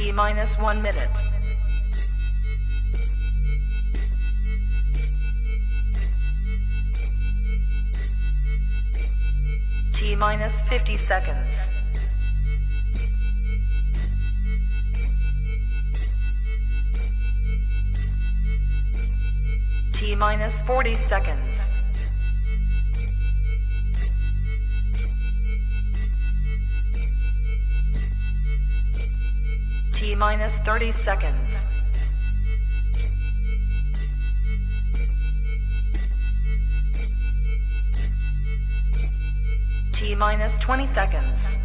T-minus 1 minute. T-minus 50 seconds. T-minus 40 seconds. T-minus 30 seconds. T-minus 20 seconds.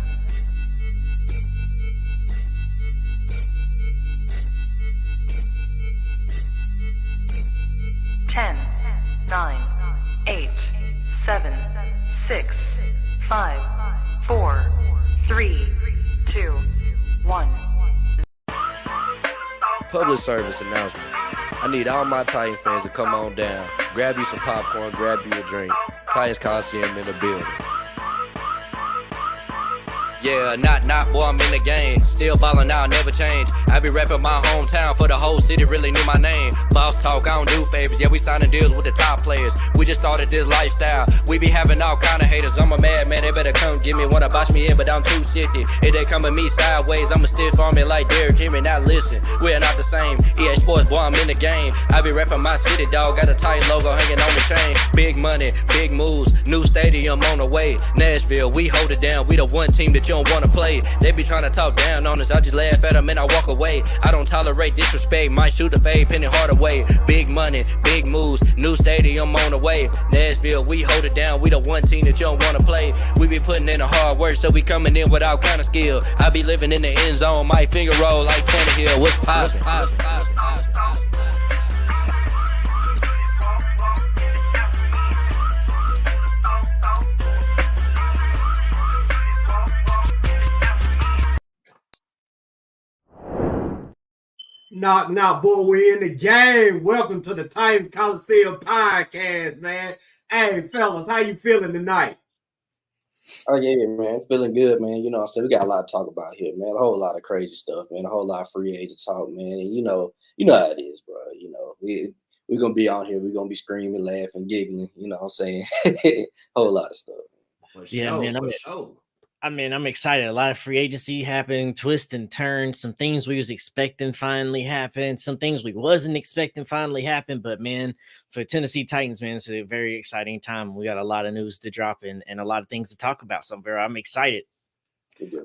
Ten, 9, 8, 7, 6, 5, 4, 3, 2, 1. Public service announcement. I need all my Titan fans to come on down. Grab you some popcorn, grab you a drink. Titans Colosseum in the building. Yeah, not, boy, I'm in the game. Still ballin' out, never change. I be rapping my hometown for the whole city, really knew my name. Boss talk, I don't do favors. Yeah, we signing deals with the top players. We just started this lifestyle. We be having all kind of haters. I'm a madman, they better come get me. Wanna box me in, but I'm too shifty. If they come at me sideways, I'ma stiff arm it like Derrick Henry. Now listen, we're not the same. EA Sports, boy, I'm in the game. I be rapping my city, dog. Got a Titan logo hanging on the chain. Big money, big moves. New stadium on the way. Nashville, we hold it down. We the one team that you don't wanna play. They be trying to talk down on us. I just laugh at them and I walk away. I don't tolerate disrespect. Might shoot the fade, Penny Hardaway. Big money, big moves. New stadium on the way. Nashville, we hold it down. We the one team that you don't wanna play. We be putting in the hard work, so we coming in with all kind of skill. I be living in the end zone. My finger roll like Tannehill. What's poppin'? Knock, boy, we in the game. Welcome to the Titans Colosseum podcast, man. Hey, fellas, how you feeling tonight? Oh, yeah, man. Feeling good, man. You know, I said we got a lot to talk about here, man. A whole lot of crazy stuff, man. A whole lot of free agent talk, man. And you know how it is, bro. You know, we're going to be on here. We're going to be screaming, laughing, giggling. You know what I'm saying? Whole lot of stuff. For Yeah, sure, man. for sure. I'm excited. A lot of free agency happened, twists and turns. Some things we was expecting finally happened. Some things we wasn't expecting finally happened. But man, for Tennessee Titans, man, it's a very exciting time. We got a lot of news to drop and a lot of things to talk about. So I'm excited.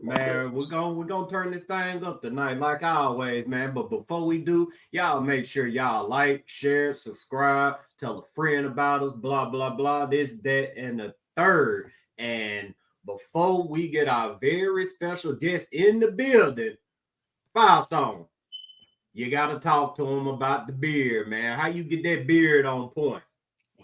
Man, we're gonna turn this thing up tonight, like always, man. But before we do, y'all make sure y'all like, share, subscribe, tell a friend about us, blah, blah, blah, this, that, and the third. And before we get our very special guest in the building, Firestone, you got to talk to him about the beard, man. How you get that beard on point?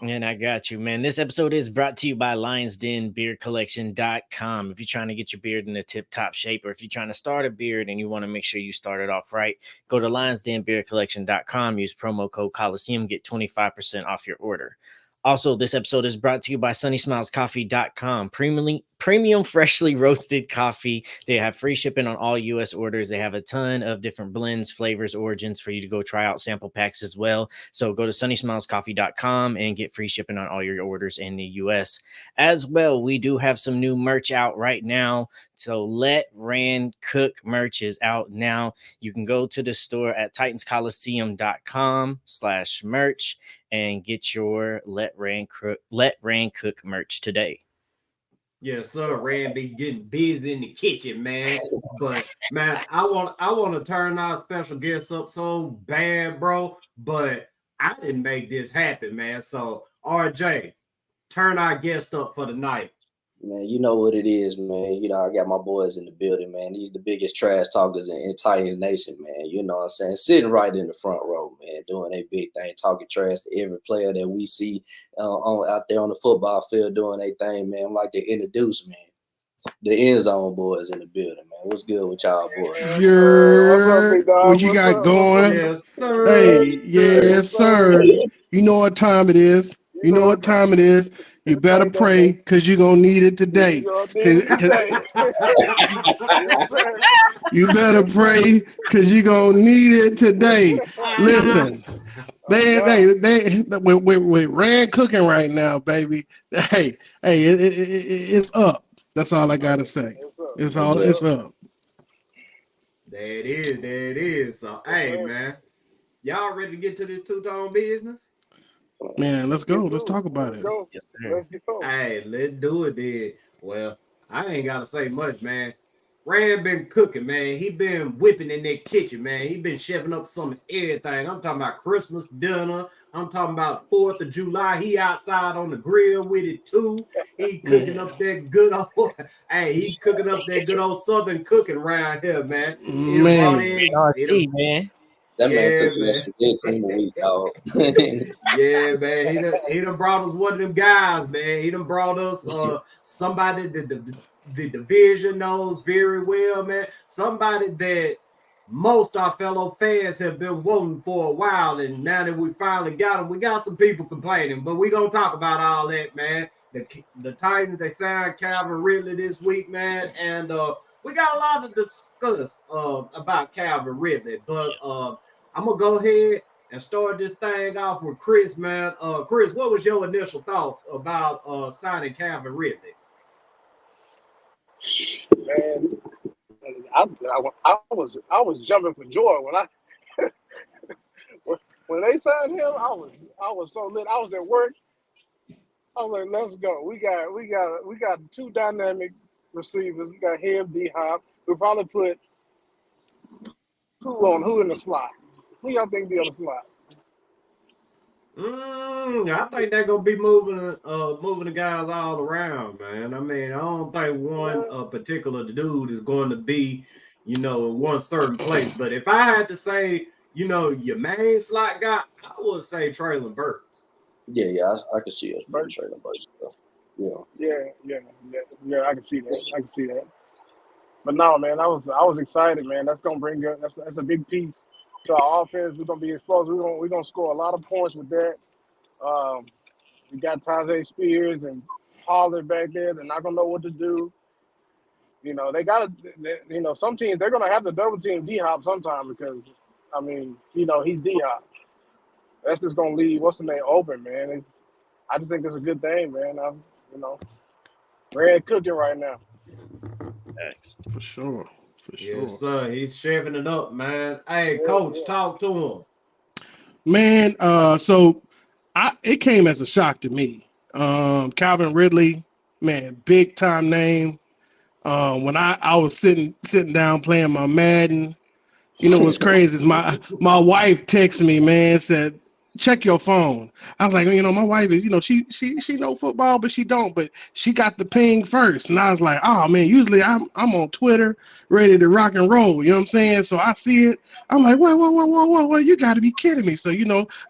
And I got you, man. This episode is brought to you by LionsDenBeardCollection.com. If you're trying to get your beard in a tip-top shape, or if you're trying to start a beard and you want to make sure you start it off right, go to LionsDenBeardCollection.com. Use promo code Colosseum, get 25% off your order. Also, this episode is brought to you by SunnySmilesCoffee.com. Premium freshly roasted coffee. They have free shipping on all U.S. orders. They have a ton of different blends, flavors, origins for you to go try out, sample packs as well. So go to SunnySmilesCoffee.com and get free shipping on all your orders in the U.S. As well, we do have some new merch out right now. So Let Rand Cook merch is out now. You can go to the store at TitansColiseum.com/merch and get your Let Rand Cook merch today. Yes, sir. Rand be getting busy in the kitchen, man. But man, I want to turn our special guest up so bad, bro. But I didn't make this happen, man. So RJ, turn our guest up for the night. Man, you know what it is, man. You know, I got my boys in the building, man. These the biggest trash talkers in Titans Nation, man. You know what I'm saying? Sitting right in the front row, man, doing a big thing, talking trash to every player that we see out there on the football field doing their thing, man. I'd like to introduce, man, the end zone boys in the building, man. What's good with y'all boys? What's up, big dog? What you got going? Yes, sir. Hey, yes, sir. You know what time it is. You better pray because you're going to need it today. You're gonna need it today. Yes, sir. You better pray because you're going to need it today. Listen, we're Rand cooking right now, baby. Hey, it's up. That's all I got to say. It's up. There it is. So, hey, man, y'all ready to get to this two-tone business? Man, let's go. Let's talk about it. Yes, sir. Let's go. Hey, let's do it then. Well, I ain't got to say much, man. Rand been cooking, man. He been whipping in that kitchen, man. He been chefing up some of everything. I'm talking about Christmas dinner. I'm talking about 4th of July. He outside on the grill with it, too. He cooking up that good old, he's cooking up that good old Southern cooking around here, man. Man. That man took me some good clean week, dog. Yeah, man. He done brought us one of them guys, man. He done brought us somebody that the division knows very well, man. Somebody that most our fellow fans have been wanting for a while, and now that we finally got him, we got some people complaining, but we're going to talk about all that, man. The Titans, they signed Calvin Ridley this week, man, and we got a lot to discuss about Calvin Ridley, but I'm going to go ahead and start this thing off with Chris, man. Chris, what was your initial thoughts about signing Calvin Ridley? Man, I was jumping for joy when they signed him. I was so lit. I was at work. I was like, let's go. We got two dynamic receivers. We got him, D-Hop. We'll probably put who in the slot. Who y'all think be on the slot? I think they're gonna be moving the guys all around, man. I mean, I don't think one particular dude is going to be, in one certain place. But if I had to say, your main slot guy, I would say Traylon Burks. Yeah, I can see us putting Traylon Burks. Yeah, I can see that. But no, man, I was excited, man. That's gonna bring that's a big piece to our offense. We're gonna be explosive. We're gonna score a lot of points with that. We got Tajay Spears and Pollard back there. They're not gonna know what to do. They gotta. Some teams they're gonna have to double team D-Hop sometime because, he's D-Hop. That's just gonna leave what's the name open, man. I just think it's a good thing, man. Red cooking right now. Thanks. For sure. Yes, sir. He's shaving it up, man. Hey, Coach, talk to him. Man, it came as a shock to me. Calvin Ridley, man, big time name. When I was sitting down playing my Madden, what's crazy is my wife texted me, man, said, check your phone. I was like, my wife is, she know football, but she don't. But she got the ping first, and I was like, oh man, usually I'm on Twitter, ready to rock and roll. You know what I'm saying? So I see it. I'm like, whoa, you got to be kidding me. So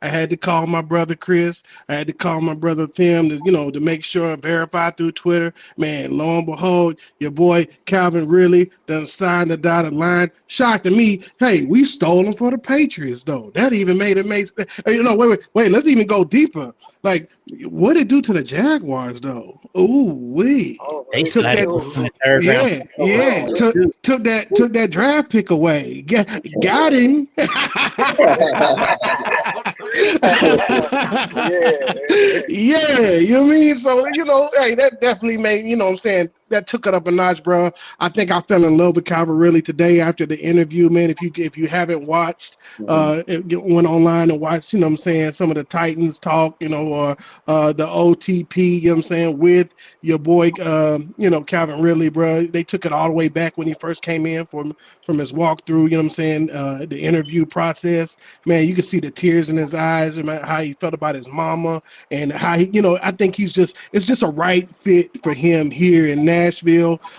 I had to call my brother Chris. I had to call my brother Tim to make sure, verify through Twitter. Man, lo and behold, your boy Calvin Ridley done signed the dotted line. Shocked to me. Hey, we stole him for the Patriots though. That even made it make. Wait. Let's even go deeper. Like, what it do to the Jaguars though? Ooh, wee. They took that in the third round. Took that draft pick away. Got him. Yeah, you know what I mean? So, hey, that definitely made, what I'm saying, that took it up a notch, bro. I think I fell in love with Calvin Ridley today after the interview, man. If you haven't watched, went online and watched, what I'm saying, some of the Titans talk, or the OTP, what I'm saying, with your boy, Calvin Ridley, bro. They took it all the way back when he first came in from his walkthrough, what I'm saying, the interview process. Man, you can see the tears in his eyes, and how he felt about his mama, and how he, I think it's just a right fit for him here in Nashville.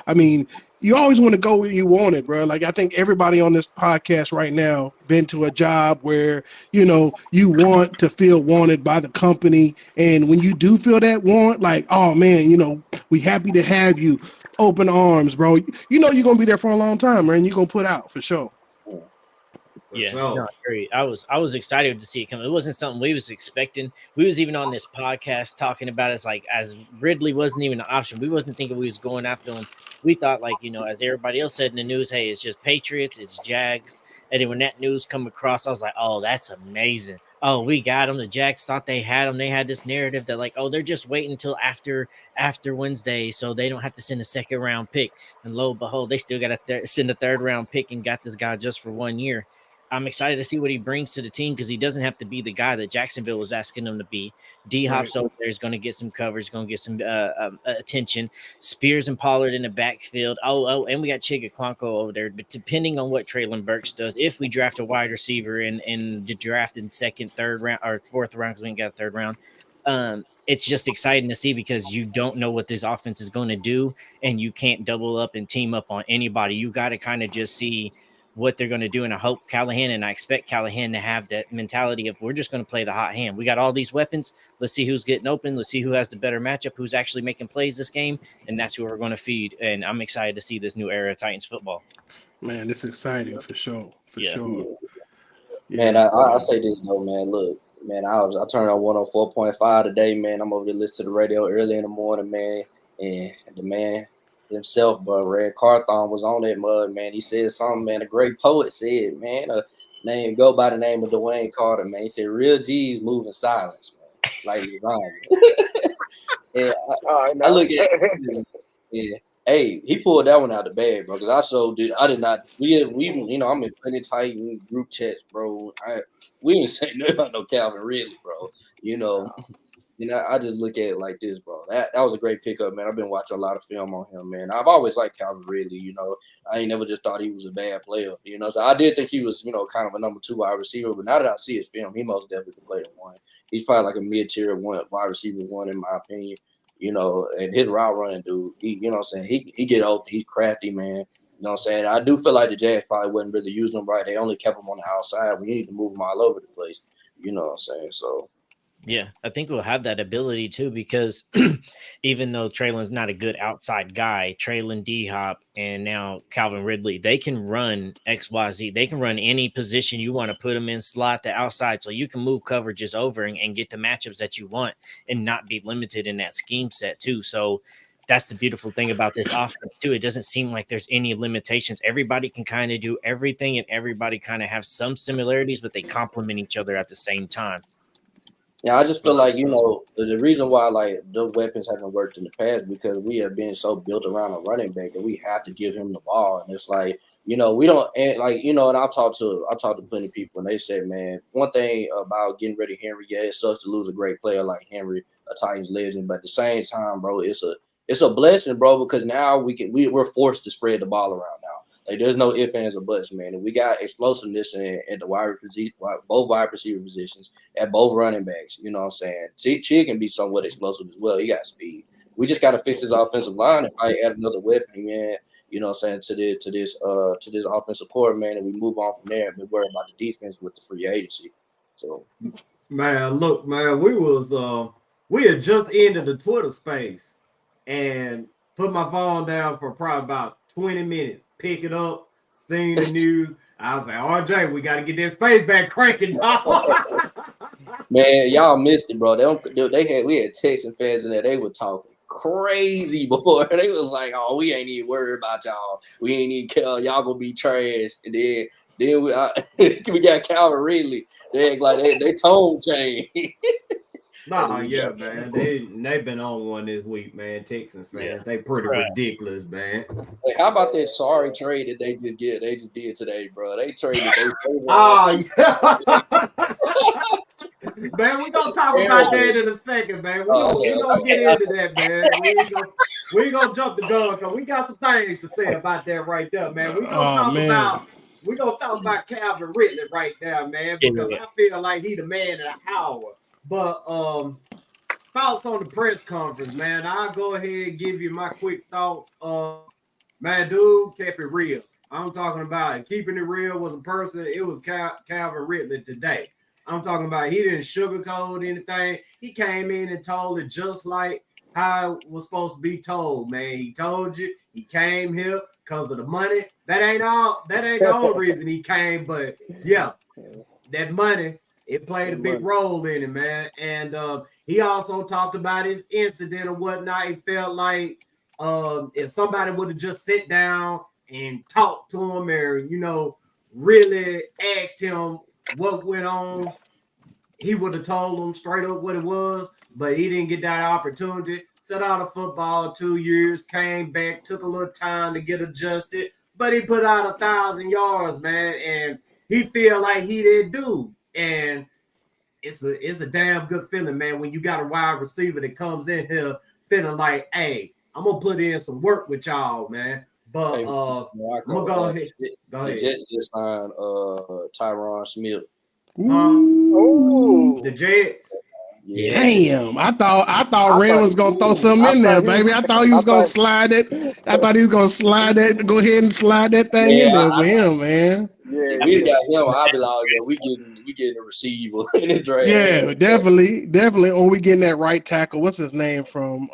I mean, you always want to go where you want it, bro. Like, I think everybody on this podcast right now been to a job where, you want to feel wanted by the company. And when you do feel that want, like, oh man, we happy to have you, open arms, bro. You're going to be there for a long time, man. You're going to put out for sure. sure. no, great. I was excited to see it come. It wasn't something we was expecting. We was even on this podcast talking about it. It's like as Ridley wasn't even an option. We wasn't thinking we was going after him. We thought like, as everybody else said in the news, hey, it's just Patriots, it's Jags. And then when that news come across, I was like, oh, that's amazing. Oh, we got them. The Jags thought they had them. They had this narrative that like, oh, they're just waiting until after Wednesday, so they don't have to send a second round pick. And lo and behold, they still got to send a third round pick and got this guy just for 1 year. I'm excited to see what he brings to the team because he doesn't have to be the guy that Jacksonville was asking him to be. D-Hop's over there is going to get some coverage, going to get some attention. Spears and Pollard in the backfield. Oh, and we got Chigaquanko over there. But depending on what Traylon Burks does, if we draft a wide receiver in the draft in second, third round, or fourth round because we ain't got a third round, it's just exciting to see because you don't know what this offense is going to do, and you can't double up and team up on anybody. You got to kind of just see what they're going to do. And I hope Callahan, and I expect Callahan to have that mentality of we're just going to play the hot hand. We got all these weapons. Let's see who's getting open. Let's see who has the better matchup, who's actually making plays this game. And that's who we're going to feed. And I'm excited to see this new era of Titans football. Man, it's exciting for sure. Sure. Man, I'll say this though, man. Look, man, I turned on 104.5 today, man. I'm over there listening to the radio early in the morning, man. And the man himself, but Red Carthon was on that mud, man. He said something, man. A great poet said, man, go by the name of Dwayne Carter, man. He said, real G's move in silence, man. Like Zion. And I look at it, yeah. Hey, he pulled that one out the bag, bro. Because I did not. We I'm in plenty Titan group chats, bro. We didn't say nothing about no Calvin Ridley, bro. I just look at it like this, bro. That was a great pickup, man. I've been watching a lot of film on him, man. I've always liked Calvin Ridley, I ain't never just thought he was a bad player, So I did think he was, kind of a number 2 wide receiver. But now that I see his film, he most definitely can play the 1. He's probably like a mid-tier wide receiver 1 in my opinion. And his route running, dude, he get open, he's crafty, man. I do feel like the Jags probably wasn't really using him right. They only kept him on the outside. We need to move him all over the place. So. Yeah, I think we'll have that ability too because even though Traylon's not a good outside guy, Traylon, D-Hop, and now Calvin Ridley, they can run XYZ. They can run any position you want to put them in, slot the outside, so you can move coverages over and get the matchups that you want and not be limited in that scheme set too. So that's the beautiful thing about this offense too. It doesn't seem like there's any limitations. Everybody can kind of do everything and everybody kind of have some similarities, but they complement each other at the same time. Yeah, I just feel like, the reason why, like, the weapons haven't worked in the past because we have been so built around a running back that we have to give him the ball. And it's like, we don't, and like, and I've talked to plenty of people and they say, man, one thing about getting rid of Henry, yeah, it sucks to lose a great player like Henry, a Titans legend. But at the same time, bro, it's a blessing, bro, because now we're forced to spread the ball around now. Like, there's no ifs, ands, or buts, man. And we got explosiveness at the both wide receiver positions, at both running backs. You know what I'm saying? Chi can be somewhat explosive as well. He got speed. We just got to fix his offensive line and probably add another weapon, man. You know what I'm saying, to this offensive core, man, and we move on from there and we worry about the defense with the free agency. So, man, look, man, we had just ended the Twitter space and put my phone down for probably about 20 minutes. Pick it up, seeing the news. I was like, RJ, we got to get that space back cranking, dog. Man, y'all missed it, bro. We had Texan fans in there. They were talking crazy before. They was like, oh, we ain't even worried about y'all. We ain't even care. Y'all gonna be trash. And then we got Calvin Ridley. They tone change. Nah, yeah, man. They've been on one this week, man. Texans fans, yeah. They pretty ridiculous, man. Hey, how about that sorry trade that they just did today, bro? They traded. Oh, yeah. Man, we gonna talk about that in a second, man. We gonna get into that, man. We ain't gonna jump the gun because we got some things to say about that right there, man. We gonna talk about Calvin Ridley right now, man, because I feel like he the man of the hour. But thoughts on the press conference, man. I'll go ahead and give you my quick thoughts. Man, dude kept it real. I'm talking about it. Keeping it real was a person. It was Calvin Ridley today. I'm talking about he didn't sugarcoat anything. He came in and told it just like how it was supposed to be told, man. He told you. He came here. because of the money. That ain't the only reason he came, but yeah, that money, it played a big role in it, man. And he also talked about his incident or whatnot. He felt like if somebody would have just sit down and talked to him, or really asked him what went on, he would have told him straight up what it was. But he didn't get that opportunity. Sat out of football 2 years, came back, took a little time to get adjusted, but he put out 1,000 yards, man, and he feel like he that dude. And it's a damn good feeling, man, when you got a wide receiver that comes in here feeling like, hey, I'm gonna put in some work with y'all, man. But I'm gonna go ahead. The Jets just signed Tyron Smith. The Jets. Yeah. Damn, I thought Ren was gonna throw something in there, baby. I thought he was gonna slide it. I thought he was gonna slide that. Go ahead and slide that thing in there for him, man. Yeah, we got him. I'll be like, we getting a receiver in the draft. Yeah, definitely. Or we getting that right tackle. What's his name from?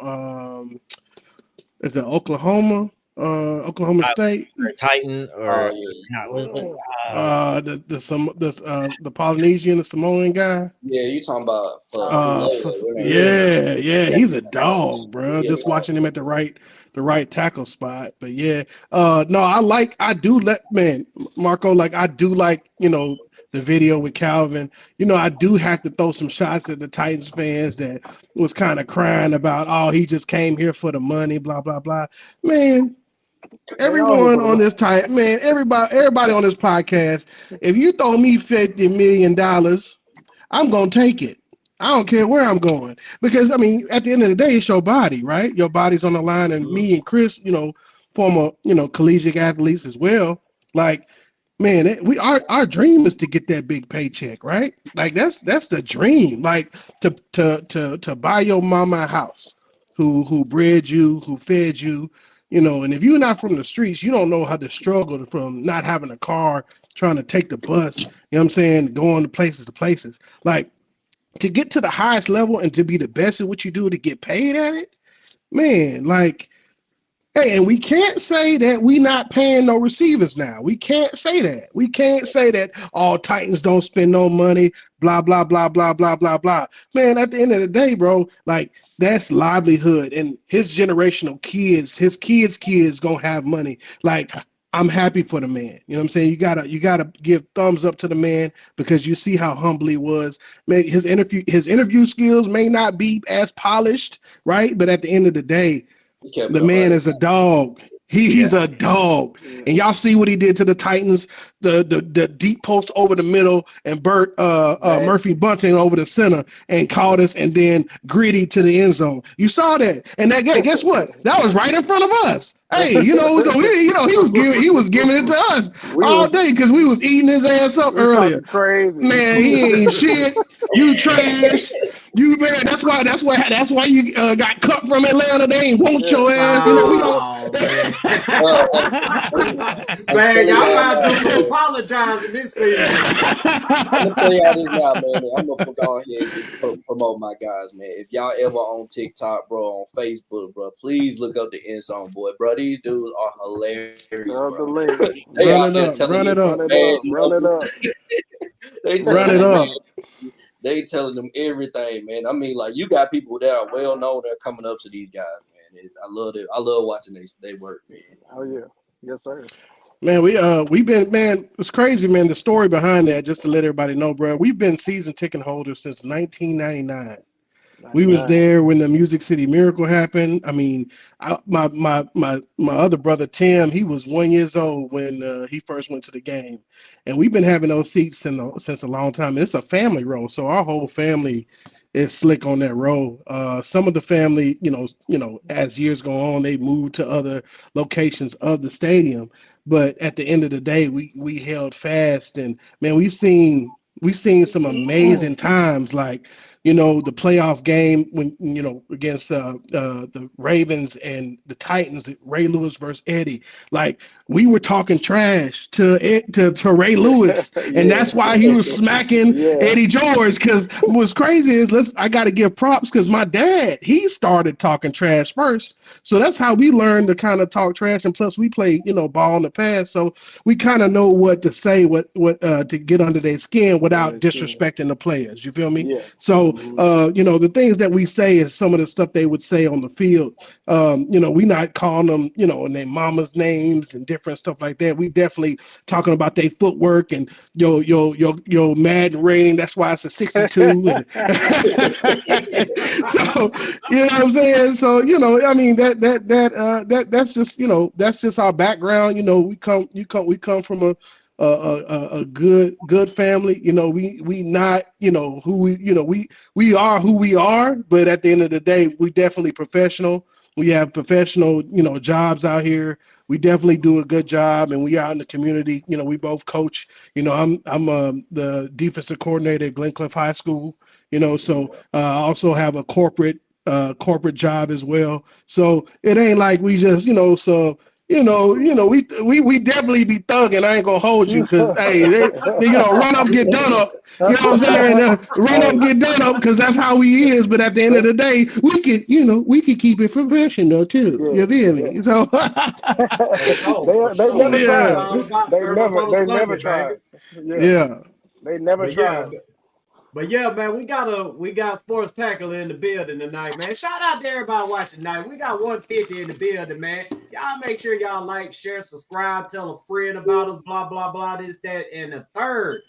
Is it Oklahoma? Oklahoma State, or Titan, or the Polynesian, the Samoan guy. Yeah, you talking about? Yeah, he's a dog, bro. Just watching him at the right tackle spot. But yeah, no, I do like Marco. Like I do like the video with Calvin. I do have to throw some shots at the Titans fans that was kind of crying about, oh, he just came here for the money, blah blah blah. Man. Everyone on this everybody on this podcast, if you throw me $50 million, I'm gonna take it. I don't care where I'm going, because at the end of the day, it's your body, right? Your body's on the line, and me and Chris, former collegiate athletes as well. Like, man, our dream is to get that big paycheck, right? Like that's the dream. Like to buy your mama a house, who bred you, who fed you. And if you're not from the streets, you don't know how to struggle from not having a car, trying to take the bus, going to places. Like, to get to the highest level and to be the best at what you do, to get paid at it, man, like, hey, and we can't say that we not paying no receivers now. We can't say that. We can't say that all Titans don't spend no money, blah, blah, blah, blah, blah, blah, blah. Man, at the end of the day, bro, like, that's livelihood. And his generational kids, his kids gonna have money. Like, I'm happy for the man. You know what I'm saying? You gotta give thumbs up to the man, because you see how humble he was. Man, his interview skills may not be as polished, right? But at the end of the day, the man is a dog. He's a dog. And y'all see what he did to the Titans, the deep post over the middle, and Burt Murphy Bunting over the center, and caught us, and then Gritty to the end zone. You saw that. And that guy, guess what? That was right in front of us. Hey, he was giving it to us all day, because we was eating his ass up earlier. Crazy. Man, he ain't shit. You trash. You, man, that's why you got cut from Atlanta. They ain't want your ass. We don't. Man, y'all gotta do some apologizing this season. I'm gonna tell y'all this now, man. I'm gonna go ahead and promote my guys, man. If y'all ever on TikTok, bro, on Facebook, bro, please look up the End Zone Boy, bro. These dudes are hilarious. Bro. Run it up. They telling them everything, man. Like, you got people that are well known that are coming up to these guys, man. I love it. I love watching they work, man. Oh yeah, yes sir. Man, we've been, man, it's crazy, man. The story behind that, just to let everybody know, bro. We've been season ticket holders since 1999. We was there when the Music City Miracle happened. My other brother Tim, he was 1 year old when he first went to the game, and we've been having those seats since a long time. It's a family row, so our whole family is slick on that row. Some of the family, as years go on, they moved to other locations of the stadium, but at the end of the day, we held fast, and man, we've seen some amazing times. Like the playoff game when against the Ravens and the Titans, Ray Lewis versus Eddie. Like we were talking trash to Ray Lewis, and that's why he was smacking Eddie George. Because what's crazy is I got to give props because my dad, he started talking trash first, so that's how we learned to kind of talk trash. And plus we played ball in the past, so we kind of know what to say, what to get under their skin without disrespecting the players. You feel me? Yeah. So the things that we say is some of the stuff they would say on the field. We not calling them and their mama's names and different stuff like that. We definitely talking about their footwork and your Madden rating. That's why it's a 62. And so you know what I'm saying. So I mean that's just our background. We come from a good family. We not who we are who we are, but at the end of the day, we definitely professional. We have professional jobs out here. We definitely do a good job, and we out in the community. We both coach. I'm the defensive coordinator at Glencliff High School. So I also have a corporate job as well. So it ain't like we just we definitely be thugging. I ain't gonna hold you because hey, they run up, get done up. You know what I'm saying? Run up, get done up because that's how he is. But at the end of the day, we could keep it professional too. You feel me? So they never tried. They never tried. Yeah. They never tried. But yeah, man, we got Sports Tackle in the building tonight, man. Shout out to everybody watching tonight. We got 150 in the building, man. Y'all make sure y'all like, share, subscribe, tell a friend about us, blah, blah, blah, this, that, and the third.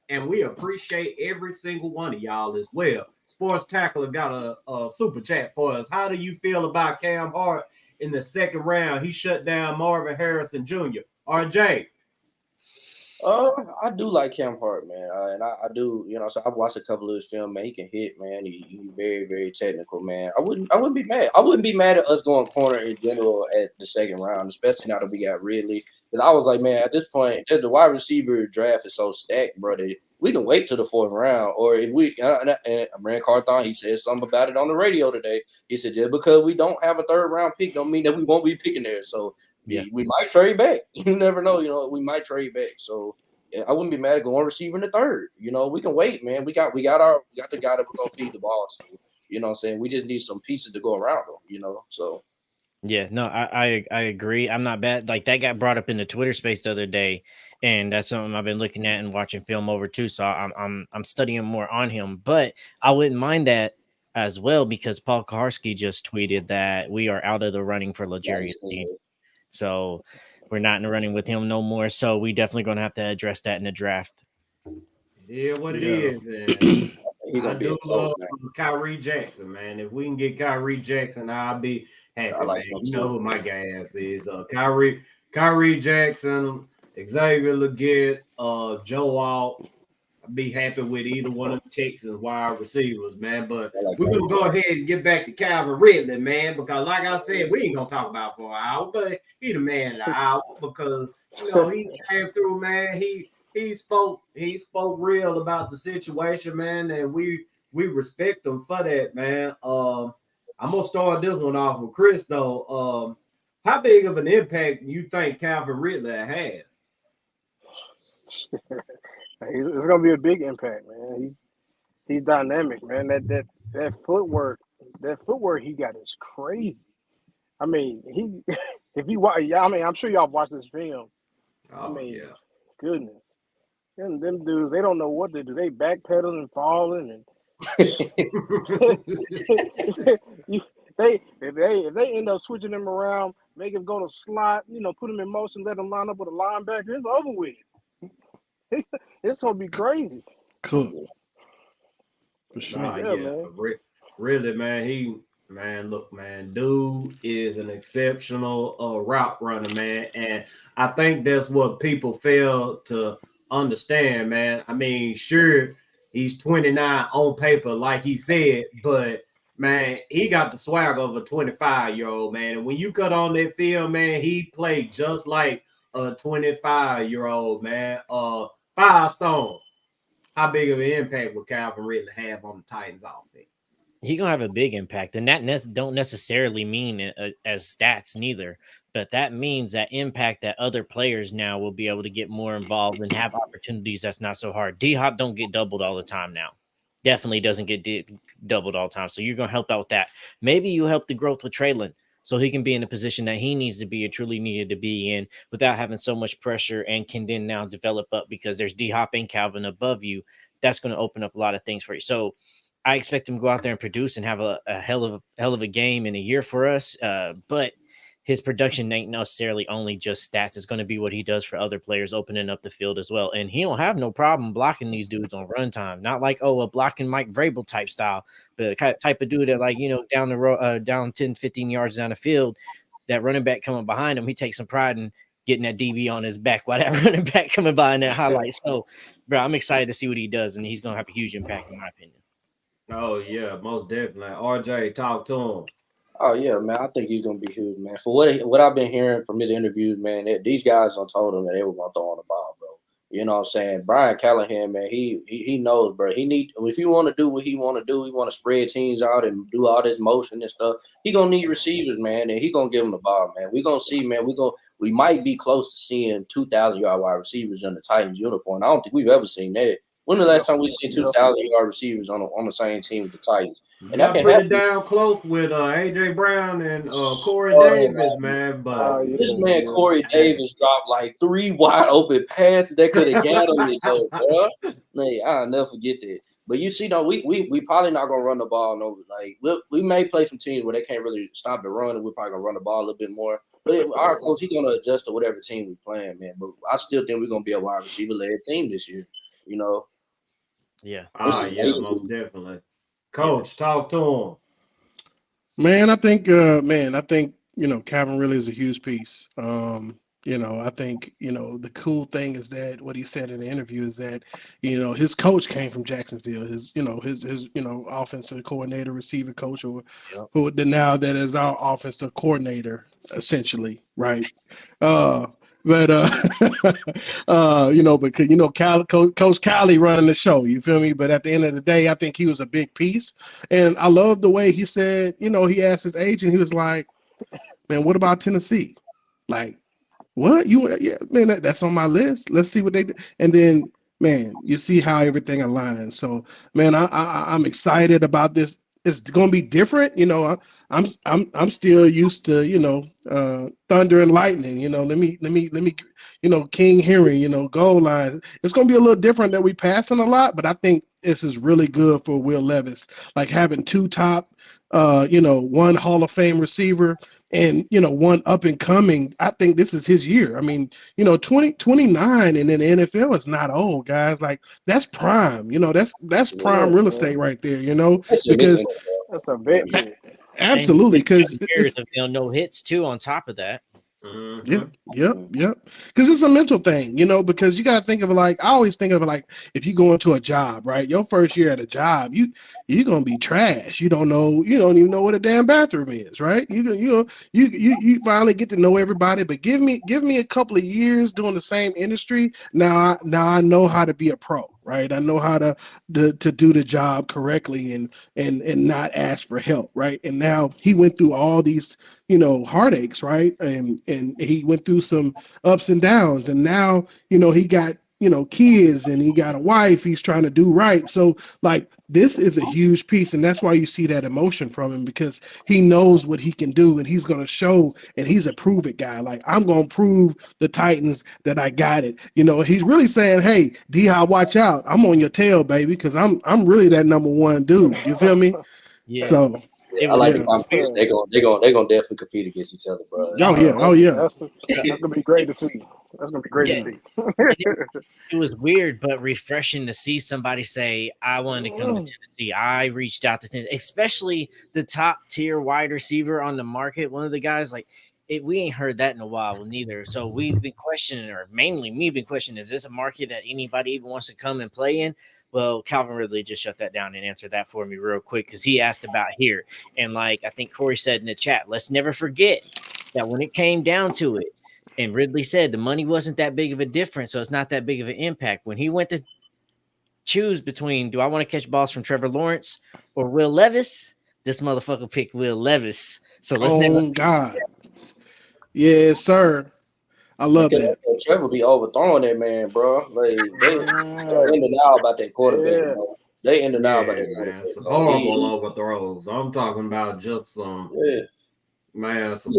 And we appreciate every single one of y'all as well. Sports Tackler got a super chat for us. How do you feel about Cam Hart in the second round? He shut down Marvin Harrison Jr. RJ. I do like Cam Hart, man, and I do, so I've watched a couple of his film, man. He can hit, man. He's very, very technical, man. I wouldn't be mad. I wouldn't be mad at us going corner in general at the second round, especially now that we got Ridley. Because I was like, man, at this point, the wide receiver draft is so stacked, brother. We can wait till the fourth round, or if we and Brand Carthon, he said something about it on the radio today. He said just because we don't have a third round pick, don't mean that we won't be picking there. So. Yeah, we might trade back. You never know. We might trade back. So I wouldn't be mad at going receiver in the third. We can wait, man. We got the guy that we're gonna feed the ball to. You know what I'm saying? We just need some pieces to go around them. So yeah, no, I agree. I'm not bad. Like that got brought up in the Twitter space the other day, and that's something I've been looking at and watching film over too. So I'm studying more on him, but I wouldn't mind that as well because Paul Kaharski just tweeted that we are out of the running for Legarius Dean. So we're not in the running with him no more. So we definitely going to have to address that in the draft. Yeah, what it is. And I do love Kyrie Jackson, man. If we can get Kyrie Jackson, I'll be happy, man. You know who my gas is. Kyrie Jackson, Xavier Leggett, Joe Alt. I'd be happy with either one of the Texans wide receivers, man. But we're going to go ahead and get back to Calvin Ridley, man, because like I said, we ain't going to talk about for an hour, but he the man of the hour because, he came through, man. He spoke real about the situation, man, and we respect him for that, man. I'm going to start this one off with Chris, though. How big of an impact do you think Calvin Ridley had? It's gonna be a big impact, man. He's dynamic, man. That footwork he got is crazy. I mean, if you watch, I'm sure y'all watched this film. Goodness, them dudes, they don't know what to do. They backpedaling and falling, and if they end up switching them around, make him go to slot, put him in motion, let him line up with a linebacker, it's over with. It's gonna be crazy. Cool. For sure. Man. Really, man. Look, man, dude is an exceptional route runner, man, and I think that's what people fail to understand, man. I mean, sure, he's 29 on paper, like he said, but man, he got the swag of a 25-year-old, man. And when you cut on that field, man, he played just like a 25-year-old, man. 5 stone. how big of an impact would Calvin Ridley have on the Titans offense? He gonna have a big impact, and that don't necessarily mean as stats neither. But that means that impact that other players now will be able to get more involved and have opportunities that's not so hard. D-Hop don't get doubled all the time now. Definitely doesn't get doubled all the time. So you're gonna help out with that. Maybe you help the growth with Traylon, so he can be in the position that he needs to be and truly needed to be in without having so much pressure, and can then now develop up because there's D-Hop and Calvin above you. That's going to open up a lot of things for you. So I expect him to go out there and produce and have a hell of a game in a year for us. But his production ain't necessarily only just stats. It's going to be what he does for other players, opening up the field as well. And he don't have no problem blocking these dudes on runtime. Not like, a blocking Mike Vrabel type style, but the type of dude that, like, down the road, down 10, 15 yards down the field, that running back coming behind him, he takes some pride in getting that DB on his back while that running back coming by in that highlight. So, bro, I'm excited to see what he does, and he's going to have a huge impact in my opinion. Oh, yeah, most definitely. RJ, talk to him. Oh yeah, man. I think he's gonna be huge, man. For what I've been hearing from his interviews, man, these guys done told him that they were gonna throw on the ball, bro. You know what I'm saying? Brian Callahan, man, he knows, bro. If you want to do what he want to do, he want to spread teams out and do all this motion and stuff. He gonna need receivers, man, and he gonna give them the ball, man. We gonna see, man. We might be close to seeing 2,000-yard wide receivers in the Titans uniform. I don't think we've ever seen that. When the last time we seen 2,000-yard receivers on the same team with the Titans? And that can happen. Down close with AJ Brown and Corey Davis, man. But this man Corey Davis dropped like 3 wide open passes that could have got him, bro. Like, I'll never forget that. But you see, though, we probably not gonna run the ball. No, like we may play some teams where they can't really stop the run, and we're probably gonna run the ball a little bit more. But our coach, he's gonna adjust to whatever team we playing, man. But I still think we're gonna be a wide receiver led team this year. Yeah. Yeah, most definitely. Coach, talk to him. Man, I think Calvin really is a huge piece. I think, the cool thing is that what he said in the interview is that, his coach came from Jacksonville, his offensive coordinator, receiver coach, or who now that is our offensive coordinator, essentially, right? Because Coach Cali running the show, you feel me? But at the end of the day, I think he was a big piece. And I love the way he said, he asked his agent, he was like, man, what about Tennessee? Like, what? Yeah, man, that's on my list. Let's see what they do. And then, man, you see how everything aligns. So, man, I'm excited about this. It's going to be different. I'm still used to, thunder and lightning, let me, King Henry, goal line. It's going to be a little different that we passing a lot, but I think this is really good for Will Levis, like having 2 top, 1 Hall of Fame receiver and, one up and coming. I think this is his year. I mean, 29 and in the NFL is not old, guys. Like, that's prime, that's prime real estate right there, because that's a vet. Absolutely, because years of no hits too on top of that. Yep. Because it's a mental thing, because you got to think of it like, I always think of it like, if you go into a job, right? Your first year at a job, you're going to be trash. You don't even know what a damn bathroom is, right? You finally get to know everybody, but give me a couple of years doing the same industry. Now I know how to be a pro, right? I know how to do the job correctly and not ask for help, right? And now he went through all these, heartaches, right? And he went through some ups and downs, and now, he got, kids, and he got a wife he's trying to do right. So, like, this is a huge piece, and that's why you see that emotion from him, because he knows what he can do, and he's going to show, and he's a prove it guy. Like, I'm going to prove the Titans that I got it. He's really saying, hey, D-Hop, watch out. I'm on your tail, baby, because I'm really that number 1 dude. You feel me? Yeah. So I like the competition. They're gonna definitely compete against each other, bro. Oh yeah. That's gonna be great to see. That's gonna be great to see. It was weird, but refreshing to see somebody say, I wanted to come to Tennessee. I reached out to Tennessee, especially the top tier wide receiver on the market. One of the guys, like, we ain't heard that in a while neither. So we've been questioning, or mainly me been questioning, is this a market that anybody even wants to come and play in? Well, Calvin Ridley just shut that down and answered that for me real quick, because he asked about here. And like I think Corey said in the chat, let's never forget that when it came down to it, and Ridley said the money wasn't that big of a difference, so it's not that big of an impact. When he went to choose between, do I want to catch balls from Trevor Lawrence or Will Levis? This motherfucker picked Will Levis. So let's Oh God. Yes, sir. I love Because that. Trevor be overthrowing that man, bro. Like they in and out about that quarterback, Yeah. bro. They in and out about Yeah, that man. quarterback, Some bro. horrible overthrows. I'm talking about just Yeah. some Yeah.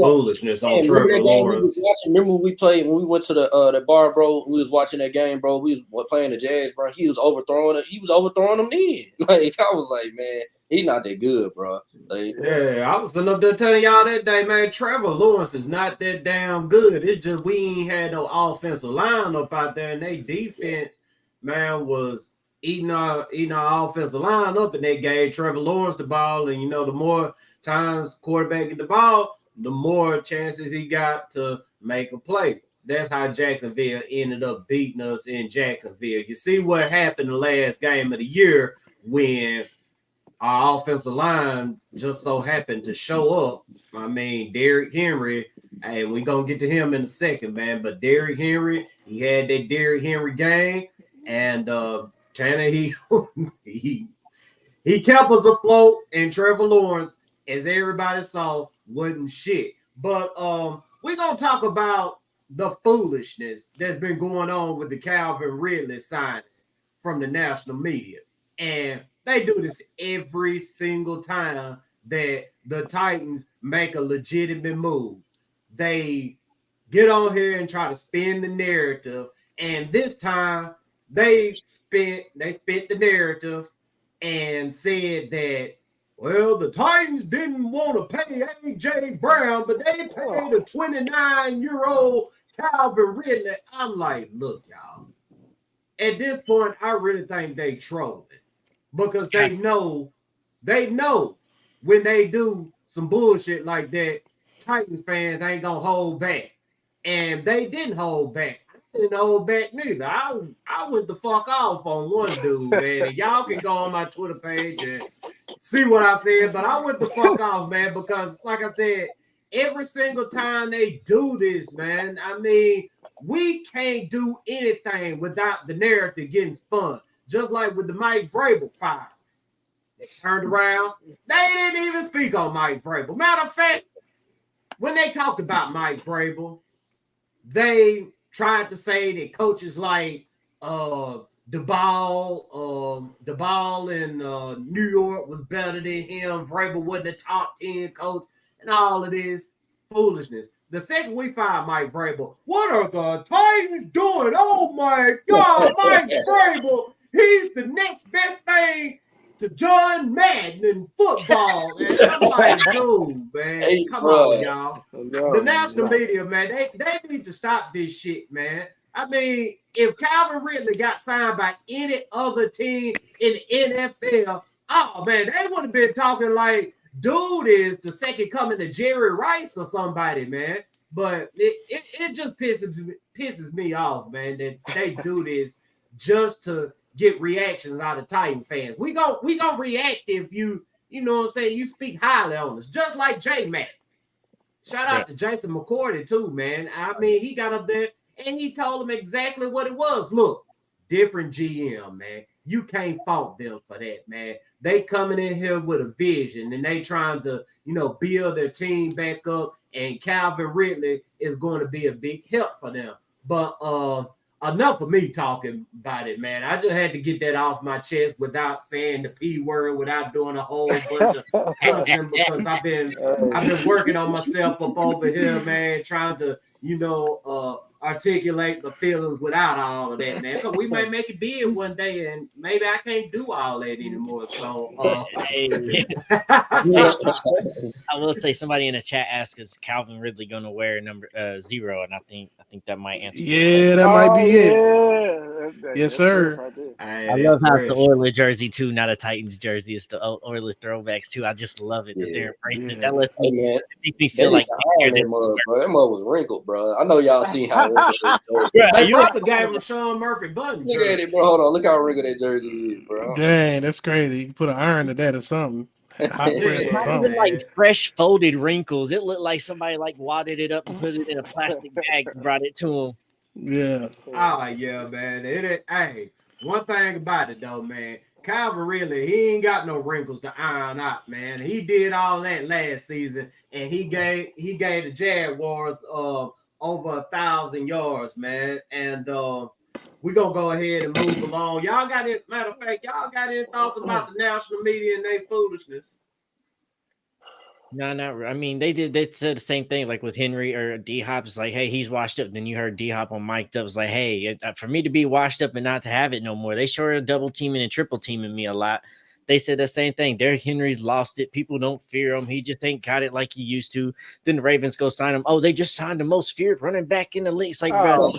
foolishness on Man, remember Trevor that game we was Lawrence. watching? Remember when we played when we went to the bar, bro? We was watching that game, bro. We was playing the Jazz, bro. He was overthrowing it. He was overthrowing them then. Like I was like, man, he's not that good, bro. Like, Yeah, I was sitting up there telling y'all that day, man, Trevor Lawrence is not that damn good. It's just we ain't had no offensive line up out there, and they defense, man, was eating our offensive line up, and they gave Trevor Lawrence the ball. And the more times quarterback get the ball, the more chances he got to make a play. That's how Jacksonville ended up beating us in Jacksonville. You see what happened the last game of the year when our offensive line just so happened to show up. I mean, Derrick Henry, and we're going to get to him in a second, man. But Derrick Henry, he had that Derrick Henry game. And Tanner, he kept us afloat. And Trevor Lawrence, as everybody saw, wasn't shit. But we're going to talk about the foolishness that's been going on with the Calvin Ridley signing from the national media. And they do this every single time that the Titans make a legitimate move. They get on here and try to spin the narrative. And this time they spent the narrative and said that, well, the Titans didn't want to pay A.J. Brown, but they paid a 29-year-old Calvin Ridley. I'm like, look, y'all. At this point, I really think they trolling because they know when they do some bullshit like that, Titans fans ain't gonna hold back, and they didn't hold back. I didn't hold back neither. I went the fuck off on one dude, man, and y'all can go on my Twitter page and see what I said, but I went the fuck off, man, because like I said, every single time they do this, man, I mean, we can't do anything without the narrative getting spun. Just like with the Mike Vrabel fire. They turned around. They didn't even speak on Mike Vrabel. Matter of fact, when they talked about Mike Vrabel, they tried to say that coaches like the ball in New York was better than him. Vrabel wasn't a top 10 coach, and all of this foolishness. The second we find Mike Vrabel, what are the Titans doing? Oh my God, Mike Vrabel, he's the next best thing to John Madden in football. And I'm like, dude, man, Hey, come bro. on, y'all. The national media, man, they need to stop this shit, man. I mean, if Calvin Ridley got signed by any other team in the NFL, oh man, they would have been talking like, dude is the second coming to Jerry Rice or somebody, man. But it just pisses me off, man, that they do this just to get reactions out of Titan fans. We gonna react if you know what I'm saying, you speak highly on us, just like J-Mac. Shout out to Jason McCourty too, man. I mean, he got up there and he told them exactly what it was. Look, different GM, man. You can't fault them for that, man. They coming in here with a vision and they trying to, build their team back up. And Calvin Ridley is going to be a big help for them. But enough of me talking about it, man. I just had to get that off my chest without saying the P word, without doing a whole bunch of cussing, because I've been working on myself up over here, man, trying to, articulate my feelings without all of that, man. Because we may make it big one day, and maybe I can't do all that anymore. So, I will say somebody in the chat asked, "Is Calvin Ridley going to wear number 0?" And I think that might answer. Yeah, that might be it. Yeah. Yes, sir. I love how it's the Oilers jersey too, not a Titans jersey. It's the Oilers throwbacks too. I just love it that they're embracing it. That lets me, it makes me feel like that mug was wrinkled, bro. I know y'all seen how wrinkled it is. They probably gave him Sean Murphy button. Look at it, bro. Hold on. Look how wrinkled that jersey is, bro. Dang, that's crazy. You can put an iron to that or something. It's not even like fresh folded wrinkles. It looked like somebody like wadded it up and put it in a plastic bag and brought it to him. Yeah. Oh yeah, man. Hey, one thing about it though, man. Calvin really, he ain't got no wrinkles to iron out, man. He did all that last season, and he gave the Jaguars over 1,000 yards, man. And we're gonna go ahead and move along. Y'all got it. Matter of fact, y'all got any thoughts about the national media and their foolishness? No, not. I mean, they said the same thing, like with Henry or D Hop. It's like, hey, he's washed up. Then you heard D Hop on mic'd up. It's like, hey, for me to be washed up and not to have it no more. They sure are double teaming and triple teaming me a lot. They said the same thing. Derrick Henry's lost it. People don't fear him. He just ain't got it like he used to. Then the Ravens go sign him. Oh, they just signed the most feared running back in the league. It's like, bro,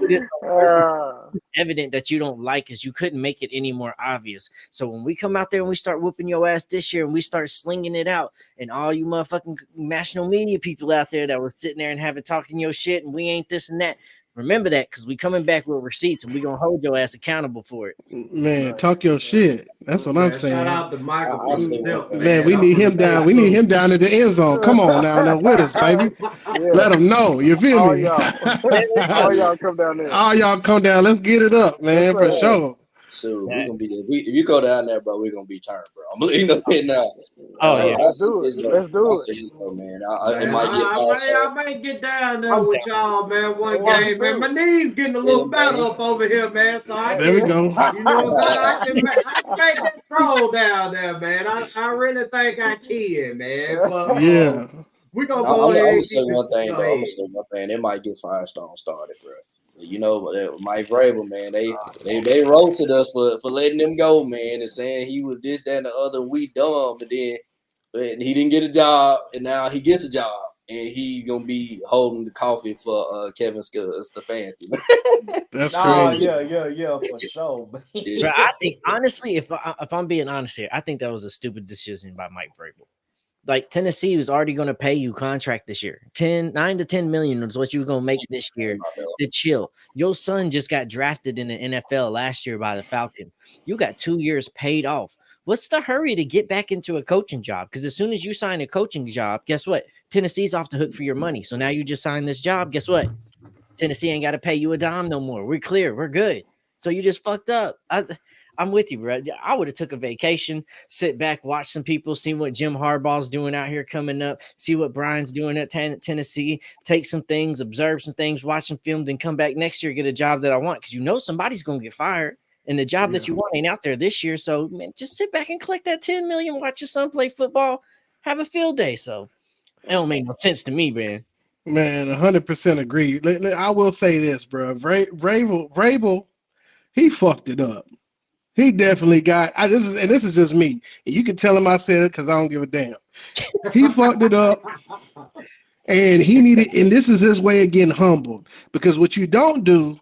it's evident that you don't like us. You couldn't make it any more obvious. So when we come out there and we start whooping your ass this year and we start slinging it out, and all you motherfucking national media people out there that were sitting there and having talking your shit and we ain't this and that, remember that, because we coming back with receipts and we gonna hold your ass accountable for it. Man, talk your shit. That's what I'm saying. Shout out to Michael himself, man. We need him down. We need him down at the end zone. Come on now with us, baby. Yeah. Let him know. You feel All me? y'all come down there. All y'all come down. Let's get it up, man, for sure. So we're gonna be if you go down there, bro, we're gonna be turned, bro. I'm leaving up here now. Oh yeah, let's do it. Man. I might get down there with y'all, man. One game, man. My knees getting a little better up over here, man. So there we go. You know what I'm saying? I can make that throw down there, man. I really think I can, man. But, yeah. We're gonna go ahead. I'm gonna say one thing, though. I'm gonna say one thing. They might get Firestone started, bro. You know, Mike Vrabel, man, they roasted us for letting him go, man, and saying he was this, that, and the other, and we dumb, but then he didn't get a job, and now he gets a job, and he's gonna be holding the coffee for Kevin Stefanski. That's crazy. Yeah, for sure. But I think honestly, if I'm being honest here, I think that was a stupid decision by Mike Vrabel. Like Tennessee was already going to pay you contract this year. 9 to 10 million is what you were going to make this year to chill. Your son just got drafted in the NFL last year by the Falcons. You got 2 years paid off. What's the hurry to get back into a coaching job? Because as soon as you sign a coaching job, guess what? Tennessee's off the hook for your money. So now you just signed this job. Guess what? Tennessee ain't got to pay you a dime no more. We're clear. We're good. So you just fucked up. I'm with you, bro. I would have took a vacation, sit back, watch some people, see what Jim Harbaugh's doing out here coming up, see what Brian's doing at Tennessee, take some things, observe some things, watch some film, then come back next year, get a job that I want, because you know somebody's going to get fired, and the job that you want ain't out there this year. So, man, just sit back and collect that $10 million, watch your son play football, have a field day. So, it don't make no sense to me, man. Man, 100% agree. I will say this, bro. Vrabel, he fucked it up. He definitely got. This is just me. You can tell him I said it because I don't give a damn. He fucked it up, and he needed. And this is his way of getting humbled, because what you don't do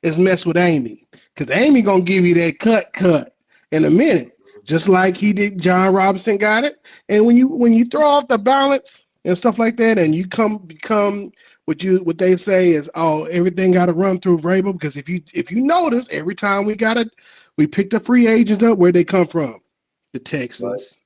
is mess with Amy, because Amy gonna give you that cut in a minute, just like he did. John Robinson got it, and when you throw off the balance and stuff like that, and you become what they say is, oh, everything got to run through Vrabel, because if you notice, every time we picked a free agent up, where'd they come from? The Texans.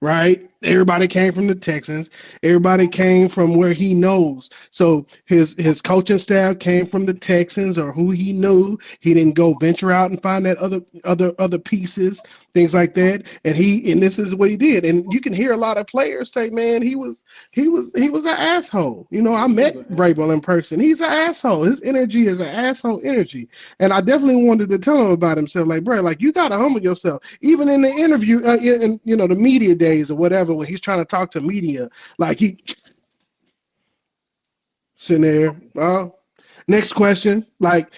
Right? Everybody came from the Texans. Everybody came from where he knows. So his coaching staff came from the Texans, or who he knew. He didn't go venture out and find that other pieces, things like that. And this is what he did. And you can hear a lot of players say, man, he was an asshole. You know, I met Vrabel in person. He's an asshole. His energy is an asshole energy. And I definitely wanted to tell him about himself. Like, bro, like, you gotta humble yourself. Even in the interview, in the media days or whatever, when he's trying to talk to media, like he sitting there. Next question. Like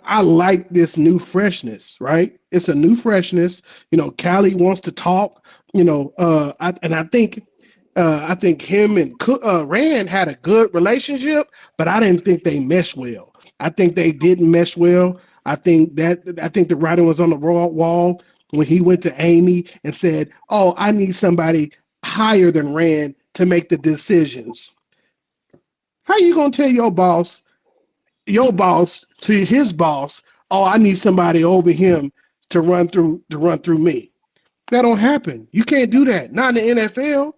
I like this new freshness, right? It's a new freshness. You know, Callie wants to talk. You know, I think him and Rand had a good relationship, but I didn't think they meshed well. I think they didn't mesh well. I think the writing was on the wall when he went to Amy and said, "Oh, I need somebody higher than Rand to make the decisions." How you gonna tell your boss to his boss, "Oh, I need somebody over him to run through me"? That don't happen. You can't do that. Not in the NFL.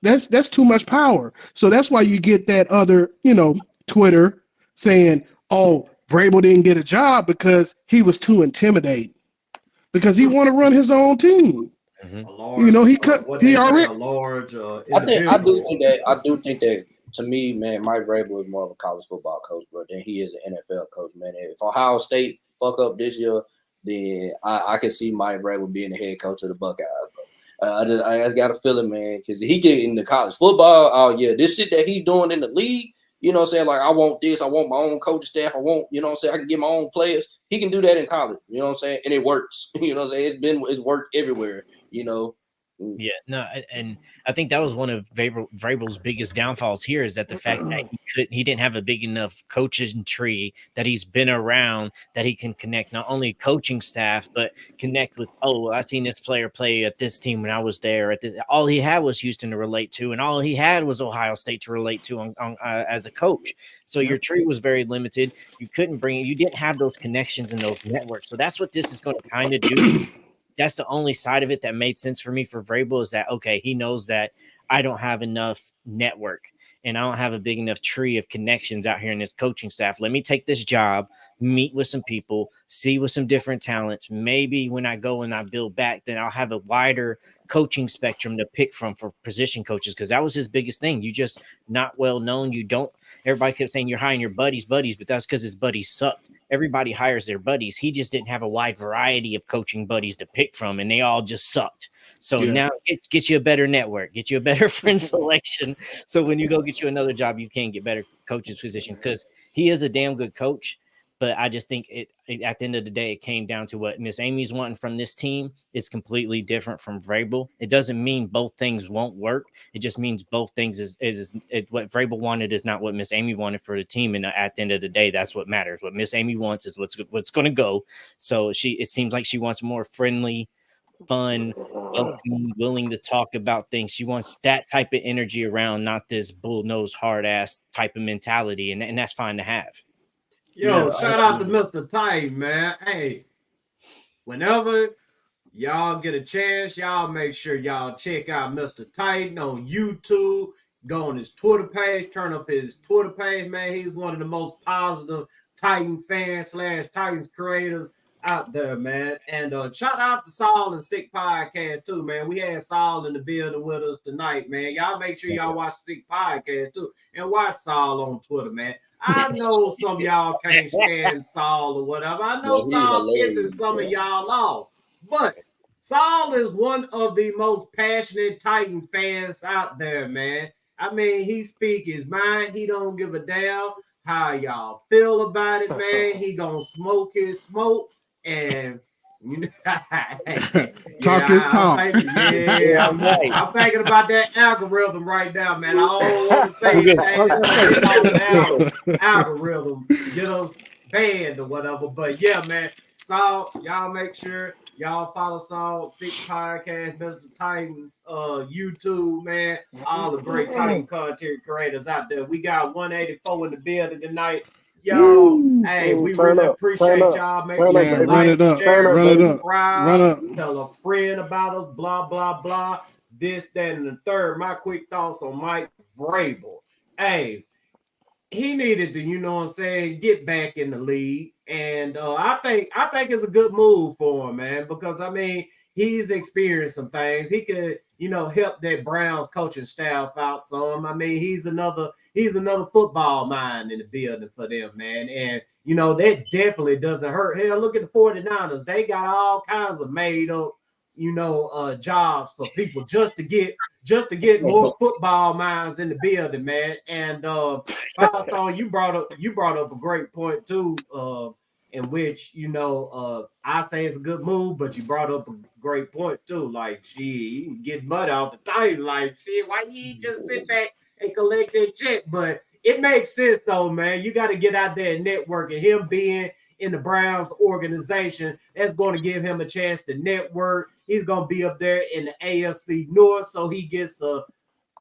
That's too much power. So that's why you get that other, Twitter saying, "Oh, Vrabel didn't get a job because he was too intimidating. Because he want to run his own team. Mhm. A large, a large I do individual. think that to me, man, Mike Vrabel is more of a college football coach, bro, than he is an NFL coach, man. If Ohio State fuck up this year, then I can see Mike Vrabel being the head coach of the Buckeyes, bro. I just got a feeling, man, because he get into college football. Oh yeah, this shit that he's doing in the league. You know what I'm saying? Like, I want this. I want my own coaching staff. I want, you know what I'm saying? I can get my own players. He can do that in college. You know what I'm saying? And it works. You know what I'm saying? It's worked everywhere, you know. Yeah, no, and I think that was one of Vrabel's biggest downfalls here is that the fact that he didn't have a big enough coaching tree that he's been around that he can connect not only coaching staff but connect with. Oh, I seen this player play at this team when I was there. At this, all he had was Houston to relate to, and all he had was Ohio State to relate to as a coach. So your tree was very limited. You couldn't you didn't have those connections and those networks. So that's what this is going to kind of do. That's the only side of it that made sense for me for Vrabel is that, okay, he knows that I don't have enough network and I don't have a big enough tree of connections out here in this coaching staff. Let me take this job, meet with some people, see with some different talents. Maybe when I go and I build back, then I'll have a wider coaching spectrum to pick from for position coaches, because that was his biggest thing. You just not well known. You don't – everybody kept saying you're hiring your buddies, but that's because his buddies sucked. Everybody hires their buddies. He just didn't have a wide variety of coaching buddies to pick from, and they all just sucked. So now get you a better network, get you a better friend selection. So when you go get you another job, you can get better coaches positions, because he is a damn good coach. But I just think it at the end of the day, it came down to what Miss Amy's wanting from this team is completely different from Vrabel. It doesn't mean both things won't work. It just means both things is what Vrabel wanted is not what Miss Amy wanted for the team. And at the end of the day, that's what matters. What Miss Amy wants is what's going to go. So it seems like she wants more friendly, fun, welcoming, willing to talk about things. She wants that type of energy around, not this bull-nosed, hard-ass type of mentality. And that's fine to have. Yo, shout out to Mr. Titan, man. Hey, whenever y'all get a chance, y'all make sure y'all check out Mr. Titan on YouTube. Go on his Twitter page, turn up his Twitter page, man. He's one of the most positive Titan fans / Titans creators out there, man. And shout out to Saul and Sick Podcast too, man. We had Saul in the building with us tonight, man. Y'all make sure y'all watch Sick Podcast too, and watch Saul on Twitter, man. I know some of y'all can't stand Saul or whatever. I know Saul pisses some of y'all off, but Saul is one of the most passionate Titan fans out there, man. I mean, he speak his mind. He don't give a damn how y'all feel about it, man. He gonna smoke his smoke. And you know, talk is talk. I'm thinking about that algorithm right now, man. I don't want to say anything. Algorithm get us banned or whatever. But yeah, man. Saul, y'all make sure y'all follow Saul, Sick Podcast, Mr. Titans, YouTube, man. All the great Titan content creators out there. We got 184 in the building tonight. Yo, hey, we really appreciate y'all. Make sure you like, share, subscribe, tell a friend about us, blah, blah, blah. This, that, and the third. My quick thoughts on Mike Vrabel. Hey, he needed to, you know what I'm saying, get back in the league. And I think it's a good move for him, man, because I mean, he's experienced some things. He could, you know, help that Browns coaching staff out some. I mean, he's another football mind in the building for them, man. And you know, that definitely doesn't hurt. Hell, look at the 49ers. They got all kinds of made up, you know, jobs for people just to get more football minds in the building, man. And Firestone, you brought up a great point too, in which, you know, I say it's a good move, but you brought up a great point too. Like, you get mud off the title. Like, shit, why you just sit back and collect that check? But it makes sense though, man. You got to get out there and network. And him being in the Browns organization, that's going to give him a chance to network. He's going to be up there in the AFC North, so he gets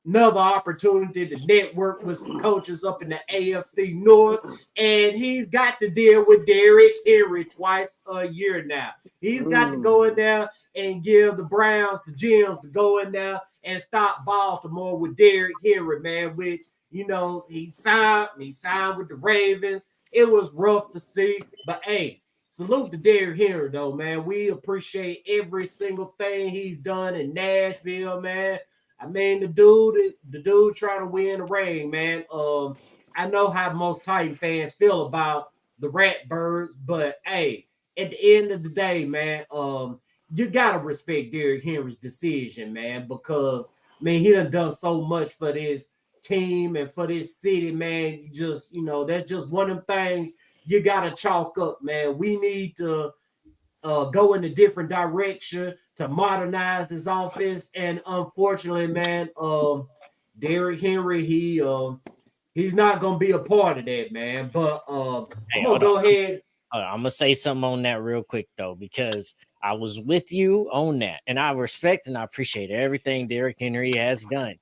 another opportunity to network with some coaches up in the AFC North. And he's got to deal with Derrick Henry twice a year now. He's got to go in there and give the Browns the gems to go in there and stop Baltimore with Derrick Henry, man, which, you know, he signed with the Ravens. it was rough to see. But hey, salute to Derrick Henry though, man. We appreciate every single thing he's done in Nashville, man. I mean, the dude trying to win the ring, man. I know how most Titan fans feel about the Ratbirds, but hey, at the end of the day, man, you gotta respect Derrick Henry's decision, man, because he done so much for this team and for this city, man. That's just one of them things you gotta chalk up, man. We need to go in a different direction to modernize this offense. And unfortunately, man, Derrick Henry, he's not gonna be a part of that, man. But I'm gonna go ahead. I'm gonna say something on that real quick though, because I was with you on that, and I respect and I appreciate everything Derrick Henry has done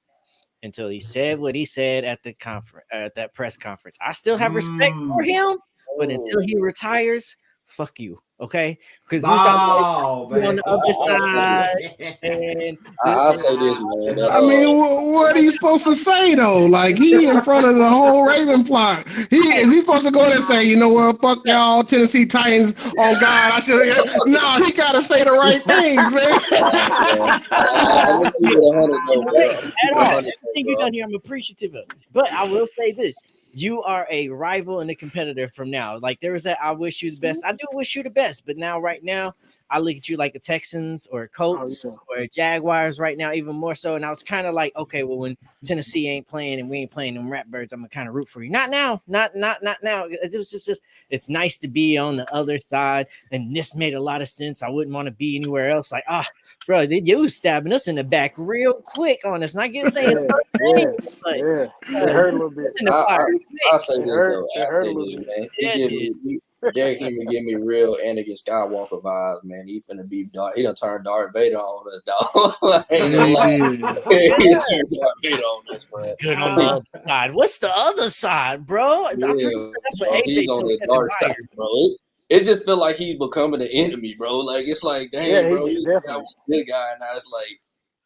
until he said what he said at the conference, at that press conference. I still have respect for him, but until he retires, fuck you, okay? Because on the other side. And I'll say this, man. I mean, what are you supposed to say though? Like he in front of the whole Raven flock. He supposed to go there and say, you know what, fuck y'all, Tennessee Titans. Oh God, I should. No, he gotta say the right things, man. Everything you done here, I'm appreciative of. But I will say this. You are a rival and a competitor from now. Like there was that I wish you the best. I do wish you the best, but now right now I look at you like the Texans or Colts or Jaguars right now, even more so. And I was kind of like, okay, well, when Tennessee ain't playing and we ain't playing them Ratbirds, I'm gonna kind of root for you. Not now, not now. It was just it's nice to be on the other side, and this made a lot of sense. I wouldn't want to be anywhere else. Like, bro, you was stabbing us in the back real quick on us. Not getting saying it hurt a little bit. I'll say this though. I'll say this, man. Derrick Henry give me real Anakin Skywalker vibes, man. He finna be dark. He done turned Darth Vader on us, dog. He turned Darth Vader on us, man. Good on the other side. What's the other side, bro? Yeah, that's what he's on the dark side, bro. It just feel like he's becoming an enemy, bro. Like it's like, damn, bro, he's a good guy. Now it's like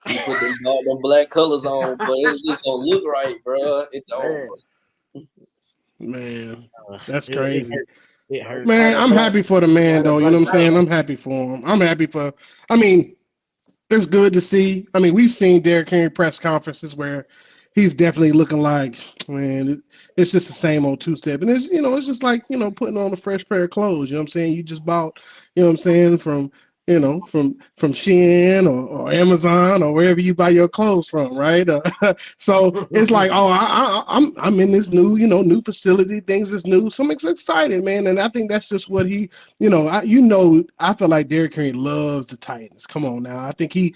he put them black colors on, but it just don't look right, bro. It don't. Man, that's crazy. It hurts. Man, I'm happy for the man, though. You know what I'm saying? I'm happy for him. It's good to see. I mean, we've seen Derrick Henry press conferences where he's definitely looking like, man, it's just the same old two-step. And it's just like, putting on a fresh pair of clothes. You know what I'm saying? You just bought, from Shein or Amazon or wherever you buy your clothes from, right? So it's like, I'm in this new, new facility. Things is new, so I'm excited, man. And I think that's just what he, I feel like Derrick Henry loves the Titans. Come on now, I think his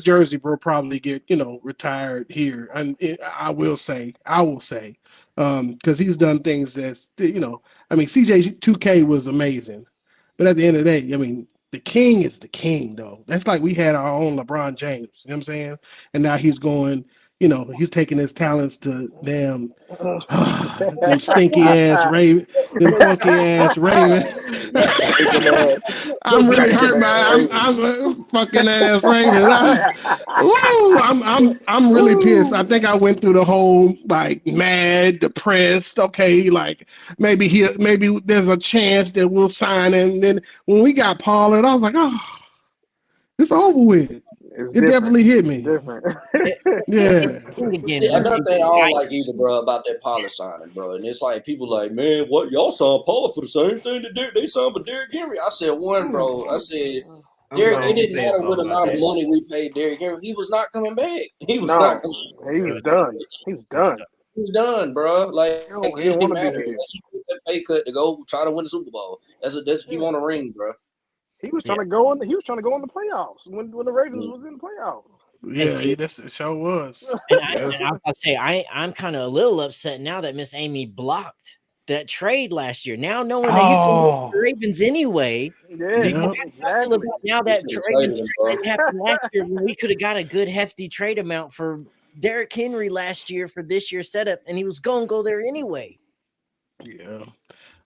jersey will probably get retired here, and I will say, because he's done things that's CJ 2K was amazing. But at the end of the day, I mean, the king is the king, though. That's like we had our own LeBron James, you know what I'm saying? And now he's going, he's taking his talents to them stinky ass Raven, them funky ass Raven. I'm really hurt, man. I'm a fucking ass Raven. I'm really pissed. I think I went through the whole like mad, depressed. Okay, like maybe there's a chance that we'll sign. And then when we got Pollard, I was like, it's over with. It definitely hit me. Yeah. Another thing I don't like either, bro, about that Pollard signing, bro. And it's like people like, man, what y'all signed Pollard for the same thing that they signed for Derrick Henry. I said, bro. I said, Derrick, it didn't matter what amount of money we paid Derrick Henry. He was not coming back. He was done. He was done. He was done, bro. Like it didn't matter. He took that pay cut to go try to win the Super Bowl. That's he won a ring, bro. He was trying to go in. He was trying to go in the playoffs when the Ravens was in the playoffs. Yeah, that's the show was. And I'll say I'm kind of a little upset now that Miss Amy blocked that trade last year. Now knowing that you can the Ravens anyway. Exactly. Now that trade happened last year, we could have got a good hefty trade amount for Derrick Henry last year for this year's setup, and he was gonna go there anyway. Yeah.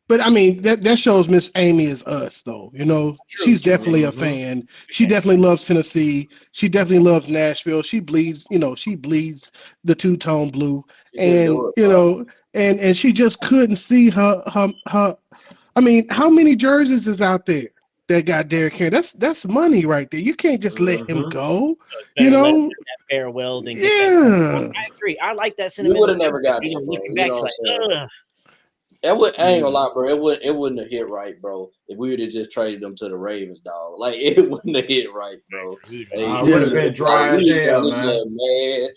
But I mean, that shows Miss Amy is us, though. You know, she's definitely a fan. She definitely loves Tennessee. She definitely loves Nashville. She bleeds, she bleeds the two-tone blue, and and she just couldn't see her. I mean, how many jerseys is out there that got Derrick Henry? That's money right there. You can't just let him go. You Better let know, that farewell than get that. I agree. I like that You sentiment. would have never got You that, know, bro. looking You back, know what I'm saying? ugh. I ain't gonna lie, bro. It wouldn't have hit right, bro. If we would have just traded them to the Ravens, dog. Like it wouldn't have hit right, bro. It would have been dry as hell, man. Mad,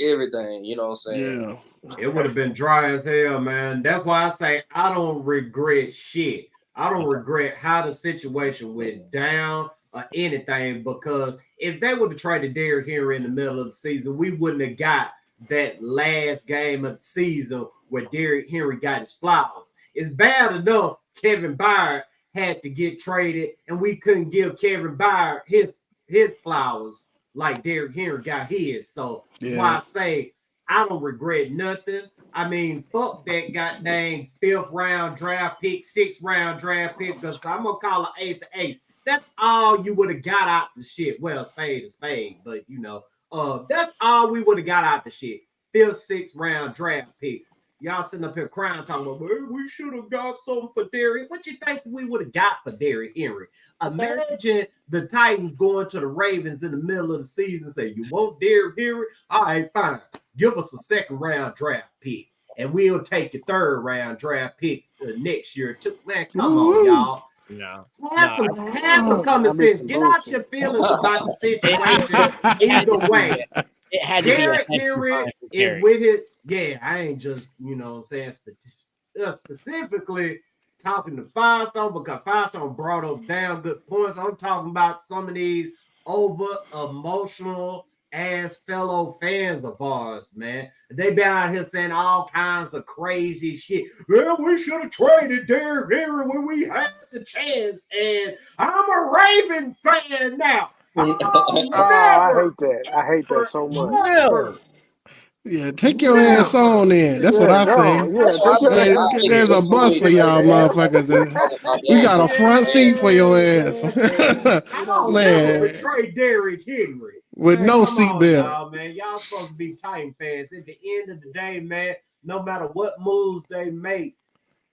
everything. You know what I'm saying? Yeah. It would have been dry as hell, man. That's why I say I don't regret shit. I don't regret how the situation went down or anything, because if they would have traded Derrick Henry in the middle of the season, we wouldn't have got that last game of the season where Derrick Henry got his flowers. It's bad enough Kevin Byard had to get traded and we couldn't give Kevin Byard his flowers like Derrick Henry got his. So that's why I say I don't regret nothing. I mean, fuck that goddamn 5th round draft pick, 6th round draft pick, because I'm gonna call it ace of ace. That's all you would have got out the shit. Well, spade is spade, but that's all we would have got out the shit. 5th, 6th round draft pick. Y'all sitting up here crying, talking about, well, we should have got something for Derrick. What you think we would have got for Derrick Henry? Imagine the Titans going to the Ravens in the middle of the season, say, you want Derrick Henry? All right, fine. Give us a 2nd round draft pick, and we'll take your 3rd round draft pick next year. Man, come on, y'all. No. Have some common sense. Get out your feelings about the situation either way. It had to Derrick be Henry is with it. Yeah, I ain't just, saying specifically talking to Firestone, because Firestone brought up damn good points. I'm talking about some of these over emotional ass fellow fans of ours, man. They been out here saying all kinds of crazy shit. Well, we should have traded Derrick Henry when we had the chance, and I'm a Raven fan now. I hate that. I hate that so much. Never. Yeah, take your ass on then. That's what I say. There's a bus for y'all motherfuckers. We got a front seat for your ass. I'll never betray Derrick Henry. With no seatbelt. Y'all, man. Y'all supposed to be Titan fans. At the end of the day, man, no matter what moves they make,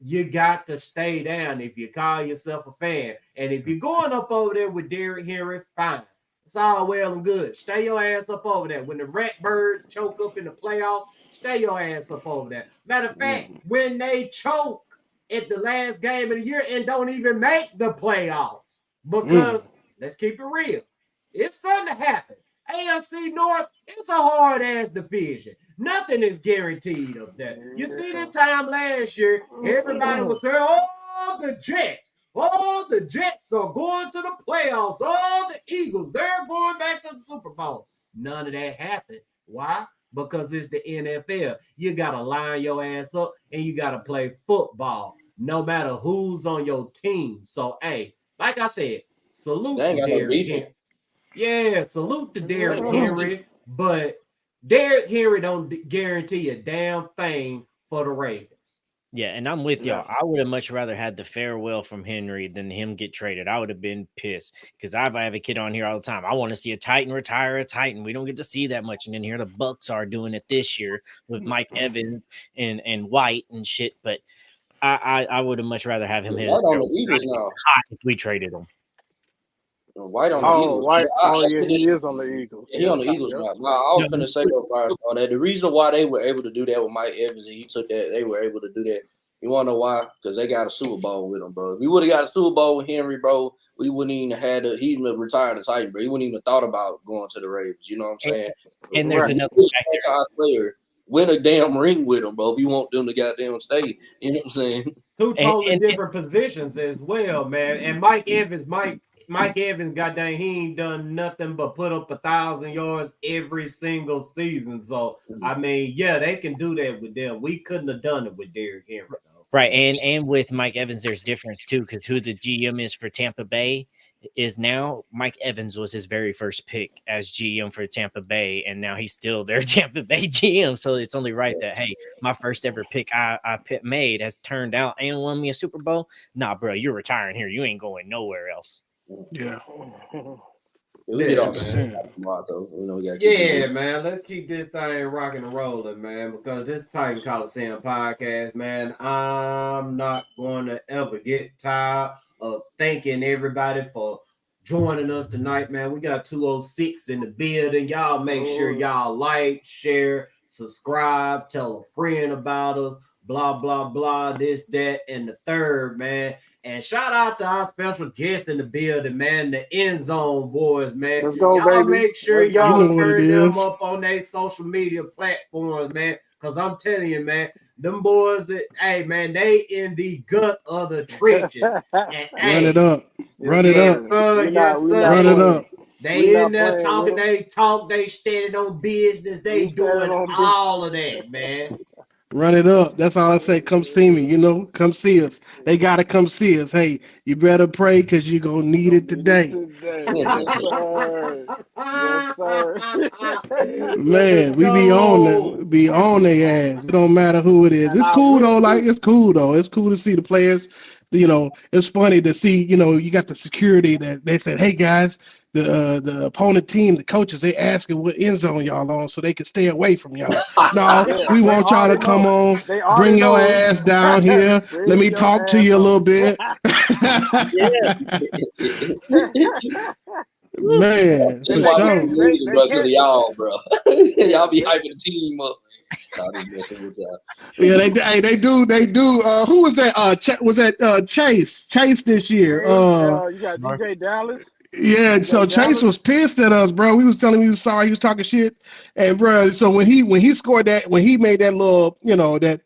you got to stay down if you call yourself a fan. And if you're going up over there with Derrick Henry, fine. It's all well and good. Stay your ass up over there. When the Ratbirds choke up in the playoffs, stay your ass up over there. Matter of fact, when they choke at the last game of the year and don't even make the playoffs, because let's keep it real, it's something to happen. AFC North, it's a hard-ass division. Nothing is guaranteed up there. You see, this time last year, everybody was saying, the Jets are going to the playoffs. The Eagles, they're going back to the Super Bowl. None of that happened. Why? Because it's the NFL. You got to line your ass up and you got to play football, no matter who's on your team. So, hey, like I said, salute to Derrick Henry. Yeah, salute to Derrick Henry, but Derrick Henry don't guarantee a damn thing for the Ravens. Yeah, and I'm with y'all. I would have much rather had the farewell from Henry than him get traded. I would have been pissed because I have a kid on here all the time. I want to see a Titan retire a Titan. We don't get to see that much. And then here the Bucks are doing it this year with Mike Evans and White and shit. But I would have much rather have him hit on the Eagles now. If we traded him. White on the Eagles. White. He is on the Eagles. He on the Eagles now. No, I was going to say Firestone that the reason why they were able to do that with Mike Evans and he took that, they were able to do that. You want to know why? Because they got a Super Bowl with him, bro. If we would have got a Super Bowl with Henry, bro, we wouldn't even have had he even retired the Titan, bro. He wouldn't even thought about going to the Ravens. You know what I'm saying? And there's another player. Win a damn ring with him, bro. If you want them to goddamn stay. You know what I'm saying? Two totally different positions as well, man. And Mike Evans, goddamn, he ain't done nothing but put up 1,000 yards every single season. So, I mean, yeah, they can do that with them. We couldn't have done it with Derrick Henry, though. Right, and with Mike Evans, there's difference, too, because who the GM is for Tampa Bay is now Mike Evans was his very first pick as GM for Tampa Bay, and now he's still their Tampa Bay GM. So it's only right that, hey, my first ever pick I made has turned out and won me a Super Bowl. Nah, bro, you're retiring here. You ain't going nowhere else. Yeah. We get off the shit, Marco. You know, we gotta Yeah, man. Let's keep this thing rocking and rolling, man, because this Titan Coliseum podcast, man, I'm not going to ever get tired of thanking everybody for joining us tonight, man. We got 206 in the building. Y'all make sure y'all like, share, subscribe, tell a friend about us, blah, blah, blah, this, that, and the third, man. And shout out to our special guest in the building, man, the End Zone Boys, man. Let's go, y'all baby. make sure Let's go. y'all You know what turn it them is. up on their social media platforms, man. Because I'm telling you, man, them boys, hey, man, they in the gut of the trenches. And, Run hey, it up. Run it yes, up. sir, yes, sir. Run it up. They in there talking, they talk, they standing on business, they doing all of that, man. Run it up. That's all I say. Come see me. You know, come see us. They got to come see us. Hey, you better pray because you're going to need it today. Yes, sir. Yes, sir. Man, we be on their ass. It don't matter who it is. It's cool though. Like, it's cool though. It's cool to see the players. You know, it's funny to see, you know, you got the security that they said, hey guys, the opponent team, the coaches, they asking what end zone y'all on so they can stay away from y'all. No, we want y'all to come on, bring your ass down here. Let me talk to you a little bit. Man, for That's why sure. we losing, bro, because of y'all, bro. Y'all be hyping the team up. Nah, just messing with y'all. Yeah, they do. Who was that? Was that Chase? Chase this year. You got DJ Dallas. Yeah, so Chase was pissed at us, bro. We was telling him he was sorry, he was talking shit, and bro, so when he scored that, when he made that little, you know, that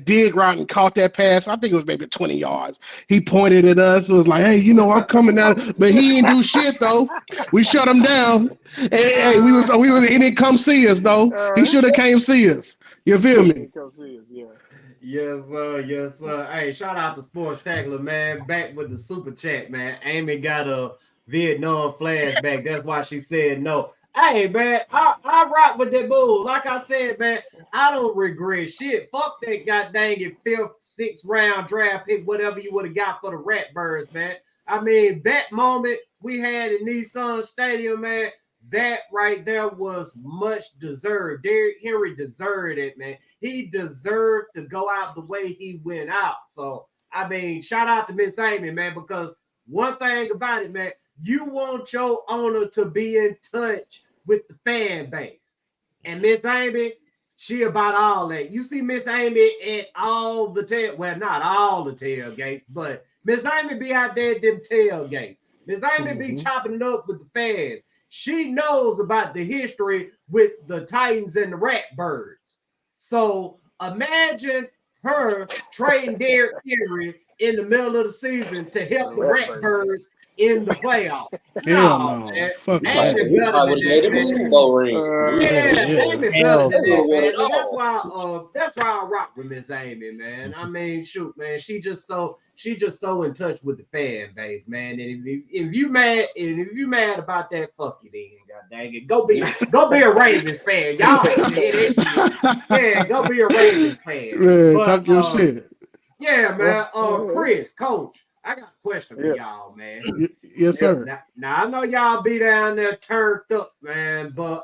dig route and caught that pass, I think it was maybe 20 yards. He pointed at us. It was like, hey, you know, I'm coming out, but he didn't do shit though. We shut him down, and hey, he didn't come see us though. He should have came see us. You feel me? Come see us, yeah. Yes, sir. Yes, sir. Hey, shout out to Sports Tackler, man. Back with the super chat, man. Amy got a Vietnam flashback. That's why she said no. Hey, man, I rock with that bull. Like I said, man, I don't regret shit. Fuck that god dang it 5th, 6th round draft pick, whatever you would have got for the Ratbirds, man. I mean, that moment we had in Nissan Stadium, man, that right there was much deserved. Derrick Henry deserved it, man. He deserved to go out the way he went out. So, I mean, shout out to Miss Amy, man, because one thing about it, man, you want your owner to be in touch with the fan base. And Miss Amy, she about all that. You see Miss Amy at all the well, not all the tailgates, but Miss Amy be out there at them tailgates. Miss Amy be chopping it up with the fans. She knows about the history with the Titans and the Ratbirds. So imagine her trading Derrick Henry in the middle of the season to help the Ratbirds in the playoff. Hell no. Man. Fuck Amy that. better than that, man. Super Bowl ring. Amy better than that, man. Hell And that's why I rock with Miss Amy, man. I mean, shoot, man, she just so in touch with the fan base, man. And if you mad about that, fuck you then. God dang it. Go be a Ravens fan. Y'all ain't dead. Yeah, go be a Ravens fan. Man, talk your shit. Yeah, man. Chris, coach, I got a question for y'all, man. Yes, sir. Now I know y'all be down there turned up, man, but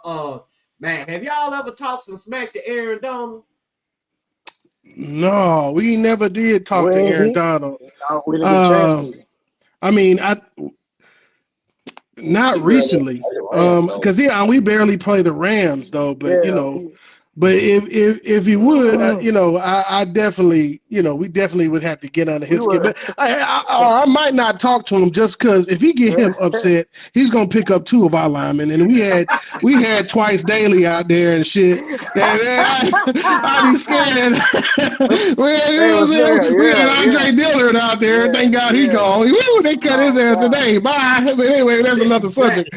man, have y'all ever talked some smack to Aaron Donald? No, we never did talk to Aaron Donald. No, we didn't get a chance to. I mean, not recently, because we barely play the Rams though. But you know, but if he would, you know, I definitely, you know, we definitely would have to get under his skin. But I might not talk to him just because if he get him upset, he's gonna pick up 2 of our linemen, and we had Twice Daily out there and shit. I'd be scared. we had Andre Dillard out there. Thank God he gone. Woo, they cut his ass today. Bye. But anyway, that's another subject.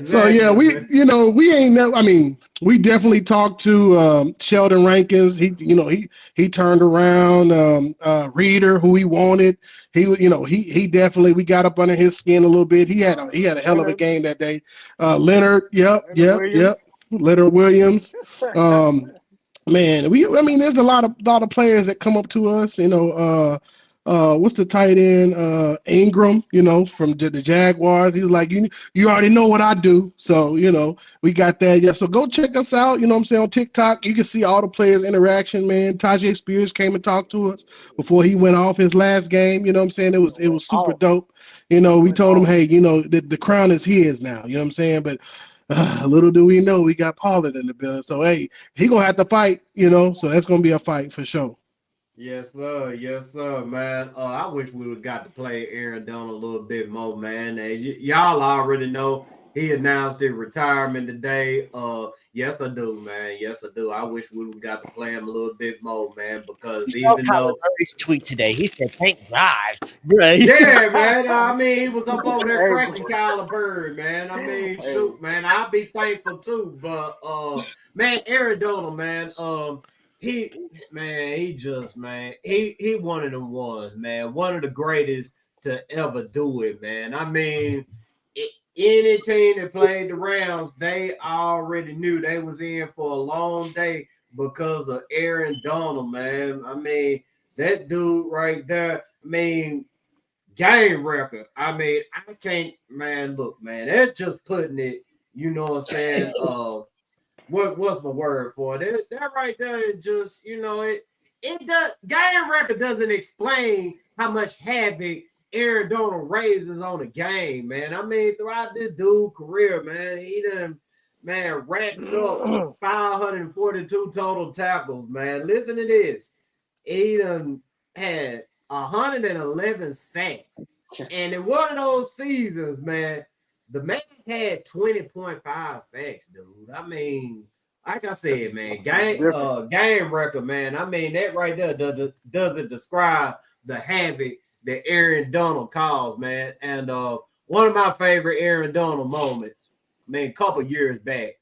So yeah, man. we ain't never. I mean, we definitely talked to Sheldon Rankins. He turned around. Reader, who he wanted. He definitely, we got up under his skin a little bit. He had a hell of a Leonard, game that day. Leonard, yep. Williams. Leonard Williams. Man, there's a lot of players that come up to us. What's the tight end? Ingram, from the Jaguars. He was like, you already know what I do. So, we got that. Yeah. So go check us out. You know what I'm saying? On TikTok, you can see all the players' interaction, man. Tajay Spears came and talked to us before he went off his last game. You know what I'm saying? It was super dope. We told him, hey, the crown is his now. You know what I'm saying? But little do we know, we got Pollard in the building. So, hey, he going to have to fight, so that's going to be a fight for sure. Yes, sir, man. I wish we would got to play Aaron Donald a little bit more, man. Y'all already know he announced his retirement today. Yes, I do, man. Yes, I do. I wish we would got to play him a little bit more, man, because even though Murray's tweet today, he said, "Thank God." Right? Yeah, man. He was up over there cracking Kyler Bird, man. Shoot, man. I'll be thankful too. But man, Aaron Donald, man. He one of them ones, man. One of the greatest to ever do it, man. Any team that played the Rams, they already knew they was in for a long day because of Aaron Donald, man. That dude right there, game record. I can't, man, look, man, that's just putting it, you know what I'm saying? What's my word for it? That right there is just, it does, game record doesn't explain how much havoc Aaron Donald raises on the game, man. Throughout this dude's career, man, he done, man, racked up 542 total tackles, man. Listen to this. He done had 111 sacks. And in one of those seasons, man, the man had 20.5 sacks, dude. Like I said, man, game record, man. That right there doesn't describe the havoc that Aaron Donald caused, man. And one of my favorite Aaron Donald moments, a couple years back,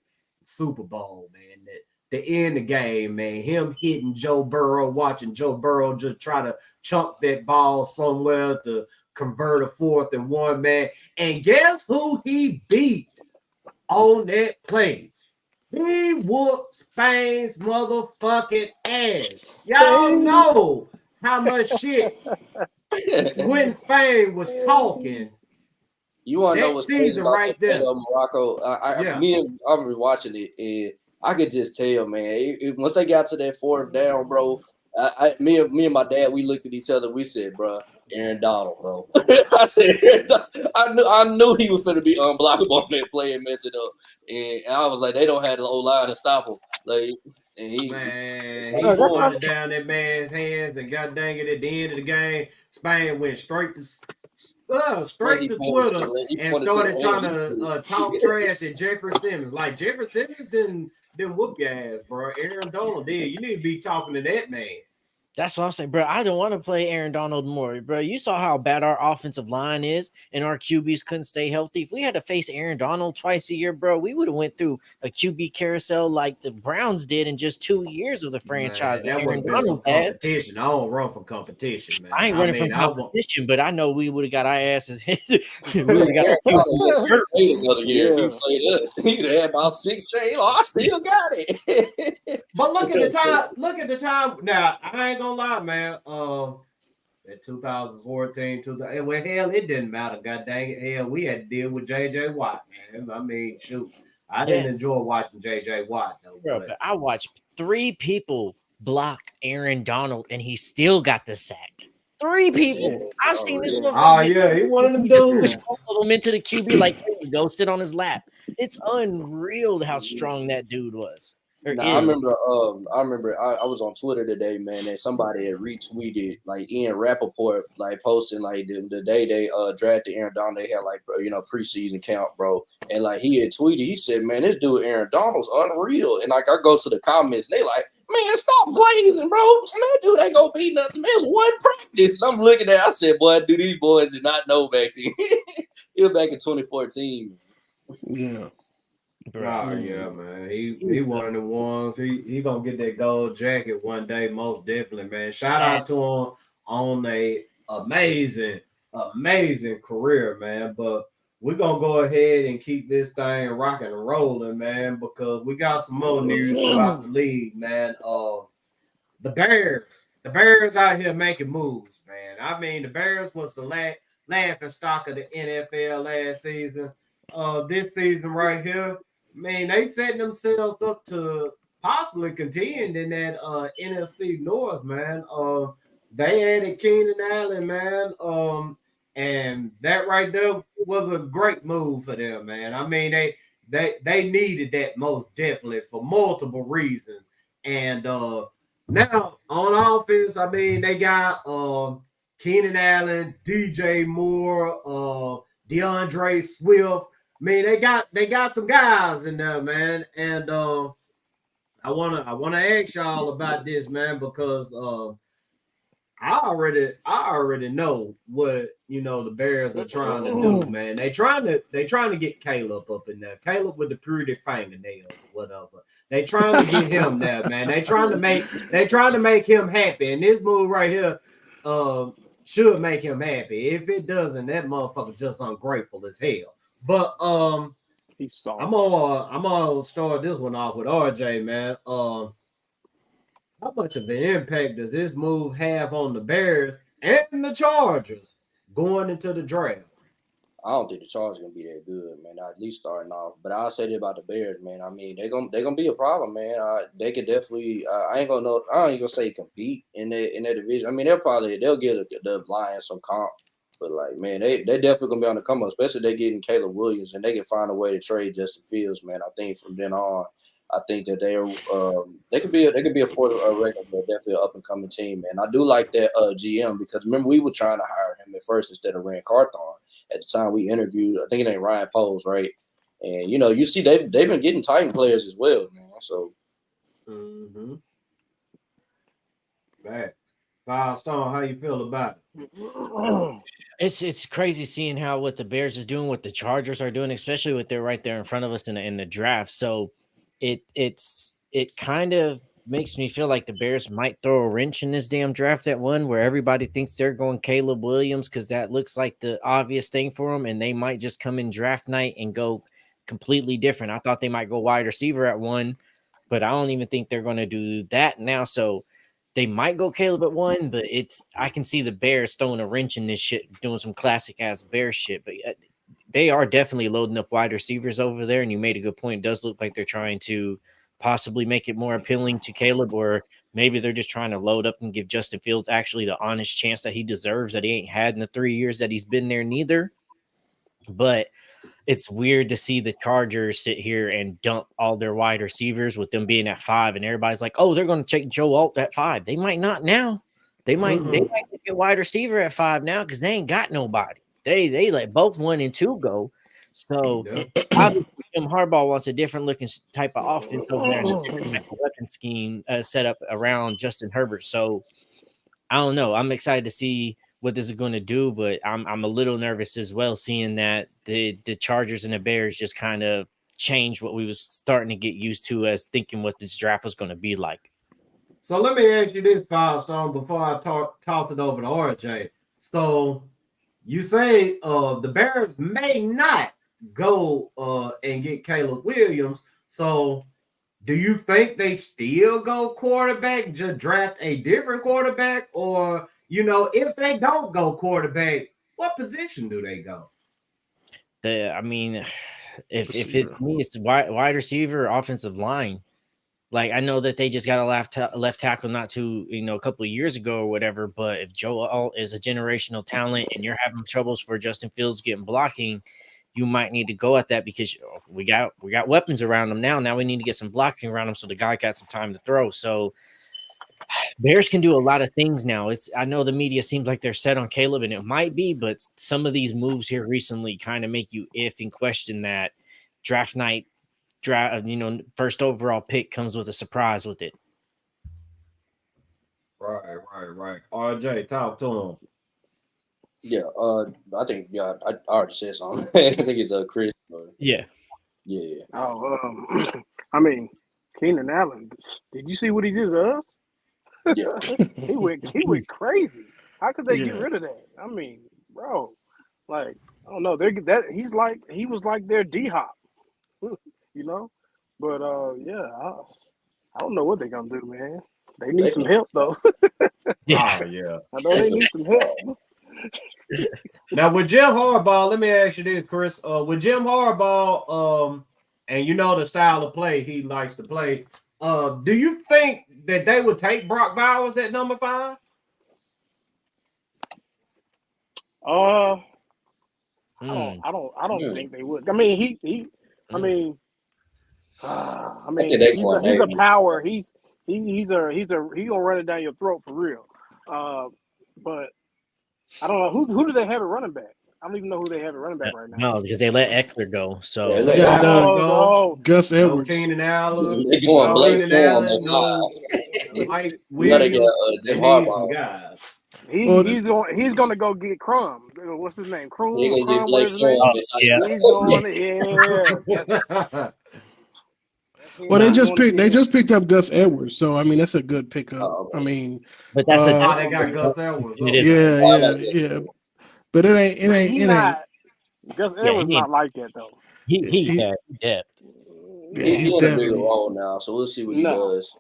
Super Bowl, man. The end of the game, man. Him hitting Joe Burrow, watching Joe Burrow just try to chunk that ball somewhere to convert a 4th and 1, man. And guess who he beat on that play? He whooped Spain's motherfucking ass. Y'all know how much shit when Spain was talking. You want to know what's season right there? Morocco. I'm rewatching it, and I could just tell, man. Once they got to that 4th down, bro. Me and my dad, we looked at each other. We said, "Bro, Aaron Donald, bro." I said, I knew he was going to be unblockable on that play and mess it up. And I was like, they don't have the O-line to stop him. Like, and he pointed down that man's hands, and god dang it, at the end of the game, Spain went straight to Twitter and started trying to talk trash at Jeffrey Simmons. Like, Jeffrey Simmons didn't whoop your ass, bro. Aaron Donald did. You need to be talking to that man. That's what I'm saying, bro. I don't want to play Aaron Donald more, bro. You saw how bad our offensive line is, and our QBs couldn't stay healthy. If we had to face Aaron Donald twice a year, bro, we would have went through a QB carousel like the Browns did in just 2 years of the franchise. Man, that would have been some competition. I don't run for competition, man. I ain't running from competition, but I know we would have got our asses hit. We would have got our QB hurt another year. He played up. He could have had about 6 days. I still got it. But look at the time. Look at the time. Now, I ain't gonna lie, man. At 2014, well, hell, it didn't matter. God dang it, hell, we had to deal with JJ Watt, man. Shoot, I didn't enjoy watching JJ Watt though. Bro, but I watched 3 people block Aaron Donald, and he still got the sack. 3 people. I've seen this. Oh yeah, he one of them dudes. Push him into the QB like, here you go, sit on his lap. It's unreal how strong that dude was. I remember I was on Twitter today, man, and somebody had retweeted like Ian Rappaport like posting like the day they drafted Aaron Donald. They had like preseason count, bro, and like he had tweeted, he said, man, this dude Aaron Donald's unreal. And like I go to the comments, and they like, man, stop blazing, bro. That dude ain't gonna be nothing. Man, one practice. And I'm looking at, I said, boy, these boys did not know back then. It was back in 2014. Yeah. Nah, yeah, man. He one of the ones. He gonna get that gold jacket one day, most definitely, man. Shout out to him on a amazing career, man. But we're gonna go ahead and keep this thing rocking and rolling, man, because we got some more news throughout the league, man. The Bears out here making moves, man. I mean, the Bears was the laughing stock of the NFL last season. This season right here, man, they setting themselves up to possibly contend in that NFC North, man. They added Keenan Allen, man. And that right there was a great move for them, man. I mean, they needed that most definitely for multiple reasons. And now on offense, I mean, they got Keenan Allen, DJ Moore, DeAndre Swift. I mean, they got some guys in there, man. And I wanna ask y'all about this, man, because I already know what the Bears are trying to do, man. They trying to get Caleb up in there. Caleb with the pretty fingernails, whatever. They trying to get him there, man. They trying to make him happy. And this move right here should make him happy. If it doesn't, that motherfucker just ungrateful as hell. But he's soft. I'm gonna start this one off with RJ, man. How much of an impact does this move have on the Bears and the Chargers going into the draft? I don't think the Chargers gonna be that good, man. At least starting off, but I'll say that about the Bears, man. I mean, they're gonna be a problem, man. They could definitely. I ain't gonna say compete in that division. I mean, they'll get the Lions some comp, but like, man, they definitely gonna be on the come up, especially if they getting Caleb Williams and they can find a way to trade Justin Fields, man. I think from then on, I think that they could be a fourth record, but definitely an up and coming team, man. I do like that GM because remember we were trying to hire him at first instead of Rand Carthon. At the time we interviewed, I think it ain't Ryan Poles, right? And you see they've been getting Titan players as well, man. So, Back. Firestone, how you feel about it? It's crazy seeing what the Bears is doing, what the Chargers are doing, especially with they're right there in front of us in the draft. So it kind of makes me feel like the Bears might throw a wrench in this damn draft at one, where everybody thinks they're going Caleb Williams because that looks like the obvious thing for them, and they might just come in draft night and go completely different. I thought they might go wide receiver at one, but I don't even think they're going to do that now. So they might go Caleb at one, but I can see the Bears throwing a wrench in this shit, doing some classic ass Bear shit. But they are definitely loading up wide receivers over there, and you made a good point. It does look like they're trying to possibly make it more appealing to Caleb, or maybe they're just trying to load up and give Justin Fields actually the honest chance that he deserves that he ain't had in the 3 years that he's been there neither. But it's weird to see the Chargers sit here and dump all their wide receivers with them being at 5, and everybody's like, oh, they're going to take Joe Alt at 5. They might not now. They might get wide receiver at 5 now because they ain't got nobody. They let both 1 and 2 go. So obviously, Jim Harbaugh wants a different looking type of offense over there and a different type of weapon scheme set up around Justin Herbert. So I don't know. I'm excited to see what this is going to do, but I'm a little nervous as well, seeing that the Chargers and the Bears just kind of changed what we was starting to get used to as thinking what this draft was going to be like. So let me ask you this, Firestone, before I toss it over to RJ. So you say the Bears may not go and get Caleb Williams. So do you think they still go quarterback, just draft a different quarterback? Or, if they don't go quarterback, what position do they go? I mean, if it's me, it's wide receiver, offensive line. Like, I know that they just got a left tackle not too, a couple of years ago or whatever. But if Joe Alt is a generational talent and you're having troubles for Justin Fields getting blocking, you might need to go at that because we got weapons around him now. Now we need to get some blocking around him so the guy got some time to throw. So Bears can do a lot of things now. I know the media seems like they're set on Caleb, and it might be, but some of these moves here recently kind of make you and question that draft night. First overall pick comes with a surprise with it. Right. RJ, talk to him. Yeah, I think I already said something. I think it's Chris. Yeah. Yeah. Oh, I mean, Keenan Allen. Did you see what he did to us? Yeah. He went crazy. How could they get Yeah. rid of that? I mean, bro, like I don't know. He was like their D Hop, you know. But yeah, I don't know what they're gonna do, man. They need They some can help though. Oh yeah. I know they need some help. Now with Jim Harbaugh, let me ask you this, Chris. With Jim Harbaugh, and you know the style of play he likes to play. Do you think that they would take Brock Bowers at number 5? Uh, Hmm. I don't think they would. I mean, I mean, I think they going he's a Navy. power. He gonna run it down your throat for real. But I don't know who do they have at running back. I don't even know who they have at running back right now. No, because they let Eckler go. So Yeah, They got Oh, Gus No Edwards. Keenan Allen. they going No Blake Keenan Corum Allen. at No 5. Mike Now they got Williams. They Jim need some Harbaugh. guys. Well, he's gonna go get Crumb. What's his name? They Crumb or gonna get Crumb, Blake whatever his name. Corum oh, at yeah. He's 9. going. Yeah, that's him. well, He's going to they get him. just picked up Gus Edwards, so I mean that's a good pickup. Oh, I okay. mean, But that's a Oh, they got Gus Edwards. it is yeah, I yeah, like that. yeah. But it ain't, But he it ain't. not. Gus yeah, Edwards he not like that though. he He, yeah, yeah. yeah, He's he's in a bigger definitely. role now, so we'll see what he No. does.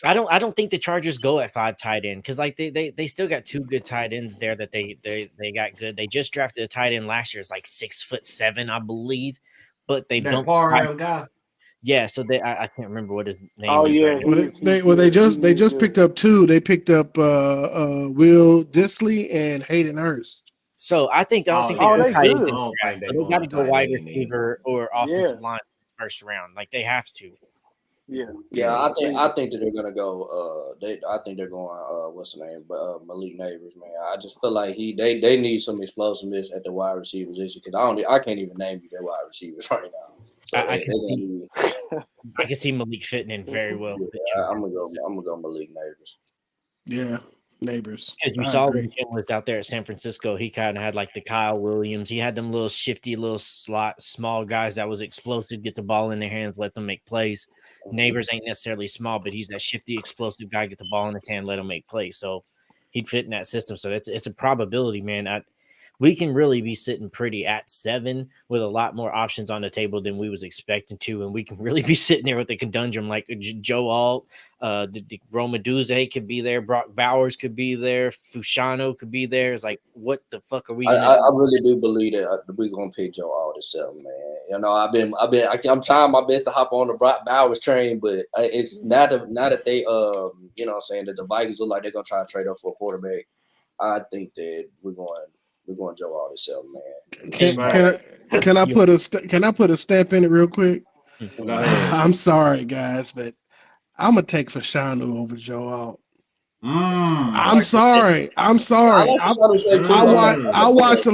I don't think the Chargers go at 5 tight end because like they still got 2 good tight ends there that they got good. They just drafted a tight end last year. It's like 6'7", I believe, but they That don't. Parham guy. Yeah, so I can't remember what his name Oh is yeah, right now. They just He is picked good. up 2. They picked up Will Disley and Hayden Hurst. So I don't Oh, think yeah. Oh, they go they tight end good. in I the don't draft. think they So they going got to go tight wide end either. receiver or Yeah, offensive line first round. Like they have to. yeah. Yeah, Yeah. I think that they're gonna go. I think they're going. What's the name? Malik Neighbors, man. I just feel like they need some explosiveness at the wide receiver position because I can't even name you their wide receivers right now. So I they can gonna see need. I can see Malik fitting in very well. Yeah, I'm gonna go Malik Neighbors. Yeah, neighbors. Because you I saw agree. when Jim was out there at San Francisco, he kind of had like the Kyle Williams. He had them little shifty, little slot, small guys that was explosive, get the ball in their hands, let them make plays. Neighbors ain't necessarily small, but he's that shifty, explosive guy, get the ball in his hand, let him make plays. So he'd fit in that system. So it's a probability, man. We can really be sitting pretty at 7 with a lot more options on the table than we was expecting to, and we can really be sitting there with a conundrum like Joe Alt, the Roma Duze could be there, Brock Bowers could be there, Fushano could be there. It's like, what the fuck are we gonna I really do believe that we're gonna pick Joe All this seven, man. You know, I'm trying my best to hop on the Brock Bowers train, but it's now that they you know what I'm saying, that the Vikings look like they're gonna try to trade up for a quarterback. I think that we're going Joe All this seven, man. Can I put a stamp in it real quick? Go ahead. I'm sorry, guys, but I'm gonna take Fashanu over Joe Alt. I'm sorry. I watch a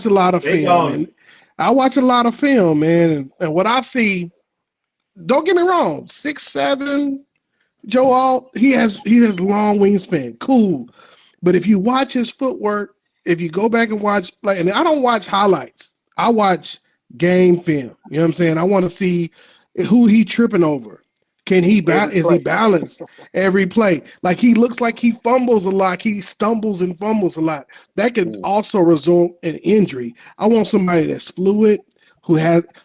lot of film, and I watch a lot of film, man. And what I see, don't get me wrong, 6'7", Joe Alt, he has long wingspan, cool. But if you watch his footwork, if you go back and watch, like, and I don't watch highlights, I watch game film. You know what I'm saying? I want to see who he tripping over. Is he balanced every play? Like, he looks like he fumbles a lot. He stumbles and fumbles a lot. That could also result in injury. I want somebody that's fluid, who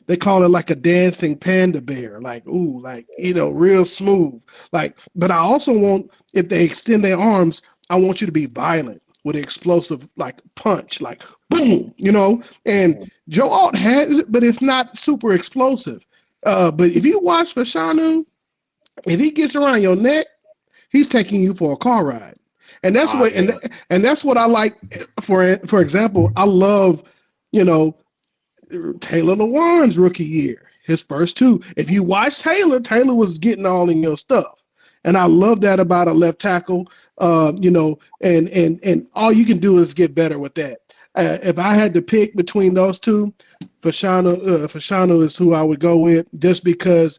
they call it like a dancing panda bear, like, ooh, like, you know, real smooth. Like, but I also want, if they extend their arms, I want you to be violent with an explosive, like, punch, like, boom, you know. And Joe Alt has it, but it's not super explosive. But if you watch Fashanu, if he gets around your neck, he's taking you for a car ride. And that's and that's what I like. For example, I love, you know, Taylor Lewan's rookie year, his first 2. If you watch Taylor was getting all in your stuff. And I love that about a left tackle, you know, and all you can do is get better with that. If I had to pick between those 2, Fashanu is who I would go with, just because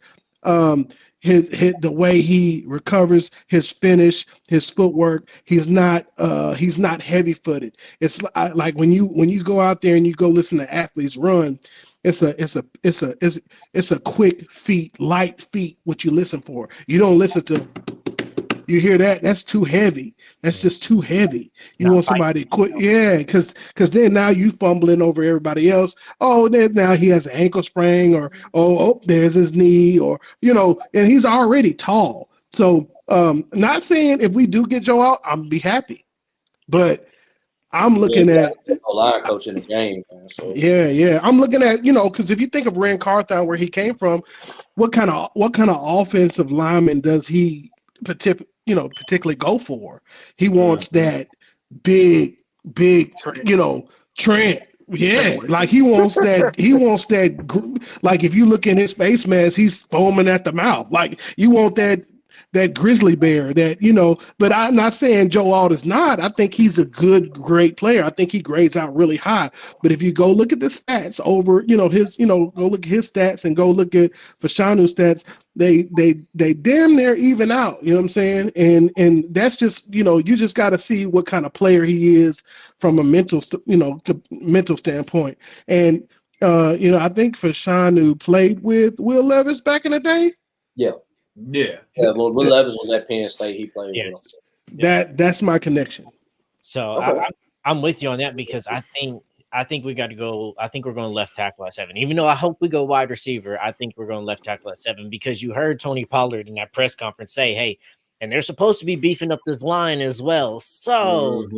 his the way he recovers, his finish, his footwork, he's not heavy footed. It's like when you go out there and you go listen to athletes run, It's a quick feet, light feet. What you listen for? You don't listen to. You hear that? That's too heavy. That's just too heavy. You Not want somebody quick, yeah, because then now you fumbling over everybody else. Oh, then now he has an ankle sprain, or there's his knee, or and he's already tall. So, not saying if we do get Joe out, I'm gonna be happy, but I'm looking at a line coach in the game, man. So yeah. I'm looking at because if you think of Rand Carthon, where he came from, what kind of offensive lineman does he particularly go for? He wants that big, Trent. Yeah, like he wants that. Like if you look in his face mask, he's foaming at the mouth. Like you want that grizzly bear but I'm not saying Joe Alt is not. I think he's a great player. I think he grades out really high. But if you go look at the stats over, his, go look at his stats and go look at Fashanu's stats, they damn near even out, you know what I'm saying? And that's just, you just got to see what kind of player he is from a mental standpoint. And, I think Fashanu played with Will Levis back in the day. Yeah. Well, Will Levis was at Penn State. He played with him. That's my connection. So I'm with you on that because I think we got to go. I think we're going left tackle at 7. Even though I hope we go wide receiver, I think we're going left tackle at 7 because you heard Tony Pollard in that press conference say, "Hey, and they're supposed to be beefing up this line as well." So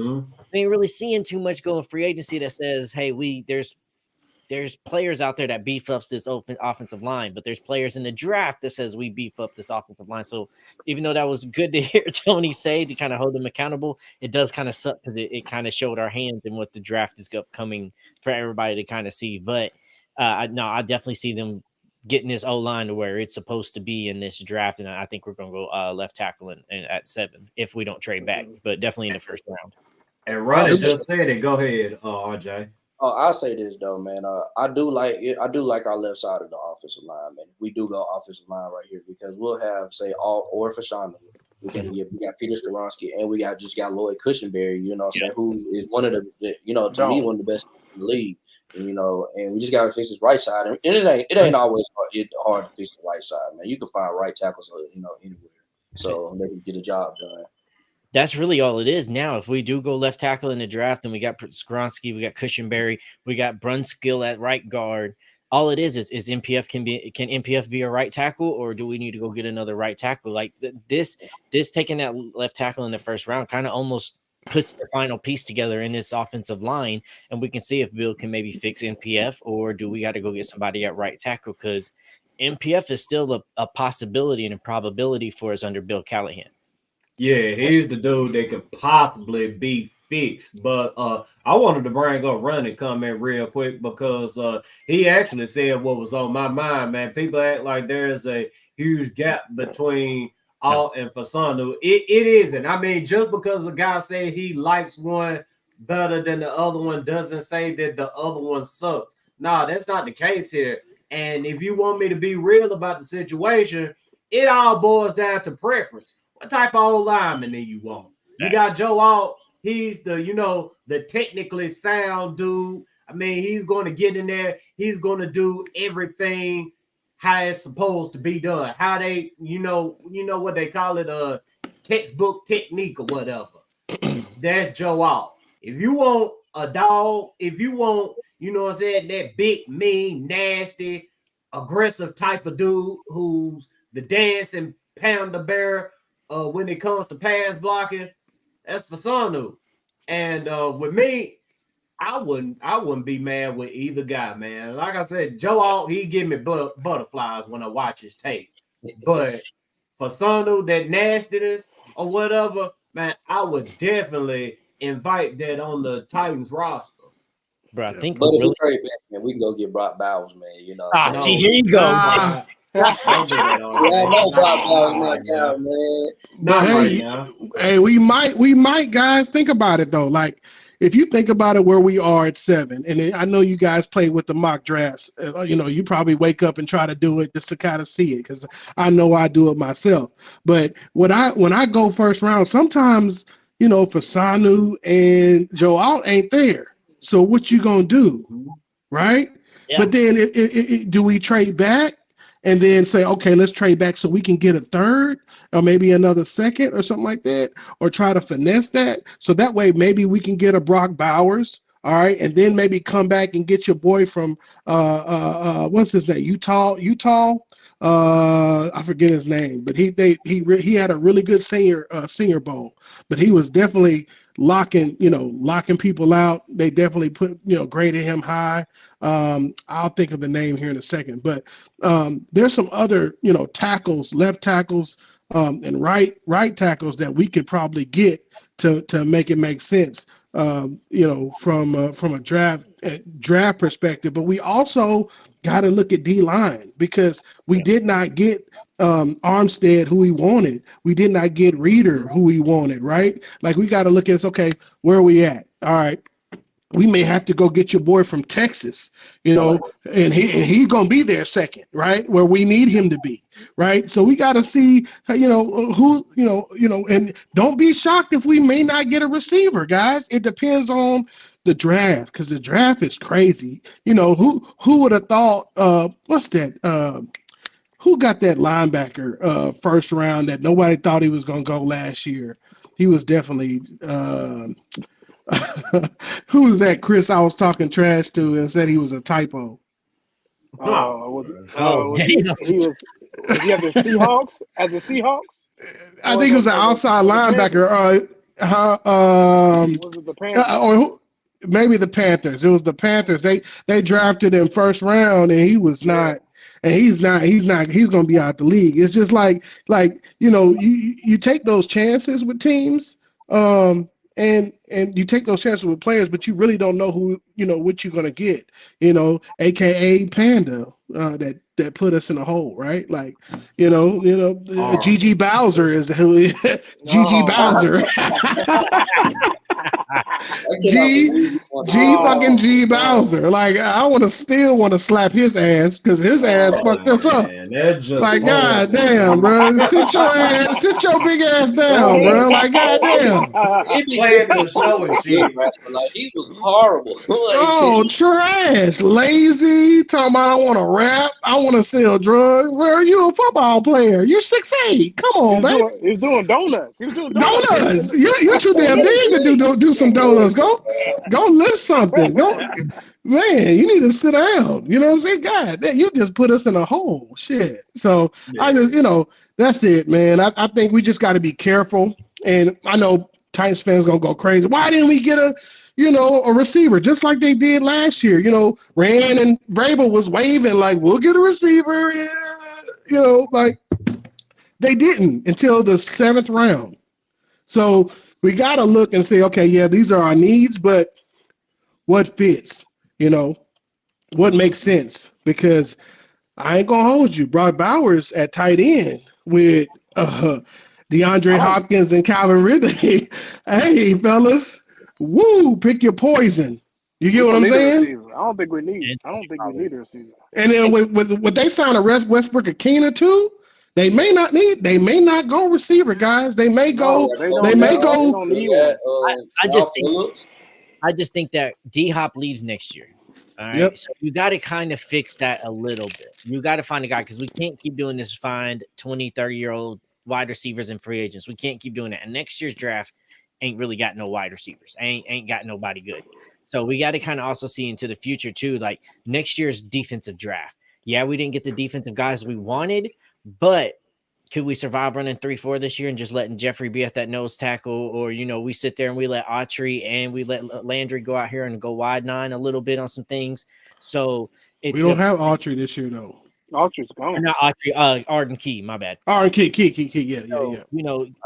I ain't really seeing too much going free agency that says, "Hey, there's players out there that beef up this offensive line, but there's players in the draft that says we beef up this offensive line." So even though that was good to hear Tony say to kind of hold them accountable, it does kind of suck because it kind of showed our hands in what the draft is upcoming for everybody to kind of see. But I definitely see them getting this O-line to where it's supposed to be in this draft, and I think we're going to go left tackle and at 7 if we don't trade back, but definitely in the first round. And Ronnie just said it. Go ahead, RJ. Oh, I'll say this though, man. I do like it. I do like our left side of the offensive line, man. We do go offensive line right here because we'll have say all or Fashanu. We got Peter Skoronsky and we got Lloyd Cushenberry. You know, what I'm saying, who is one of the to me one of the best in the league. And, and we just got to fix his right side. And it ain't always hard to fix the right side, man. You can find right tackles, anywhere, so they can get a job done. That's really all it is now. If we do go left tackle in the draft, and we got Skoronsky, we got Cushenberry, we got Brunskill at right guard. All it is MPF can MPF be a right tackle, or do we need to go get another right tackle? Like this taking that left tackle in the first round kind of almost puts the final piece together in this offensive line, and we can see if Bill can maybe fix MPF, or do we got to go get somebody at right tackle because MPF is still a possibility and a probability for us under Bill Callahan. Yeah, he's the dude that could possibly be fixed. But I wanted to bring up Ronnie comment real quick because he actually said what was on my mind, man. People act like there's a huge gap between Alt and Fasanu. It isn't. I mean, just because a guy said he likes one better than the other one doesn't say that the other one sucks. No, that's not the case here. And if you want me to be real about the situation, it all boils down to preference. What type of old lineman do you want? You got Joe Alt. He's the technically sound dude. I mean, he's going to get in there. He's going to do everything how it's supposed to be done. How they, what they call it, textbook technique or whatever. That's Joe Alt. If you want a dog, if you want, that big, mean, nasty, aggressive type of dude who's the dancing panda bear when it comes to pass blocking, that's Fasanu. And with me, I wouldn't be mad with either guy, man. Like I said, Joe Alt, he give me butterflies when I watch his tape. But Fasanu, that nastiness or whatever, man, I would definitely invite that on the Titans roster. Bro, I think but if we trade back, man, we can go get Brock Bowers, man. See, here you go. Hey, we might, guys, think about it though. Like, if you think about it, where we are at 7, and I know you guys play with the mock drafts. You probably wake up and try to do it just to kind of see it, because I know I do it myself. But when I go first round, sometimes Fasanu and Joe Alt ain't there. So what you gonna do, right? But then do we trade back and then say, okay, let's trade back so we can get a third or maybe another second or something like that, or try to finesse that so that way maybe we can get a Brock Bowers. All right, and then maybe come back and get your boy from what's his name? Utah. I forget his name, but he had a really good senior bowl, but he was definitely locking people out. They definitely graded him high. I'll think of the name here in a second, but there's some other tackles, left tackles, and right tackles that we could probably get to make it make sense. From a draft perspective, but we also got to look at D-line because we did not get Armstead who we wanted. We did not get Reeder who we wanted, right? Like we got to look at, okay, where are we at? All right. We may have to go get your boy from Texas, and he's gonna be there second, right? Where we need him to be, right? So we got to see, who, and don't be shocked if we may not get a receiver, guys. It depends on the draft because the draft is crazy. Who would have thought? What's that? Who got that linebacker first round that nobody thought he was gonna go last year? He was definitely. Who was that, Chris? I was talking trash to and said he was a typo. He was he at the Seahawks? At the Seahawks? I think it was an outside linebacker. Was it the Panthers? Maybe the Panthers. It was the Panthers. They drafted him first round, and he was not. And he's going to be out the league. It's just like you take those chances with teams. And you take those chances with players, but you really don't know what you're gonna get, AKA Panda, that put us in a hole, right? Like, Gigi Bowser is who Gigi Bowser. G Bowser. Like I still want to slap his ass because his ass fucked us up. Like god damn, bro, sit your big ass down, bro. Like god damn. Playing in the snow and shit. Like he was horrible. Trash, lazy. Talking about I want to rap, I want to sell drugs. Where are you, a football player? You 6'8". Come on, man. He was doing donuts. Donuts. You too damn big to do some donuts. Go lift something. Go, man. You need to sit down. You know what I'm saying? God, you just put us in a hole. Shit. So I just, that's it, man. I think we just got to be careful. And I know Titans fans gonna go crazy. Why didn't we get a receiver just like they did last year? Rand and Vrabel was waving like we'll get a receiver. Like they didn't until the 7th round. So we got to look and say, okay, yeah, these are our needs, but what fits? What makes sense? Because I ain't gonna hold you. Brock Bowers at tight end with DeAndre Hopkins and Calvin Ridley. Hey, fellas, pick your poison. You get what I'm saying? I don't think we need a receiver. And then with they sign a Westbrook Akina too, they may not go receiver, guys. They may go. I just think that D-Hop leaves next year. All right. Yep. So you got to kind of fix that a little bit. You got to find a guy because we can't keep doing this. Find 20, 30-year-old wide receivers and free agents. We can't keep doing that. And next year's draft ain't really got no wide receivers. Ain't got nobody good. So we got to kind of also see into the future too. Like next year's defensive draft. Yeah, we didn't get the defensive guys we wanted, but could we survive running 3-4 this year and just letting Jeffrey be at that nose tackle? Or, we sit there and we let Autry and we let Landry go out here and go wide 9 a little bit on some things. So we don't have Autry this year though. Autry's gone. Not Autry, Arden Key, my bad. Arden Key, yeah.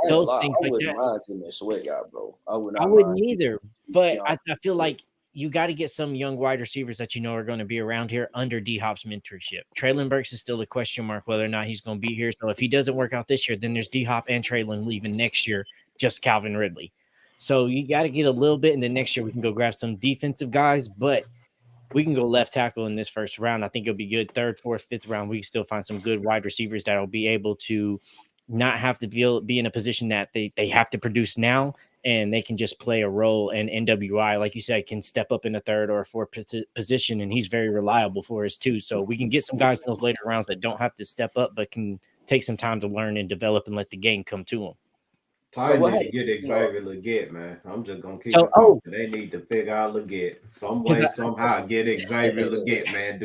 Those things like that. Mind him a sweat guy, bro. I wouldn't either. But I feel like you got to get some young wide receivers that are going to be around here under D-Hop's mentorship. Traylon Burks is still a question mark whether or not he's going to be here. So if he doesn't work out this year, then there's D-Hop and Traylon leaving next year, just Calvin Ridley. So you got to get a little bit, and then next year we can go grab some defensive guys, but we can go left tackle in this first round. I think it'll be good. 3rd, 4th, 5th round, we can still find some good wide receivers that will be able to not have to be in a position that they have to produce now, and they can just play a role. And NWI, like you said, can step up in a third or a fourth position, and he's very reliable for us too. So we can get some guys in those later rounds that don't have to step up, but can take some time to learn and develop and let the game come to them. Titan need to get Xavier Leggett, man. I'm just gonna keep it. They need to figure out Leggett some way, somehow. Get Xavier Leggett, man.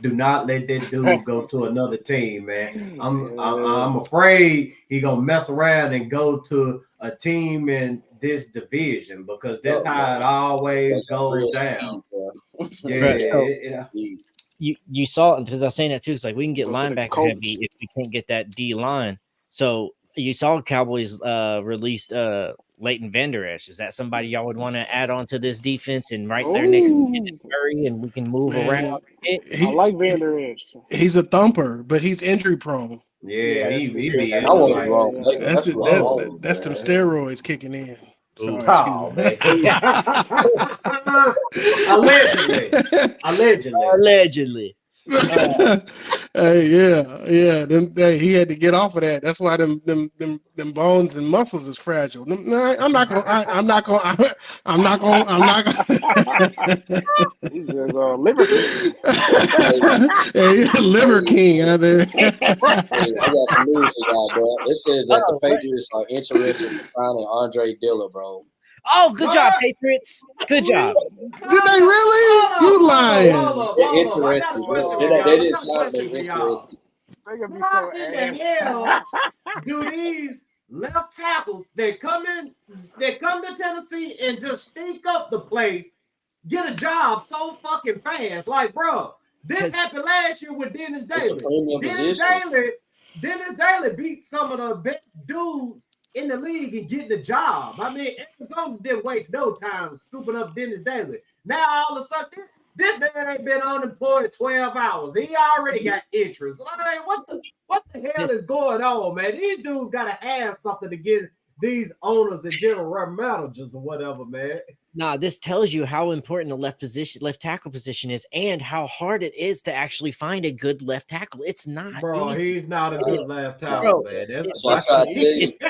Do not let that dude go to another team, man. I'm afraid he gonna mess around and go to a team in this division, because that's how it always goes down. Yeah. You saw, because I was saying that too. It's like we can get linebacker heavy if we can't get that D line. So you saw Cowboys released Leighton Vander Esch. Is that somebody y'all would want to add on to this defense and right there next to Murray, and we can move around? I like Vander Esch. He's a thumper, but he's injury prone. Yeah, he be. I was wrong. That's some steroids kicking in. Sorry, man. Allegedly. Hey, yeah. He had to get off of that. That's why them bones and muscles is fragile. I'm not gonna. He's just liver king. Hey, liver king out there. Hey, I got some news for y'all, bro. It says that the Patriots are interested in signing Andre Dillard, bro. Oh, good job, Patriots. Good job. Did they really? You lying? They're interested. They didn't sign. They're interested. They gonna be How so in ass. the hell do these left tackles they come to Tennessee and just stink up the place, get a job so fucking fast? Like, bro, this happened last year with Dennis Daly. Dennis Daly beat some of the best dudes in the league and getting the job. I mean, Arizona didn't waste no time scooping up Dennis Daly. Now all of a sudden, this man ain't been unemployed 12 hours. He already got interest. I mean, what the hell is going on, man? These dudes gotta have something to get these owners and general managers or whatever, man. Nah, this tells you how important the left tackle position is, and how hard it is to actually find a good left tackle. It's not, bro. easy. He's not a good left tackle, man. It's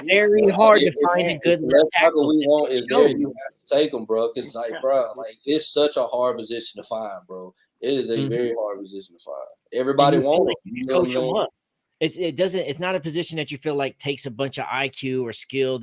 very hard to find a good left tackle. We want is there. You have to take them, bro. Because it's such a hard position to find, bro. It is a very hard position to find. Everybody wants to coach them up. It's not a position that you feel like takes a bunch of IQ or skill.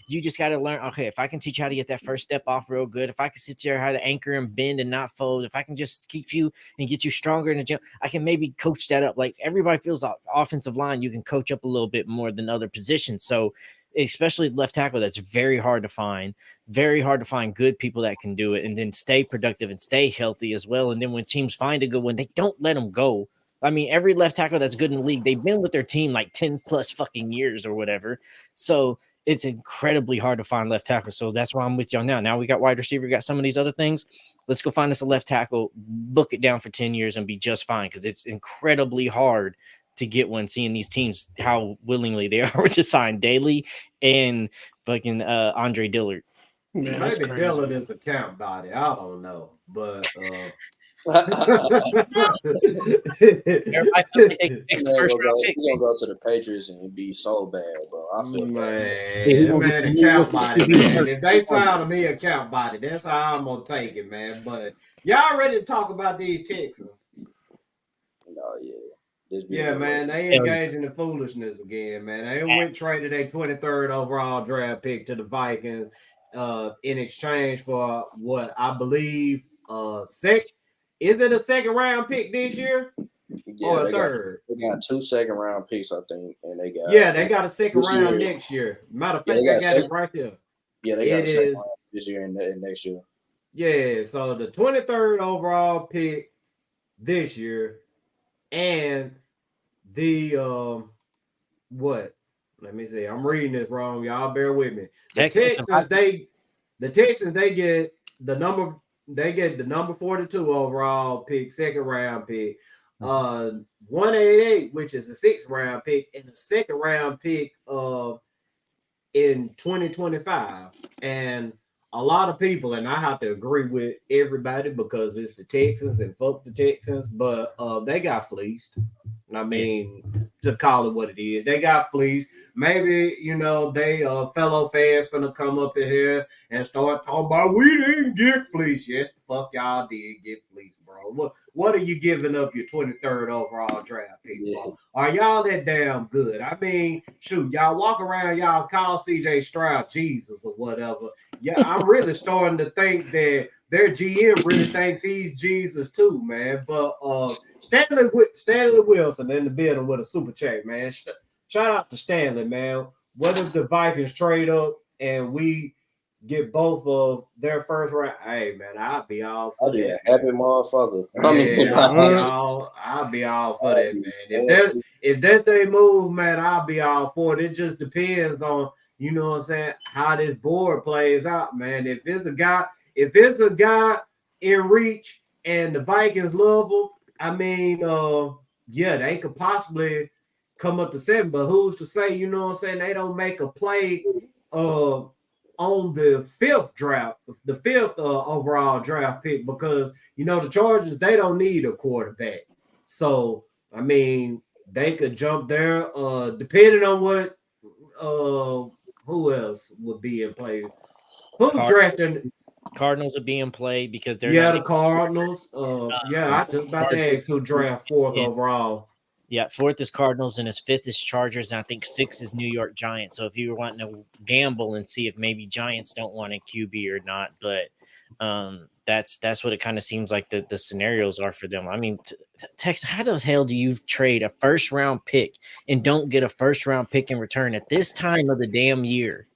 You just got to learn. Okay, if I can teach you how to get that first step off real good, if I can teach you how to anchor and bend and not fold, if I can just keep you and get you stronger in the gym, I can maybe coach that up. Like everybody feels offensive line, you can coach up a little bit more than other positions. So especially left tackle, that's very hard to find. Very hard to find good people that can do it and then stay productive and stay healthy as well. And then when teams find a good one, they don't let them go. I mean, every left tackle that's good in the league, they've been with their team like 10 plus fucking years or whatever. So it's incredibly hard to find left tackle. So that's why I'm with y'all now. Now we got wide receiver, got some of these other things. Let's go find us a left tackle, book it down for 10 years and be just fine, because it's incredibly hard to get one, seeing these teams, how willingly they are to sign Daly and fucking Andre Dillard. Man, maybe Dillard is a count body. I don't know. But Everybody He's gonna go to the Patriots and be so bad, bro. I feel man, a count body, man. If they sign me a count body, that's how I'm gonna take it, man. But y'all ready to talk about these Texans? Yeah, man, they engaged in the foolishness again, man. They went traded a 23rd overall draft pick to the Vikings in exchange for what I believe is it a second round pick this year? Or a third? They got 2 second round picks, I think, and they got a second round next year. Matter of fact, I got it right there. Yeah, they got a second round this year and next year. Yeah, so the 23rd overall pick this year and the what? Let me see. I'm reading this wrong. Y'all bear with me. The Texans they get the number 42 overall pick, second round pick, 188, which is a 6th round pick, and a 2nd round pick in 2025. And a lot of people, and I have to agree with everybody because it's the Texans and fuck the Texans, but they got fleeced. I mean, to call it what it is, they got fleeced. Maybe they fellow fans finna come up in here and start talking about we didn't get fleeced. Yes, the fuck y'all did get fleeced, bro. What are you giving up your 23rd overall draft pick? Yeah. Are y'all that damn good? I mean, shoot, y'all walk around, y'all call CJ Stroud Jesus or whatever. Yeah, I'm really starting to think that their GM really thinks he's Jesus too, man. But Stanley Wilson in the building with a super chat, man. Shout out to Stanley, man. What if the Vikings trade up and we get both of their first round? Hey, man, I'll be all for I'll be a that. happy motherfucker. Yeah, I'll be all for that, man. If that's their move, man, I'll be all for it. It just depends on, you know what I'm saying, how this board plays out, man. If it's a guy in reach and the Vikings love him, I mean, yeah, they could possibly come up to 7, but who's to say, you know what I'm saying, they don't make a play on the 5th overall draft pick, because the Chargers, they don't need a quarterback. So I mean, they could jump there, depending on what who else would be in play. Who drafted? Cardinals are being played because they're the Cardinals. I just about to ask who draft 4th overall. Yeah, 4th is Cardinals and his 5th is Chargers, and I think 6th is New York Giants. So if you were wanting to gamble and see if maybe Giants don't want a QB or not, but that's what it kind of seems like the scenarios are for them. I mean, Tex, how the hell do you trade a 1st-round pick and don't get a 1st-round pick in return at this time of the damn year?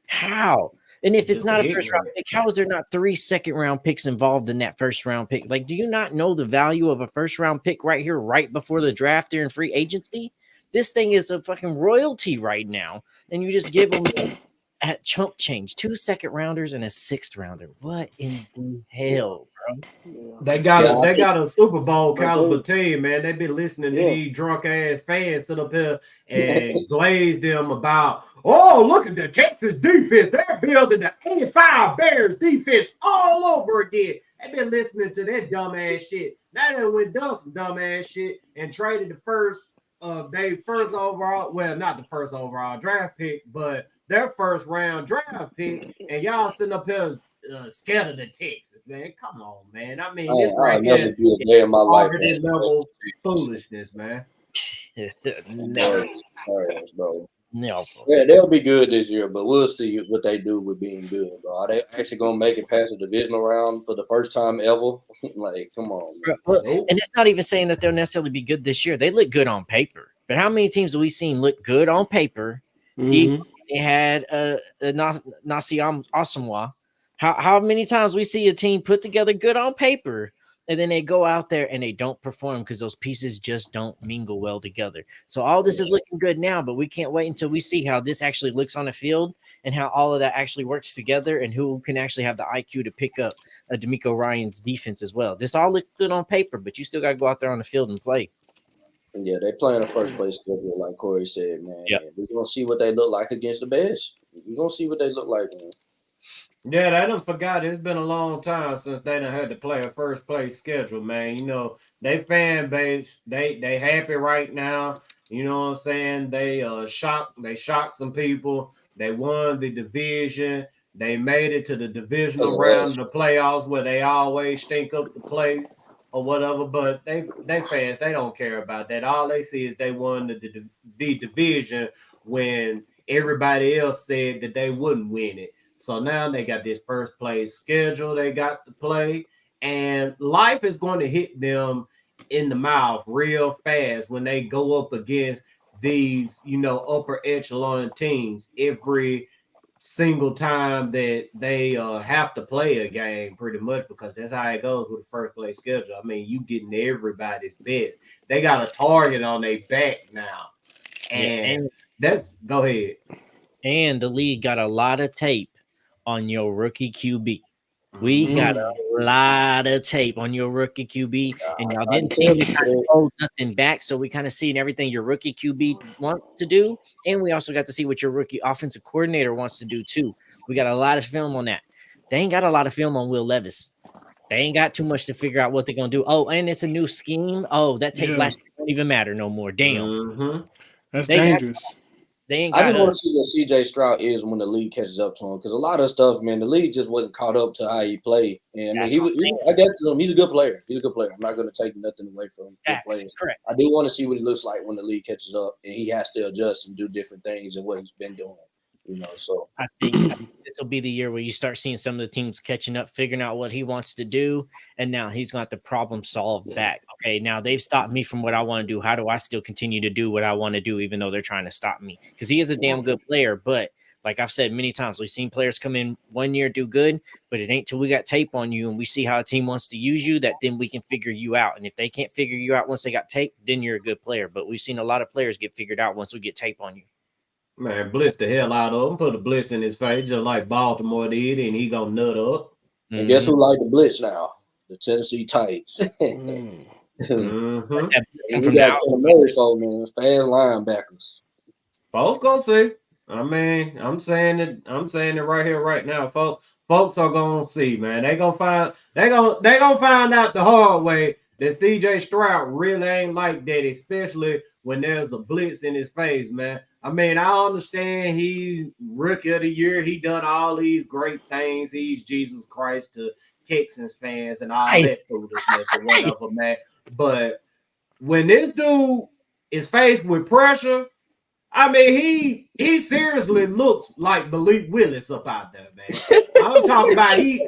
How? And if it's not a 1st-round pick, how is there not 3 second-round picks involved in that 1st-round pick? Like, do you not know the value of a 1st-round pick right here, right before the draft during free agency? This thing is a fucking royalty right now, and you just give them at chump change 2 second-rounders and a 6th-rounder. What in the hell, bro? They got a Super Bowl caliber team, man. They've been listening to these drunk ass fans sit up here and glaze them about, oh, look at the Texas defense. They're building the 85 Bears defense all over again. They've been listening to that dumbass shit. Now they went done some dumbass shit and traded the first overall, well, not the 1st overall draft pick, but their 1st round draft pick, and y'all sitting up here scared of the Texans, man. Come on, man. I mean, this right here is targeted level foolishness, man. No. Bro. No. Yeah, they'll be good this year, but we'll see what they do with being good, bro. Are they actually gonna make it past the divisional round for the first time ever? Like, come on, man. And it's not even saying that they'll necessarily be good this year. They look good on paper, but how many teams have we seen look good on paper? Mm-hmm. They had Nasi Asamoah. How many times we see a team put together good on paper, and then they go out there and they don't perform because those pieces just don't mingle well together. So all this is looking good now, but we can't wait until we see how this actually looks on the field and how all of that actually works together and who can actually have the IQ to pick up D'Amico Ryan's defense as well. This all looks good on paper, but you still got to go out there on the field and play. Yeah, they playing a 1st place schedule, like Corey said, man. Yep. We're gonna see what they look like against the Bears. We're gonna see what they look like, man. Yeah, they done forgot. It's been a long time since they done had to play a 1st place schedule, man. They fan base, they happy right now. You know what I'm saying? They shocked some people. They won the division. They made it to the divisional round of the playoffs where they always stink up the place or whatever. But they fans, they don't care about that. All they see is they won the division when everybody else said that they wouldn't win it. So now they got this 1st place schedule they got to play, and life is going to hit them in the mouth real fast when they go up against these, upper echelon teams every single time that they have to play a game, pretty much, because that's how it goes with the 1st place schedule. I mean, you getting everybody's best. They got a target on their back now, and go ahead. And the league got a lot of tape on your rookie QB. We got a lot of tape on your rookie QB, and y'all didn't seem to kind of hold nothing back. So we kind of seen everything your rookie QB wants to do, and we also got to see what your rookie offensive coordinator wants to do too. We got a lot of film on that. they ain't got a lot of film on Will Levis. They ain't got too much to figure out what they're gonna do. Oh, and it's a new scheme. Oh, that tape last year don't even matter no more. Damn, That's they dangerous. they ain't I got just want to us. see what CJ Stroud is when the league catches up to him, because a lot of stuff, man, the league just wasn't caught up to how he played. And I mean, That's what I'm saying. I guess he's a good player. He's a good player. I'm not going to take nothing away from him. Good Facts, player. correct. I do want to see what he looks like when the league catches up, and he has to adjust and do different things than what he's been doing. So I think this will be the year where you start seeing some of the teams catching up, figuring out what he wants to do, and now he's going to have to problem solve back. Okay, now they've stopped me from what I want to do. How do I still continue to do what I want to do, even though they're trying to stop me? Because he is a damn good player, but like I've said many times, we've seen players come in one year do good, but it ain't till we got tape on you and we see how a team wants to use you that then we can figure you out. And if they can't figure you out once they got tape, then you're a good player. But we've seen a lot of players get figured out once we get tape on you. Man, blitz the hell out of him. Put a blitz in his face, just like Baltimore did, and he gonna nut up. and guess who like the blitz now? The Tennessee Titans. Mm. And we got folk, man, fast linebackers. Folks gonna see. I mean, I'm saying it right here, right now, folks. Folks are gonna see, man. They gonna find out the hard way that CJ Stroud really ain't like that, especially when there's a blitz in his face, man. I mean, I understand he's rookie of the year. He done all these great things. He's Jesus Christ to Texans fans and all that foolishness or whatever, man. But when this dude is faced with pressure, I mean, he seriously looks like Malik Willis up out there, man. I'm talking about he's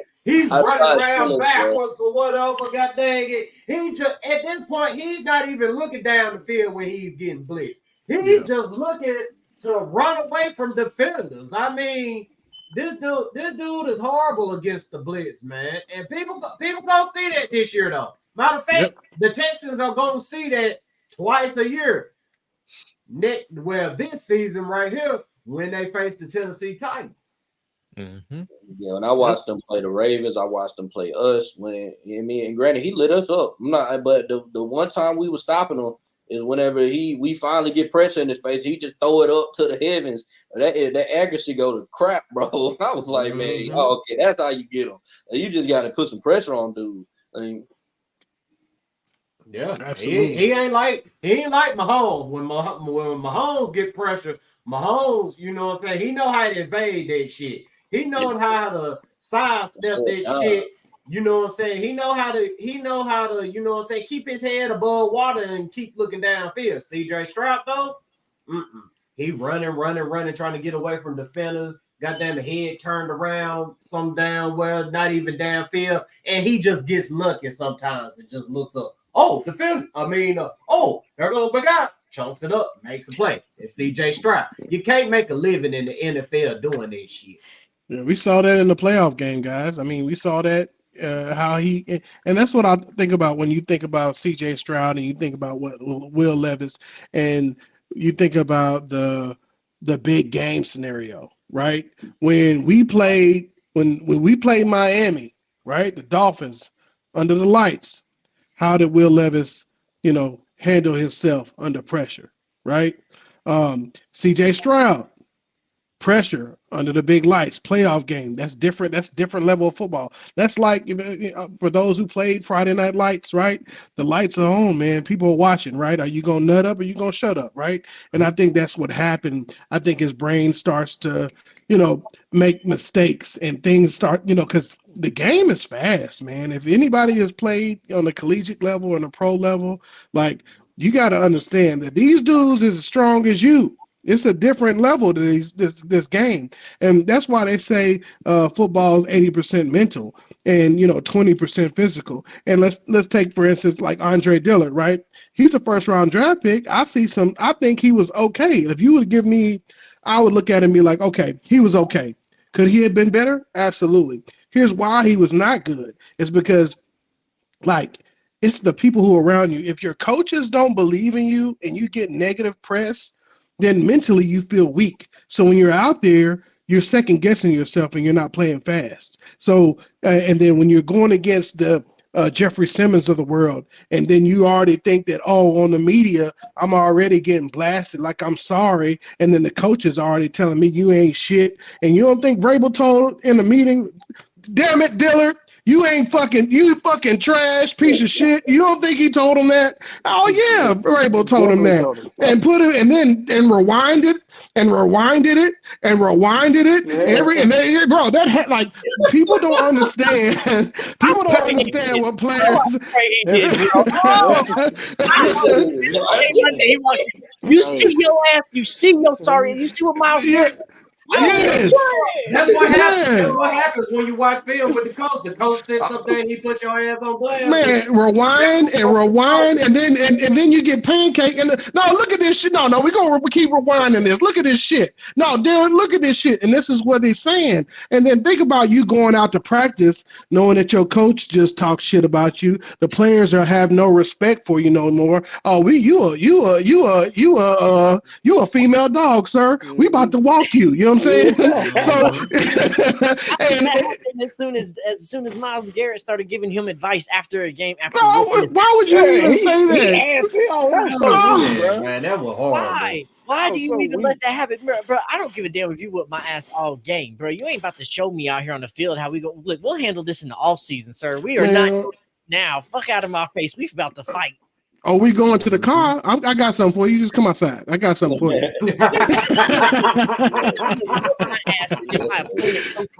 running around backwards or whatever. God dang it. He just at this point, he's not even looking down the field when he's getting blitzed. He's just looking to run away from defenders. I mean, this dude is horrible against the blitz, man. And people gonna see that this year, though. Matter of fact, the Texans are gonna see that twice a year. This season right here, when they face the Tennessee Titans. Yeah, when I watched them play the Ravens, I watched them play us. And granted, he lit us up. But the one time we were stopping him is whenever we finally get pressure in his face, he just throw it up to the heavens. That accuracy go to crap, bro. I was like, man, okay, that's how you get him. You just got to put some pressure on dude. I mean, yeah, absolutely. He ain't like Mahomes. When Mahomes get pressure, Mahomes, you know what I'm saying? He know how to evade that shit. He knows how to sidestep that shit. You know what I'm saying? He know how to, you know what I'm saying, keep his head above water and keep looking downfield. CJ Stroud, though, he running, trying to get away from defenders. Goddamn, the head turned around, some down well, not even downfield, and he just gets lucky sometimes. It just looks up. Oh, defender. There goes my guy. Chunks it up, makes a play. It's CJ Stroud. You can't make a living in the NFL doing this shit. Yeah, we saw that in the playoff game, guys. I mean, we saw that how he, and that's what I think about when you think about CJ Stroud and you think about what Will Levis and you think about the big game scenario, right? When we played Miami, right? The Dolphins under the lights. How did Will Levis, handle himself under pressure, right? CJ Stroud, pressure under the big lights, playoff game. That's different. That's different level of football. That's like for those who played Friday Night Lights, right? The lights are on, man. People are watching, right? Are you gonna nut up or you gonna shut up, right? And I think that's what happened. I think his brain starts to, make mistakes and things start, because the game is fast, man. If anybody has played on the collegiate level and the pro level, like you got to understand that these dudes is as strong as you. It's a different level to this game, and that's why they say football is 80% mental and 20% physical. And let's take for instance like Andre Dillard, right? He's a first round draft pick. I think he was okay. If you would give me, I would look at him and be like, okay, he was okay. Could he have been better? Absolutely. Here's why he was not good. It's because it's the people who are around you. If your coaches don't believe in you and you get negative press, then mentally you feel weak. So when you're out there, you're second guessing yourself and you're not playing fast. So, and then when you're going against the Jeffrey Simmons of the world, and then you already think that, on the media, I'm already getting blasted like I'm sorry. And then the coach is already telling me you ain't shit. And you don't think Vrabel told in the meeting damn it, Dillard, you fucking trash piece of shit. You don't think he told him that? Oh yeah, Rabel told him Definitely that, told him. and put it, and then rewinded it. Yeah. And they, bro, that had like people don't understand. People don't understand what players. He did, bro. Oh, you see your ass. You see your sorry. You see what Miles. Yeah. Yes. That's what happens. Yeah. That's what happens when you watch film with the coach. The coach sits up there and he puts your ass on blast. Man, rewind, and then you get pancake. And no, look at this shit. No, we keep rewinding this. Look at this shit. No, Darren, look at this shit. And this is what they're saying. And then think about you going out to practice, knowing that your coach just talks shit about you. The players have no respect for you no more. Oh, you a female dog, sir. We about to walk you. You know what I'm saying? So, and as soon as Myles Garrett started giving him advice after a game, why would you even say that? Man, that was horrible. Why do you even let that happen, bro? I don't give a damn if you whip my ass all game, bro. You ain't about to show me out here on the field how we go. Look, we'll handle this in the off season, sir. We are not doing this now. Fuck out of my face. We about to fight. Oh, we going to the car? I got something for you. Just come outside. I got something for you. I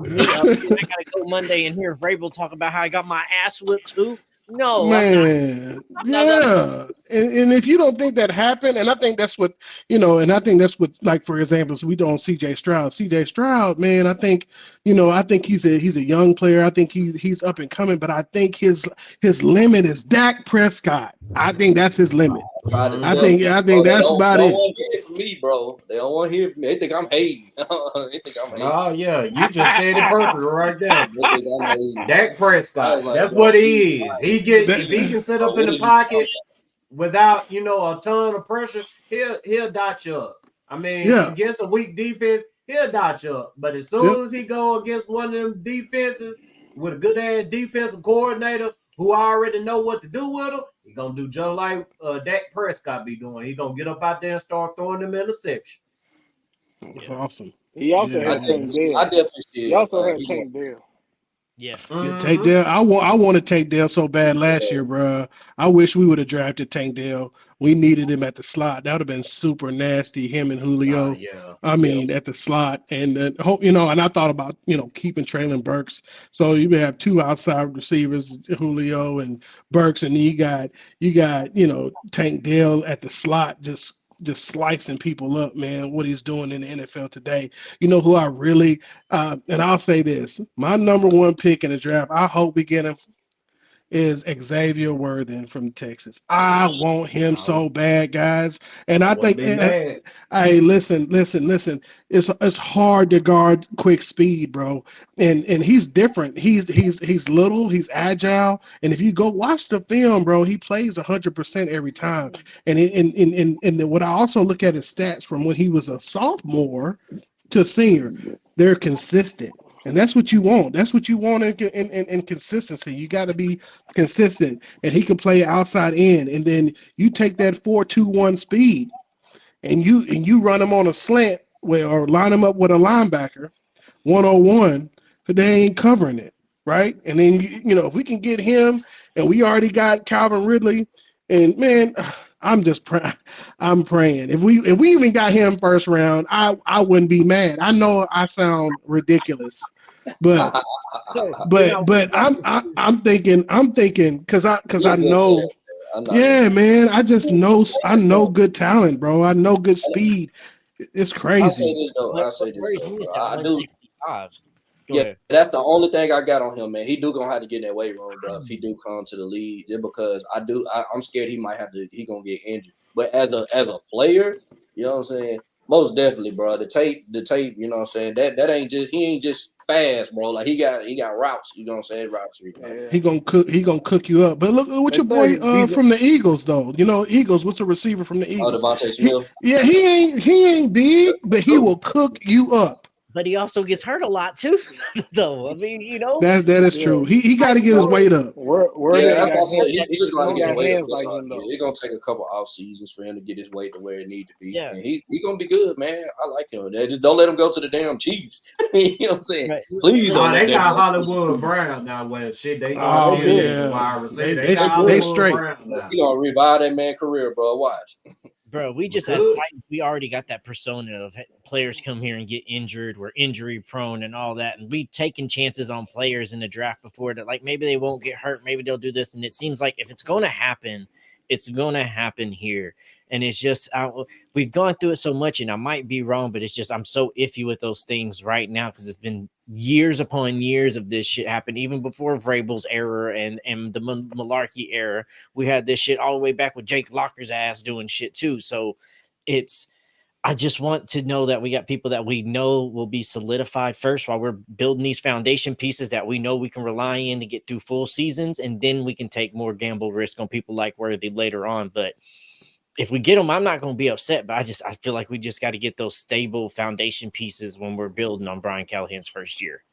gotta go Monday and hear Vrabel talk about how I got my ass whipped too. No, man, yeah. And if you don't think that happened, and I think that's what, like, for example, so we don't CJ Stroud, man, I think he's a young player. I think he's up and coming, but I think his limit is Dak Prescott. I think that's his limit. I think that's about it. They don't want to hear it from me, bro. They don't want to hear it from me. They think I'm hating. Oh yeah, you just said it perfect right there. Dak Prescott. That's what he is. If he can sit up in the pocket without a ton of pressure, he'll dot you up. I mean, against a weak defense, he'll dot you up. But as soon as he go against one of them defenses with a good ass defensive coordinator who already know what to do with him, he's gonna do just like Dak Prescott be doing. He's gonna get up out there and start throwing them interceptions. That's awesome. He also had Tank Dell. He also had Tank Dell. Yeah. Tank Dell. I want to take Dell so bad last year, bro. I wish we would have drafted Tank Dell. We needed him at the slot. That would have been super nasty. Him and Julio. I mean, at the slot, and and I thought about keeping Traylon Burks. So you may have two outside receivers, Julio and Burks, and you got Tank Dell at the slot, just slicing people up, man, what he's doing in the NFL today. You know who I really, and I'll say this, my number one pick in the draft, I hope we get him, is Xavier Worthen from Texas. I want him so bad, guys. And I think, hey, listen. It's hard to guard quick speed, bro. And he's different. He's little. He's agile. And if you go watch the film, bro, he plays 100% every time. And what I also look at his stats from when he was a sophomore to senior, they're consistent. And that's what you want. That's what you want in consistency. You got to be consistent. And he can play outside in. And then you take that 4-2-1 speed and you run him on a slant or line him up with a linebacker 101, but they ain't covering it, right? And then if we can get him, and we already got Calvin Ridley, and man, I'm praying. If we even got him first round, I wouldn't be mad. I know I sound ridiculous, but I'm thinking because I know. Yeah, man. I know good talent, bro. I know good speed. It's crazy. I'll say this though. I do. Yeah, that's the only thing I got on him, man. He gonna have to get in that weight room, bro. If he do come to the league, because I'm scared he gonna get injured. But as a player, you know what I'm saying? Most definitely, bro. The tape, you know what I'm saying? That ain't just, he ain't just fast, bro. Like he got routes, you know what I'm saying? Routes. He gonna cook you up. But look what your boy from the Eagles though. Eagles, what's a receiver from the Eagles? Devontae Smith. He ain't big, but he will cook you up. But he also gets hurt a lot too, though. I mean, you know, That is Yeah. true. He got to get his weight up. Word Yeah, ain't that's got what I said. He just got to ain't get his got weight up. hands That's like all. him Yeah, though. it's gonna take a couple off seasons for him to get his weight to where it need to be. Yeah. And he's gonna be good, man. I like him. Just don't let him go to the damn Chiefs. You know what I'm saying? Right. Please don't They let got that. Hollywood Brown now. Well, shit, they gonna Oh they still do. need a yeah, wide receiver. they They got do. they Hollywood straight. Brown now. You know, revive that man career, bro. Watch. Bro, we just as Titans, we already got that persona of players come here and get injured. We're injury prone and all that, and we've taken chances on players in the draft before that, like maybe they won't get hurt, maybe they'll do this, and it seems like if it's going to happen, it's going to happen here. And it's just we've gone through it so much, and I might be wrong, but it's just I'm so iffy with those things right now because it's been years upon years of this shit happen, even before Vrabel's era and the Malarkey era. We had this shit all the way back with Jake Locker's ass doing shit too. So I just want to know that we got people that we know will be solidified first while we're building these foundation pieces that we know we can rely in to get through full seasons, and then we can take more gamble risk on people like Worthy later on. But if we get them, I'm not going to be upset, but I feel like we just got to get those stable foundation pieces when we're building on Brian Callahan's first year.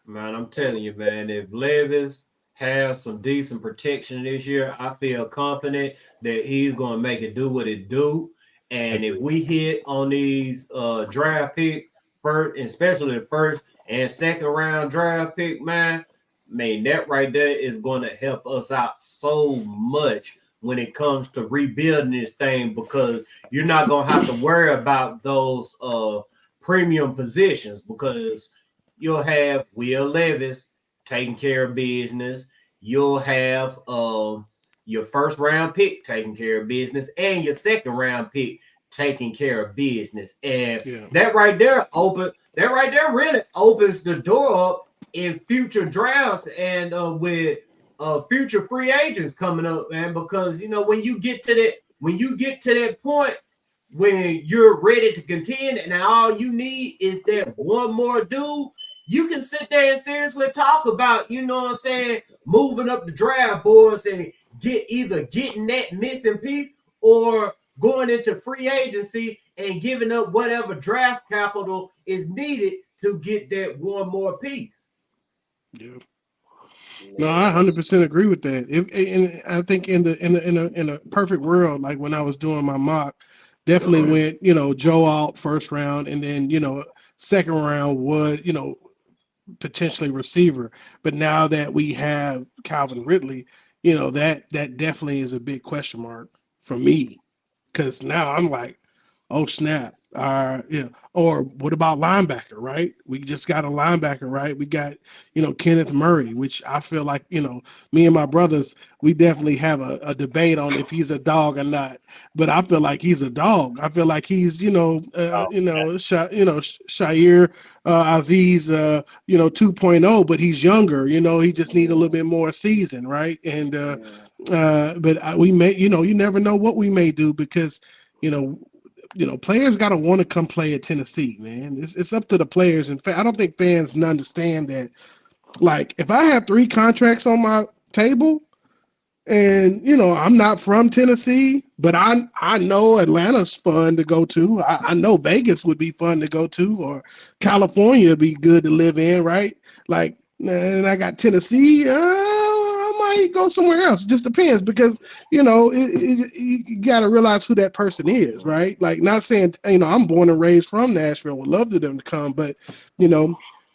Man, I'm telling you, man, if Levis has some decent protection this year, I feel confident that he's going to make it do what it do. And if we hit on these draft pick first, especially the first and second round draft pick, man, that right there is going to help us out so much when it comes to rebuilding this thing, because you're not going to have to worry about those premium positions, because you'll have Will Levis taking care of business. You'll have your first round pick taking care of business, and your second round pick taking care of business. And that right there really opens the door up in future drafts and with future free agents coming up, man. Because when you get to that point when you're ready to contend, and all you need is that one more dude, you can sit there and seriously talk about, moving up the draft boards and getting that missing piece, or going into free agency and giving up whatever draft capital is needed to get that one more piece. Yeah. No, I 100% agree with that. And I think in a perfect world, like when I was doing my mock, definitely went Joe Alt first round, and then second round was potentially receiver. But now that we have Calvin Ridley, that definitely is a big question mark for me, because now I'm like, oh snap. Or what about linebacker, right? We just got a linebacker, right? We got, Kenneth Murray, which I feel like, me and my brothers, we definitely have a debate on if he's a dog or not. But I feel like he's a dog. I feel like he's, Shair Aziz, 2.0, but he's younger. He just need a little bit more season, right? And we may, you never know what we may do, because, players got to want to come play at Tennessee, man. It's up to the players. And I don't think fans understand that. Like, if I have 3 contracts on my table, and I'm not from Tennessee, but I know Atlanta's fun to go to. I know Vegas would be fun to go to, or California would be good to live in, right? Like, and I got Tennessee. I might go somewhere else. It just depends, because you got to realize who that person is, right? Like, not saying I'm born and raised from Nashville. Would love to them to come, but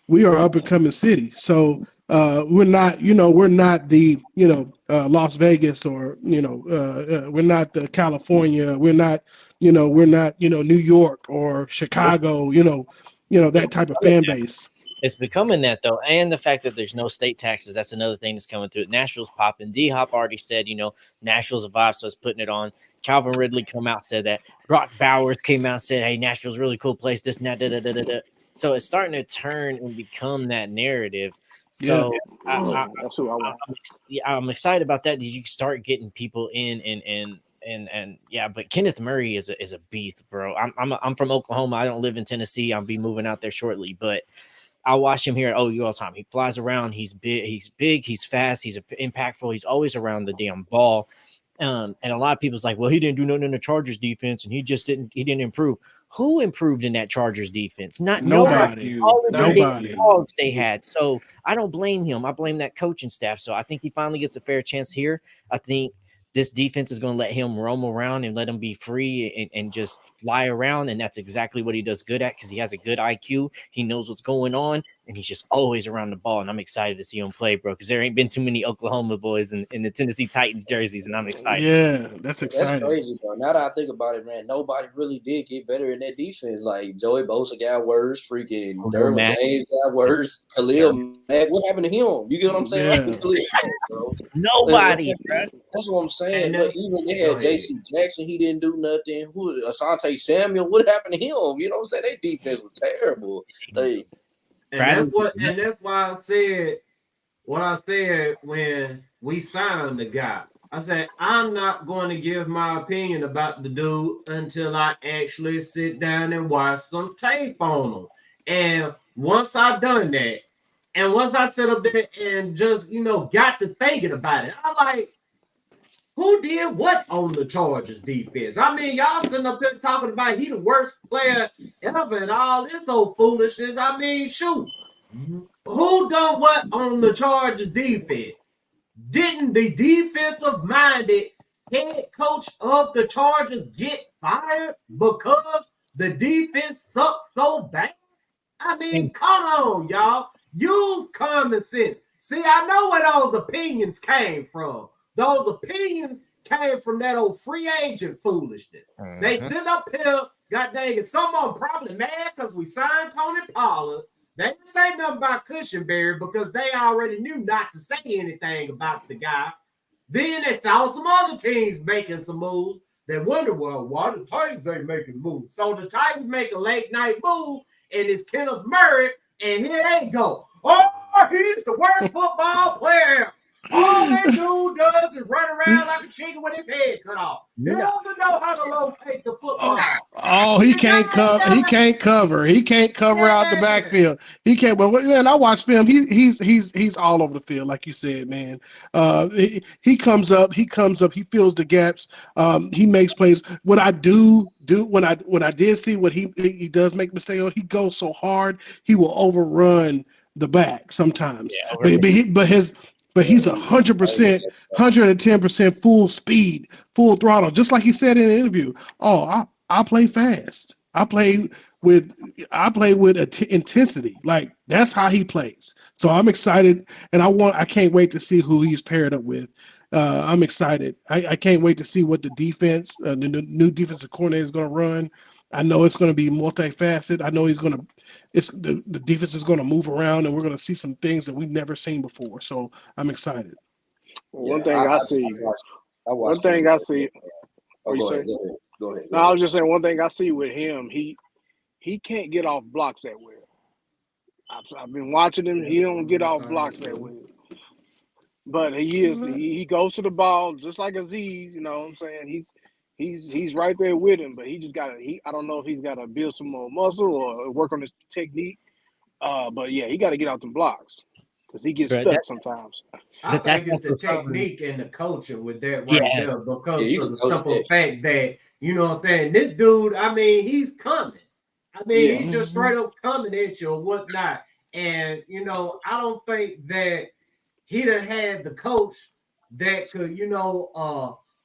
we are up and coming city, so we're not the Las Vegas, or we're not the California. We're not New York or Chicago. That type of fan base. It's becoming that, though, and the fact that there's no state taxes, that's another thing that's coming to it. Nashville's popping. D-Hop already said, Nashville's a vibe, so it's putting it on. Calvin Ridley come out, said that. Brock Bowers came out and said, hey, Nashville's a really cool place, this and that, da-da-da-da-da. So it's starting to turn and become that narrative. So I'm excited about that. You start getting people in and yeah, but Kenneth Murray is a beast, bro. I'm from Oklahoma. I don't live in Tennessee. I'll be moving out there shortly, but I watch him here at OU all the time. He flies around. He's big. He's fast. He's impactful. He's always around the damn ball. And a lot of people's like, well, he didn't do nothing in the Chargers defense, and he didn't improve. Who improved in that Chargers defense? Not Nobody. All of them Nobody. dogs they had. So I don't blame him. I blame that coaching staff. So I think he finally gets a fair chance here. I think this defense is going to let him roam around and let him be free and just fly around. And that's exactly what he does good at because he has a good IQ. He knows what's going on, and he's just always around the ball. And I'm excited to see him play, bro, because there ain't been too many Oklahoma boys in the Tennessee Titans jerseys, and I'm excited. Yeah, that's exciting. That's crazy, bro. Now that I think about it, man, nobody really did get better in that defense. Like Joey Bosa got worse, freaking Derwin James got worse, Khalil Mack. What happened to him? You get what I'm saying? Yeah. Khalil Mack, bro. Nobody, bro. That's what I'm saying. And But even they had J.C. Jackson, he didn't do nothing. Asante Samuel, what happened to him? You know what I'm saying? Their defense was terrible. And that's why I said what I said when we signed the guy. I said, I'm not going to give my opinion about the dude until I actually sit down and watch some tape on him. And once I done that, and once I sit up there and just, got to thinking about it, I'm like, who did what on the Chargers defense? I mean, y'all sitting up there talking about he the worst player ever and all this old foolishness. I mean, shoot. Who done what on the Chargers defense? Didn't the defensive-minded head coach of the Chargers get fired because the defense sucked so bad? I mean, come on, y'all. Use common sense. See, I know where those opinions came from. Those opinions came from that old free agent foolishness. They sit up here, god dang it, some of them probably mad because we signed Tony Pollard. They didn't say nothing about Cushenberry because they already knew not to say anything about the guy. Then they saw some other teams making some moves. They wonder, well, why the Titans ain't making moves? So the Titans make a late night move, and it's Kenneth Murray, and here they go. Oh, he's the worst football player. All that dude does is run around like a chicken with his head cut off. He doesn't know how to locate the football. He can't cover. He can't cover. He can't cover out the backfield. He can't. But man, I watch film. He's all over the field, like you said, man. He comes up. He fills the gaps. He makes plays. What I do when I did see what he does make mistakes on, he goes so hard he will overrun the back sometimes. But he's 100%, 110% full speed, full throttle, just like he said in the interview. Oh, I play fast. I play with intensity. Like that's how he plays. So I'm excited, and I can't wait to see who he's paired up with. I'm excited. I can't wait to see what the defense, the new defensive coordinator is going to run. I know it's going to be multifaceted. I know the defense is going to move around, and we're going to see some things that we've never seen before. So I'm excited. One thing I see. Go ahead. No, I was just saying one thing I see with him. He can't get off blocks that well. I've been watching him. He don't get off blocks that well. But he goes to the ball just like Aziz. You know what I'm saying? He's right there with him, but he just I don't know if he's got to build some more muscle or work on his technique. But yeah, he got to get out the blocks because he gets stuck sometimes. I think it's the technique and the coaching with that there because of the simple fact that, you know what I'm saying, this dude, I mean, he's coming. I mean, he's just straight up coming at you or whatnot. And, I don't think that he done had the coach that could,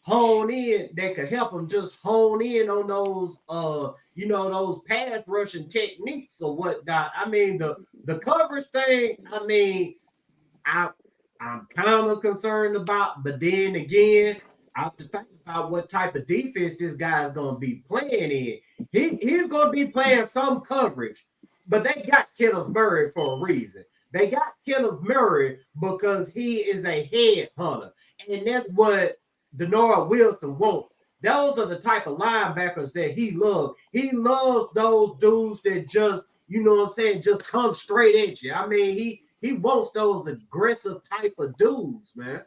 hone in, that could help him just hone in on those, those pass rushing techniques or whatnot. I mean, the coverage thing, I mean, I'm kind of concerned about, but then again, I have to think about what type of defense this guy is going to be playing in. He's going to be playing some coverage, but they got Kenneth Murray for a reason. They got Kenneth Murray because he is a head hunter, and that's what Denora Wilson wants. Those are the type of linebackers that he loves. He loves those dudes that just, just come straight at you. I mean, he wants those aggressive type of dudes, man.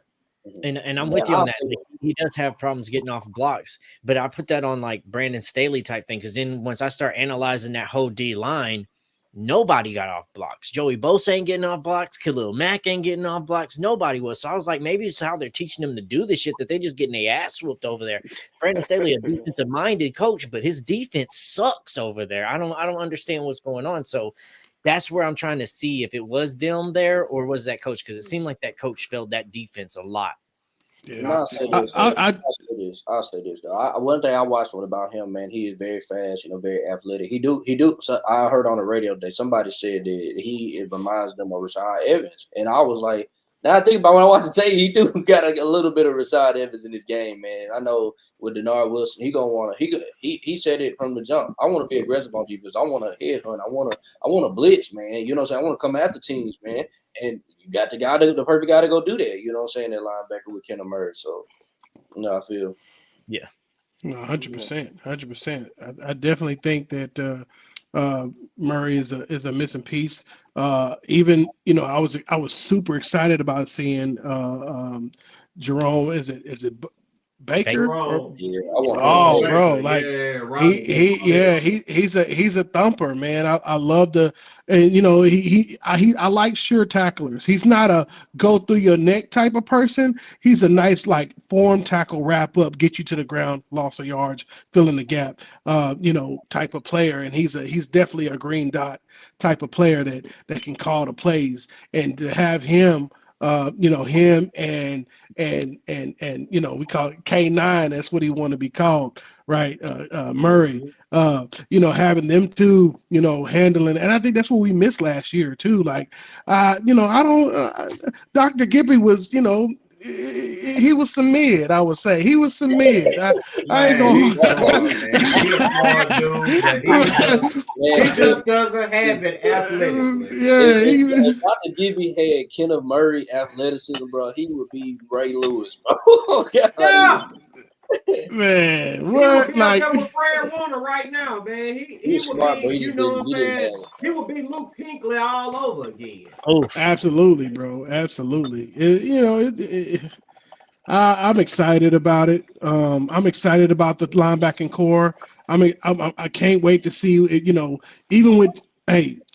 And I'm with you on that. He does have problems getting off blocks, but I put that on like Brandon Staley type thing because then once I start analyzing that whole D line, Nobody got off blocks. Joey Bosa ain't getting off blocks. Khalil Mack ain't getting off blocks. Nobody was. So I was like, maybe it's how they're teaching them to do this shit that they just getting their ass whooped over there. Brandon Staley, a defensive minded coach, but his defense sucks over there. I don't understand what's going on. So that's where I'm trying to see if it was them there or was that coach, because it seemed like that coach failed that defense a lot. Yeah, I'll say this. I'll say this though. One thing I watched about him, man, he is very fast, very athletic. He do. So I heard on the radio that somebody said that it reminds them of Rashad Evans, and I was like, now I think about when I watch the tape, he do got a little bit of Rashad Evans in his game, man. I know with Dillard Wilson, he said it from the jump. I want to be aggressive on defense. I want to headhunt. I want to blitz, man. You know what I'm saying? I want to come after teams, man. And you got the perfect guy to go do that. You know what I'm saying? That linebacker with Kenneth Murray. So, I feel. Yeah. 100%. 100%. I definitely think that Murray is a missing piece. Even I was super excited about seeing Jerome. Is it Baker? Yeah, oh, bro, like yeah, he's a thumper, man. I love I like sure tacklers. He's not a go through your neck type of person. He's a nice like form tackle, wrap up, get you to the ground, loss of yards, fill in the gap, type of player. And he's definitely a green dot type of player that can call the plays, and to have him. Him and we call it K9. That's what he want to be called, right? Murray. Having them two, handling, and I think that's what we missed last year too. Like, I don't. Dr. Gibby was, he was some mid. I would say he was some mid. I ain't gonna. He's smart, dude, but he just doesn't have it athletically. If Dr. Gibby had Kenneth Murray athleticism, bro, he would be Ray Lewis, bro. Yeah. Man, what? He would be up there with Fred Warner right now, man. He would smart, be, you know what I'm saying? He would be Luke Pinkley all over again. Oh, absolutely, bro. Absolutely. I'm excited about it. I'm excited about the linebacking core. I can't wait to see it. Even with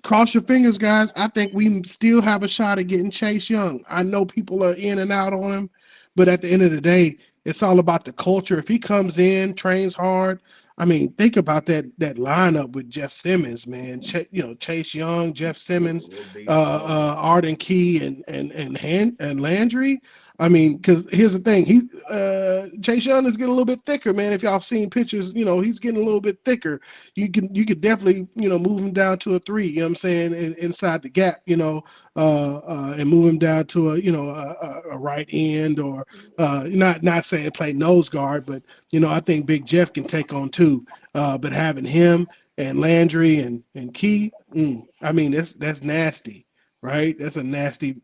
cross your fingers, guys. I think we still have a shot at getting Chase Young. I know people are in and out on him, but at the end of the day, it's all about the culture. If he comes in, trains hard, think about that lineup with Jeff Simmons, man. Chase Young, Jeff Simmons, Arden Key, and Landry. Because here's the thing, Chase Young is getting a little bit thicker, man. If y'all seen pictures, he's getting a little bit thicker. You could definitely, move him down to a 3. You know what I'm saying, inside the gap, and move him down to a right end, or not saying play nose guard, but I think Big Jeff can take on 2. But having him and Landry and Key, that's nasty, right? That's a nasty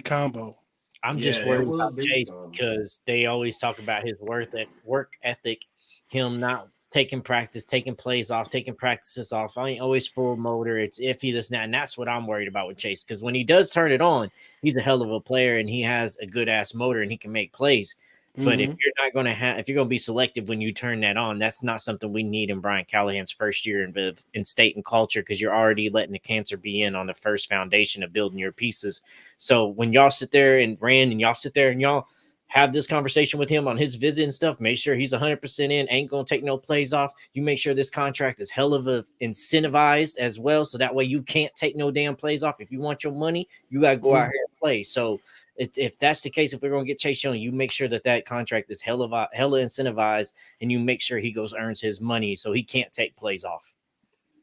combo. I'm just worried about Chase because they always talk about his work ethic, him not taking practice, taking plays off, taking practices off. I ain't always full motor. It's iffy, this, and that's what I'm worried about with Chase, because when he does turn it on, he's a hell of a player and he has a good ass motor and he can make plays. But if you're not going to if you're going to be selective when you turn that on, that's not something we need in Brian Callahan's first year in state and culture, because you're already letting the cancer be in on the first foundation of building your pieces. So when y'all sit there and y'all have this conversation with him on his visit and stuff, make sure he's 100% in, ain't going to take no plays off. You make sure this contract is hell of a incentivized as well, so that way you can't take no damn plays off. If you want your money, you got to go out here and play. So if that's the case, if we're going to get Chase Young, you make sure that contract is hella incentivized, and you make sure he earns his money so he can't take plays off.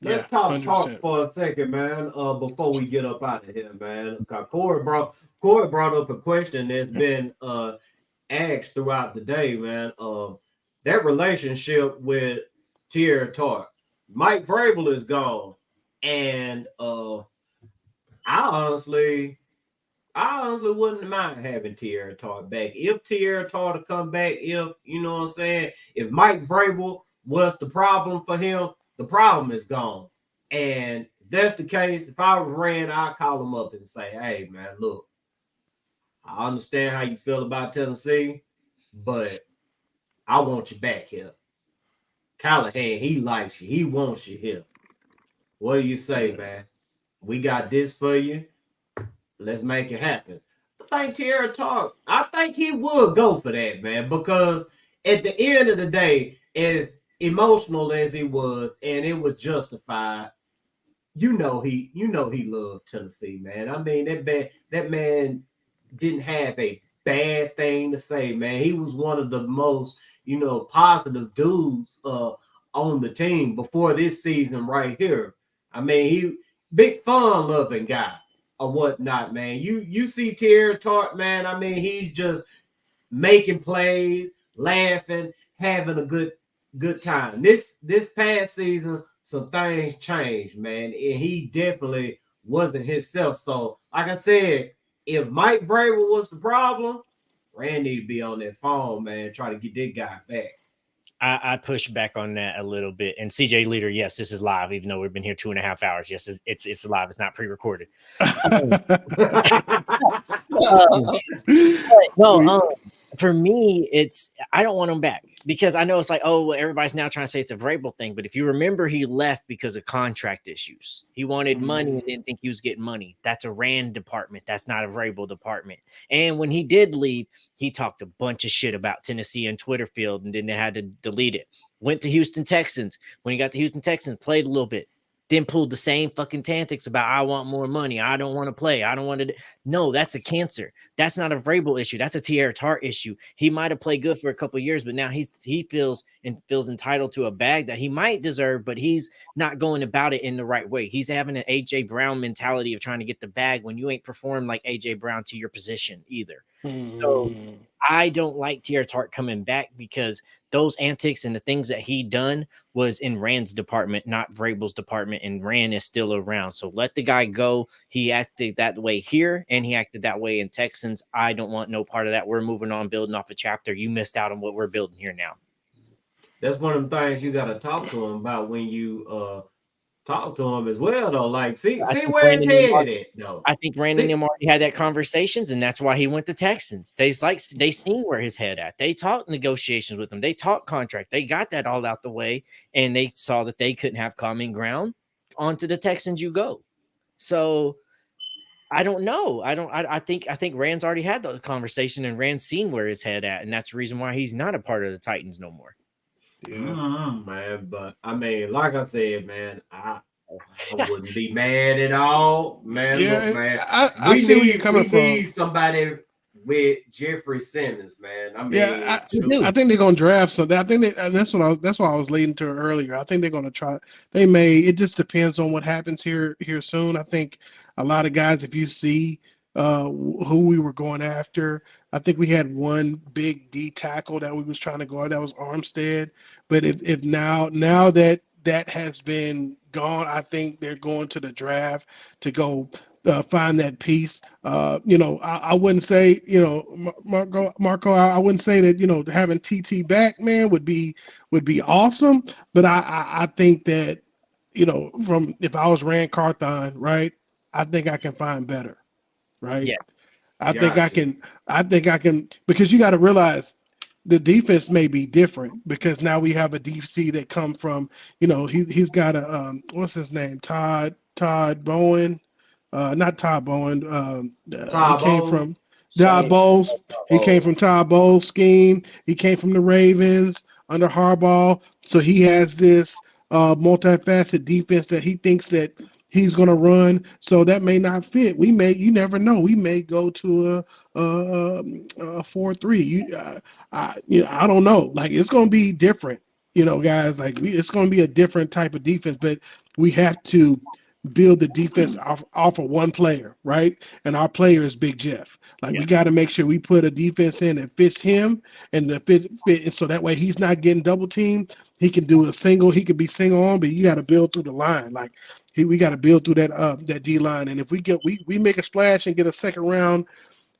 Let's talk for a second, man, before we get up out of here, man. Corey brought up a question that's been asked throughout the day, man. That relationship with Tierra Tart. Mike Vrabel is gone, and I honestly wouldn't mind having Tierra Tart back. If Tierra Tart to come back, if Mike Vrabel was the problem for him, the problem is gone. And if that's the case, if I was Rand, I'd call him up and say, hey, man, look, I understand how you feel about Tennessee, but I want you back here. Callahan, he likes you. He wants you here. What do you say, man? We got this for you. Let's make it happen. I think Tierra Talk, I think he would go for that, man, because at the end of the day, as emotional as he was, and it was justified, he loved Tennessee, man. I mean, that man didn't have a bad thing to say, man. He was one of the most, positive dudes on the team before this season right here. I mean, he big fun loving guy or whatnot, man. You see Terry Tart, man. I mean, he's just making plays, laughing, having a good time. This past season, some things changed, man, and he definitely wasn't himself. So, like I said, if Mike Vrabel was the problem, Rand need to be on that phone, man, try to get that guy back. I push back on that a little bit. And CJ Leader, yes, this is live, even though we've been here 2.5 hours. Yes, it's live. It's not pre-recorded. For me, I don't want him back because I know it's like, oh, well, everybody's now trying to say it's a Vrabel thing. But if you remember, he left because of contract issues. He wanted money and didn't think he was getting money. That's a Rand department. That's not a Vrabel department. And when he did leave, he talked a bunch of shit about Tennessee and Twitter field and then they had to delete it. Went to Houston Texans. When he got to Houston Texans, played a little bit. Then pulled the same fucking antics about I want more money. I don't want to play. I don't want to. No, that's a cancer. That's not a Vrabel issue. That's a Tierra Tart issue. He might have played good for a couple of years, but now he feels entitled to a bag that he might deserve, but he's not going about it in the right way. He's having an AJ Brown mentality of trying to get the bag when you ain't performed like AJ Brown to your position either. So I don't like Tierra Tart coming back because those antics and the things that he done was in Rand's department, not Vrabel's department, and Rand is still around. So let the guy go. He acted that way here, and he acted that way in Texans. I don't want no part of that. We're moving on, building off a chapter. You missed out on what we're building here now. That's one of the things you got to talk to him about when you talk to him as well, though. Like, see where his head at, though. I think Brandon and him already had that conversations, and that's why he went to Texans. They seen where his head at. They talked negotiations with him. They talked contract. They got that all out the way, and they saw that they couldn't have common ground. Onto the Texans you go. So I don't know. I think Rand's already had the conversation, and Rand's seen where his head at, and that's the reason why he's not a part of the Titans no more. Yeah, man. But I mean, like I said, man, I wouldn't be mad at all, man. Yeah, look, man, I see where you're coming from. We need somebody with Jeffrey Simmons, man. I mean, yeah, I think they're gonna draft something. I think that's what I was leading to earlier. I think they're gonna try. They may. It just depends on what happens here soon. I think a lot of guys, if you see who we were going after, I think we had one big D tackle that we was trying to guard. That was Armstead. But if now that has been gone, I think they're going to the draft to go find that piece. I wouldn't say, Marco, I wouldn't say that, having TT back, man, would be awesome. But I think that, from if I was Rand Carthon, right, I think I can find better. Right. Yeah. I think I can, because you got to realize the defense may be different because now we have a DC that come from, he's got a, what's his name? Todd Bowen, not Todd Bowen. Todd Bowles. He came from Todd Bowles' scheme. He came from the Ravens under Harbaugh. So he has this multifaceted defense that he thinks that he's going to run, so that may not fit. You never know. We may go to a 4-3. I don't know. Like, it's going to be different, guys. Like, it's going to be a different type of defense, but we have to build the defense off of one player, right? And our player is Big Jeff. Like, we got to make sure we put a defense in that fits him and the fit, and so that way he's not getting double teamed. He can do a single. He can be single on, but you got to build through the line. Like, we got to build through that D line. And if we make a splash and get a second round,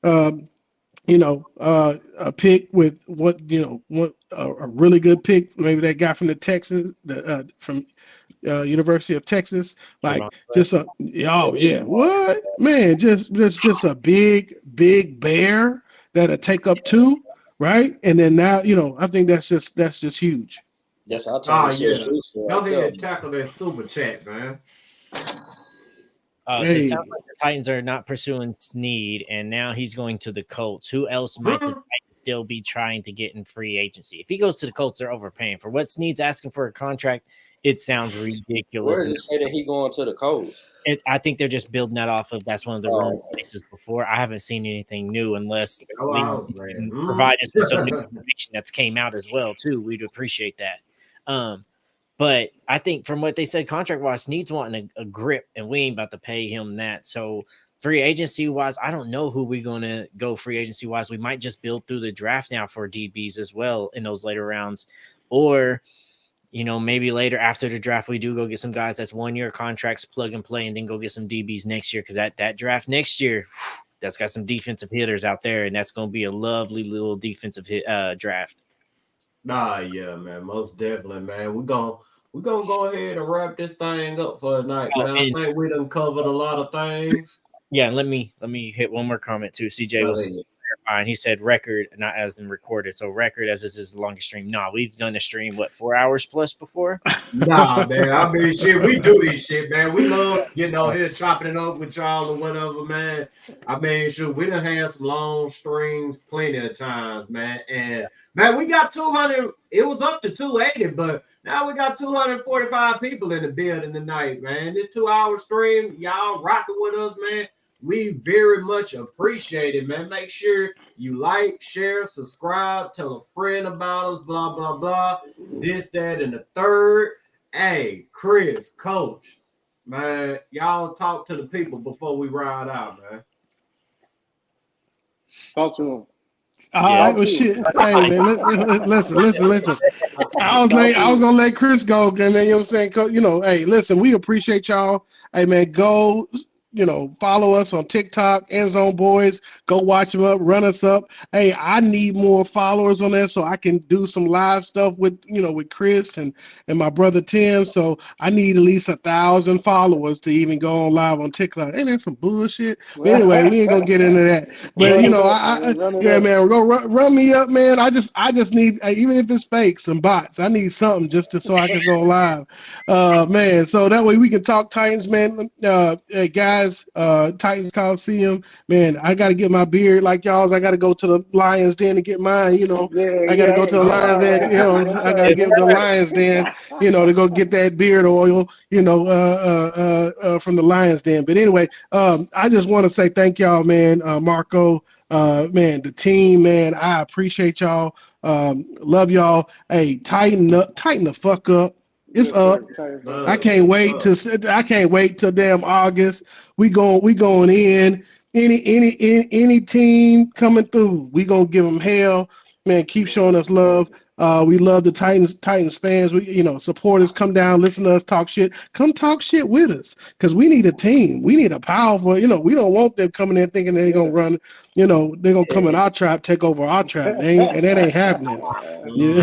a pick with a really good pick, maybe that guy from the Texans, from University of Texas, like just a what man, just a big bear that'll take up two, right? And then now I think that's just huge. That's our time. Go ahead and tackle that super chat, man. So it sounds like the Titans are not pursuing Snead, and now he's going to the Colts. Who else might the Titans still be trying to get in free agency? If he goes to the Colts, they're overpaying for what Snead's asking for a contract. It sounds ridiculous. Where does it say that he going to the Colts? I think they're just building that off of that's one of the rumor places before. I haven't seen anything new unless Lee can provide us with some new information that's came out as well too. We'd appreciate that. But I think from what they said, contract-wise, Snead's wanting a grip, and we ain't about to pay him that. So free agency-wise, I don't know who we're going to go free agency-wise. We might just build through the draft now for DBs as well in those later rounds. Or, maybe later after the draft, we do go get some guys that's 1-year contracts, plug and play, and then go get some DBs next year because that draft next year, that's got some defensive hitters out there, and that's going to be a lovely little defensive draft. Yeah, man, most definitely, man. We're gonna go ahead and wrap this thing up for tonight, man. I think we done covered a lot of things. Yeah, let me hit one more comment too. CJ was clarifying. He said record, not as in recorded. So record as this is the longest stream. Nah, we've done a stream 4 hours plus before. Nah, man. I mean, shit, we do this shit, man. We love getting on here chopping it up with y'all or whatever, man. I mean, sure, we done had some long streams plenty of times, man. And man, we got 200. It was up to 280, but now we got 245 people in the building tonight, man. This 2-hour stream, y'all rocking with us, man. We very much appreciate it, man. Make sure you like, share, subscribe, tell a friend about us, blah, blah, blah. This, that, and the third. Hey, Chris, Coach, man, y'all talk to the people before we ride out, man. Talk to them. All right, well, shit. Hey, man, listen. I was gonna let Chris go, and then you know what I'm saying. Hey, listen, we appreciate y'all. Hey, man, go. Follow us on TikTok, End Zone Boys. Go watch them up, run us up. Hey, I need more followers on there so I can do some live stuff with Chris and my brother Tim. So I need at least 1,000 followers to even go on live on TikTok. Ain't that some bullshit? But anyway, we ain't gonna get into that. But man, go run me up, man. I just need, even if it's fake, some bots. I need something so I can go live, man. So that way we can talk Titans, man. Hey, guys. Titans Colosseum, man. I got to get my beard like y'all's. I got to go to the Lions Den to get mine. I got to go to the Lions Den. I got to get the Lions Den. To go get that beard oil. From the Lions Den. But anyway, I just want to say thank y'all, man. Marco, man, the team, man. I appreciate y'all. Love y'all. Hey, tighten the fuck up. It's up. I can't wait till damn August. We going in. Any team coming through, we gonna give them hell. Man, keep showing us love. We love the Titans fans. We, supporters come down, listen to us talk shit. Come talk shit with us, because we need a team. We need a powerful. We don't want them coming in thinking they're gonna run. They're gonna come in our trap, take over our trap. And that ain't happening. And you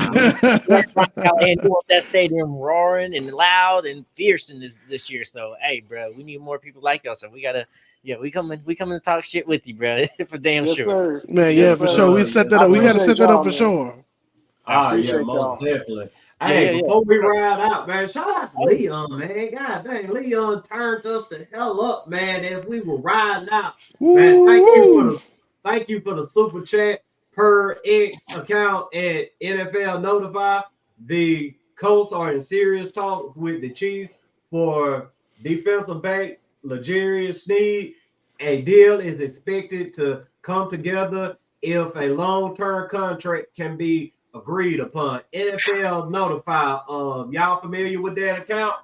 want that stadium roaring and loud and fierce in this year. So hey, bro, we need more people like us. So we gotta. Yeah, we coming to talk shit with you, bro. For damn sure. Sir. Man, yeah, for sure. We set that up. We gotta set that up for sure. Yeah, most definitely. Hey, before we ride out, man, shout out to Leon, man. God dang, Leon turned us the hell up, man, as we were riding out. Man, thank you for the super chat per X account at NFL Notify. The Colts are in serious talk with the Chiefs for defensive back L'Jarius Sneed. A deal is expected to come together if a long-term contract can be agreed upon. NFL Notify. Y'all familiar with that account?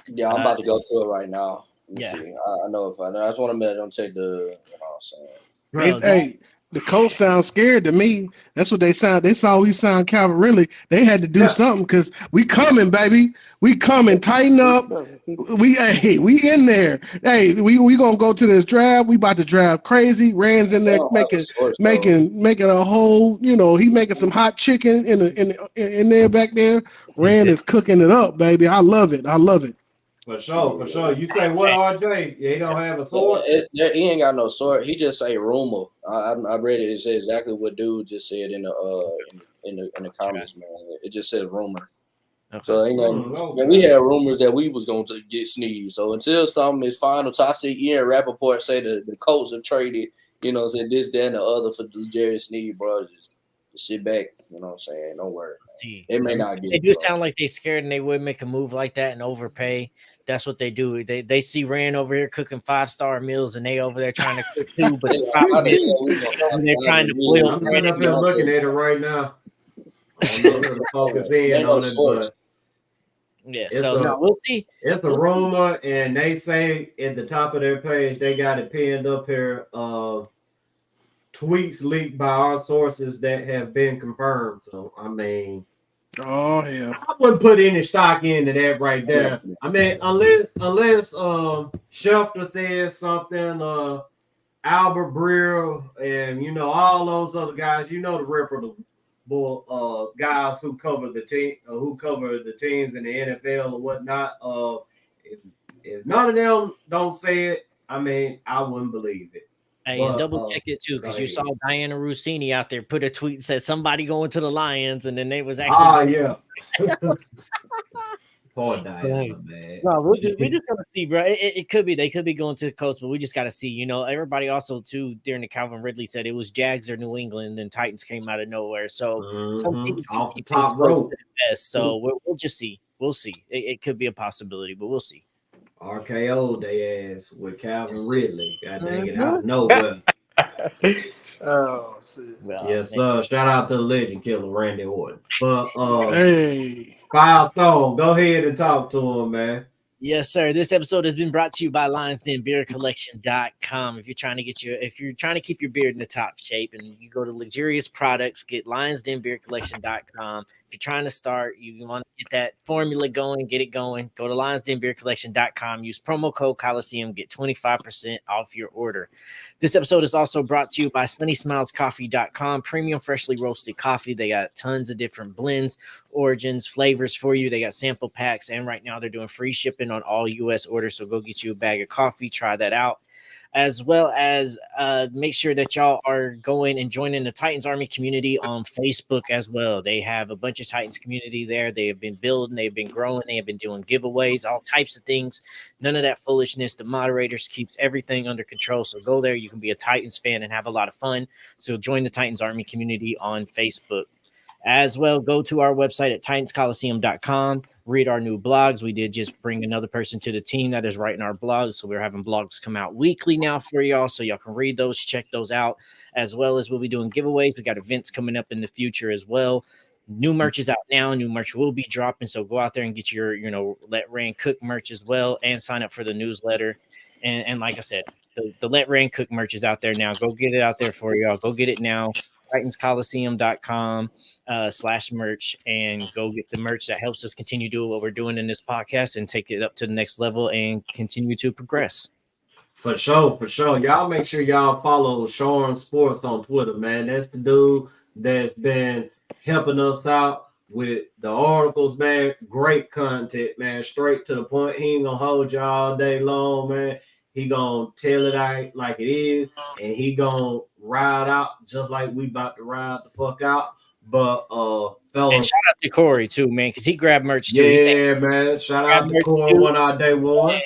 Yeah, I'm about to go to it right now. Let me see. I know if I just want to don't take the. You know what I'm saying? Hey, the Colts sound scared to me. That's what they sound. They saw we signed Calvin Ridley. They had to do something because we coming, baby. We coming. Tighten up. We in there. Hey, we gonna go to this draft. We about to draft crazy. Rand's in there making a whole. He making some hot chicken in there back there. Rand is cooking it up, baby. I love it. For sure. You say what, RJ? Yeah, he don't have a sword? He ain't got no sword. He just say rumor. I read it. It said exactly what dude just said in the comments, man. It just said rumor. Okay. So ain't nothing. And we had rumors that we was going to get Sneed. So until something is final, I see Ian Rappaport say the Colts have traded, said this, that, and the other for Jerry Sneed, bro. Just sit back. You know what I'm saying? Don't worry. See, It may not get. They do sound like they scared and they would make a move like that and overpay. That's what they do. They see Rand over here cooking 5-star meals and they over there trying to cook too, but they're trying to boil. I'm sitting up here looking at it right now. I don't know to focus in on it, but yeah. So we'll see. It's a rumor, and they say at the top of their page they got it pinned up here. Tweets leaked by our sources that have been confirmed. So I mean, oh yeah, I wouldn't put any stock into that right there. I mean, unless Schefter says something, Albert Breer, and all those other guys, the reputable guys who cover the team, who cover the teams in the NFL or whatnot. If none of them don't say it, I mean, I wouldn't believe it. Hey, and double check it too, because you saw Diana Rossini out there put a tweet and said somebody going to the Lions, and then they was actually yeah. Poor Diana, man. No, we just gotta see, bro. It could be they could be going to the coast, but we just gotta see. Everybody also too during the Calvin Ridley said it was Jags or New England, and Titans came out of nowhere. So some teams off the top rope. So we'll just see. We'll see. It could be a possibility, but we'll see. RKO they ass with Calvin Ridley. God dang it, out of nowhere. Oh shit. Well, yes, sir. Shout out to the legend killer Randy Orton. But hey, Firestone, go ahead and talk to him, man. Yes, sir. This episode has been brought to you by LionsDenBeerCollection.com. If you're trying to keep your beard in the top shape and you go to luxurious products, get LionsDenBeerCollection.com. If you're trying to start, you want to get that formula going, get it going, go to LionsDenBeerCollection.com. Use promo code Colosseum, get 25% off your order. This episode is also brought to you by SunnySmilesCoffee.com. Premium freshly roasted coffee. They got tons of different blends, origins, flavors for you. They got sample packs, and right now they're doing free shipping on all U.S. orders. So go get you a bag of coffee. Try that out. As well as make sure that y'all are going and joining the Titans Army community on Facebook as well. They have a bunch of Titans community there. They have been building, they've been growing, they have been doing giveaways, all types of things. None of that foolishness. The moderators keeps everything under control. So go there. You can be a Titans fan and have a lot of fun. So join the Titans Army community on Facebook. As well, go to our website at TitansColiseum.com. Read our new blogs. We did just bring another person to the team that is writing our blogs. So we're having blogs come out weekly now for y'all. So y'all can read those, check those out. As well as we'll be doing giveaways. We got events coming up in the future as well. New merch is out now. New merch will be dropping. So go out there and get your, Let Rand Cook merch as well and sign up for the newsletter. And like I said, the Let Rand Cook merch is out there now. Go get it out there for y'all. Go get it now. TitansColiseum.com /merch and go get the merch that helps us continue doing what we're doing in this podcast and take it up to the next level and continue to progress. For sure. Y'all make sure y'all follow Shorn Sports on Twitter, man. That's the dude that's been helping us out with the articles, man. Great content, man. Straight to the point. He ain't gonna hold you all day long, man. He gonna tell it out like it is, and he gonna ride out just like we about to ride the fuck out. But fellas, and shout out to Corey too, man, because he grabbed merch too. Yeah, man. Shout out to Corey, one of our day ones.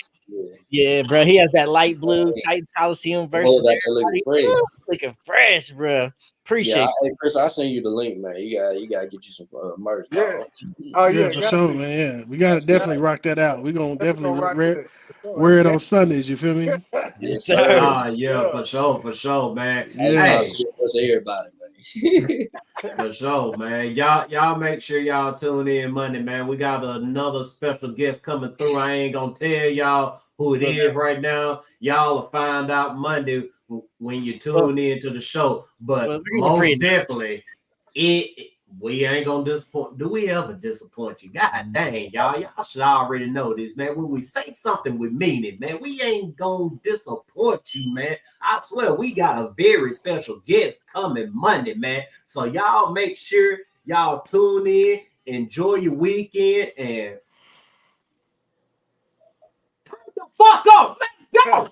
Yeah, bro. He has that light blue Titan Coliseum versus looking fresh, bro. Appreciate it. Hey, Chris, I'll send you the link, man. You gotta get you some merch. Yeah. Oh yeah, for sure, man. Yeah, we gotta definitely rock that out. We're gonna definitely wear it on Sundays. You feel me? Yes, sir. Yeah, for sure, man. Hey, everybody, man. For sure, man. Y'all make sure y'all tune in Monday, man. We got another special guest coming through. I ain't gonna tell y'all who it is right now. Y'all will find out Monday when you tune in to the show. But most definitely, we ain't gonna disappoint. Do we ever disappoint you? God dang, y'all should already know this, man. When we say something, we mean it, man. We ain't gonna disappoint you, man. I swear, we got a very special guest coming Monday, man. So y'all make sure y'all tune in, enjoy your weekend, and turn the fuck up. Let's go.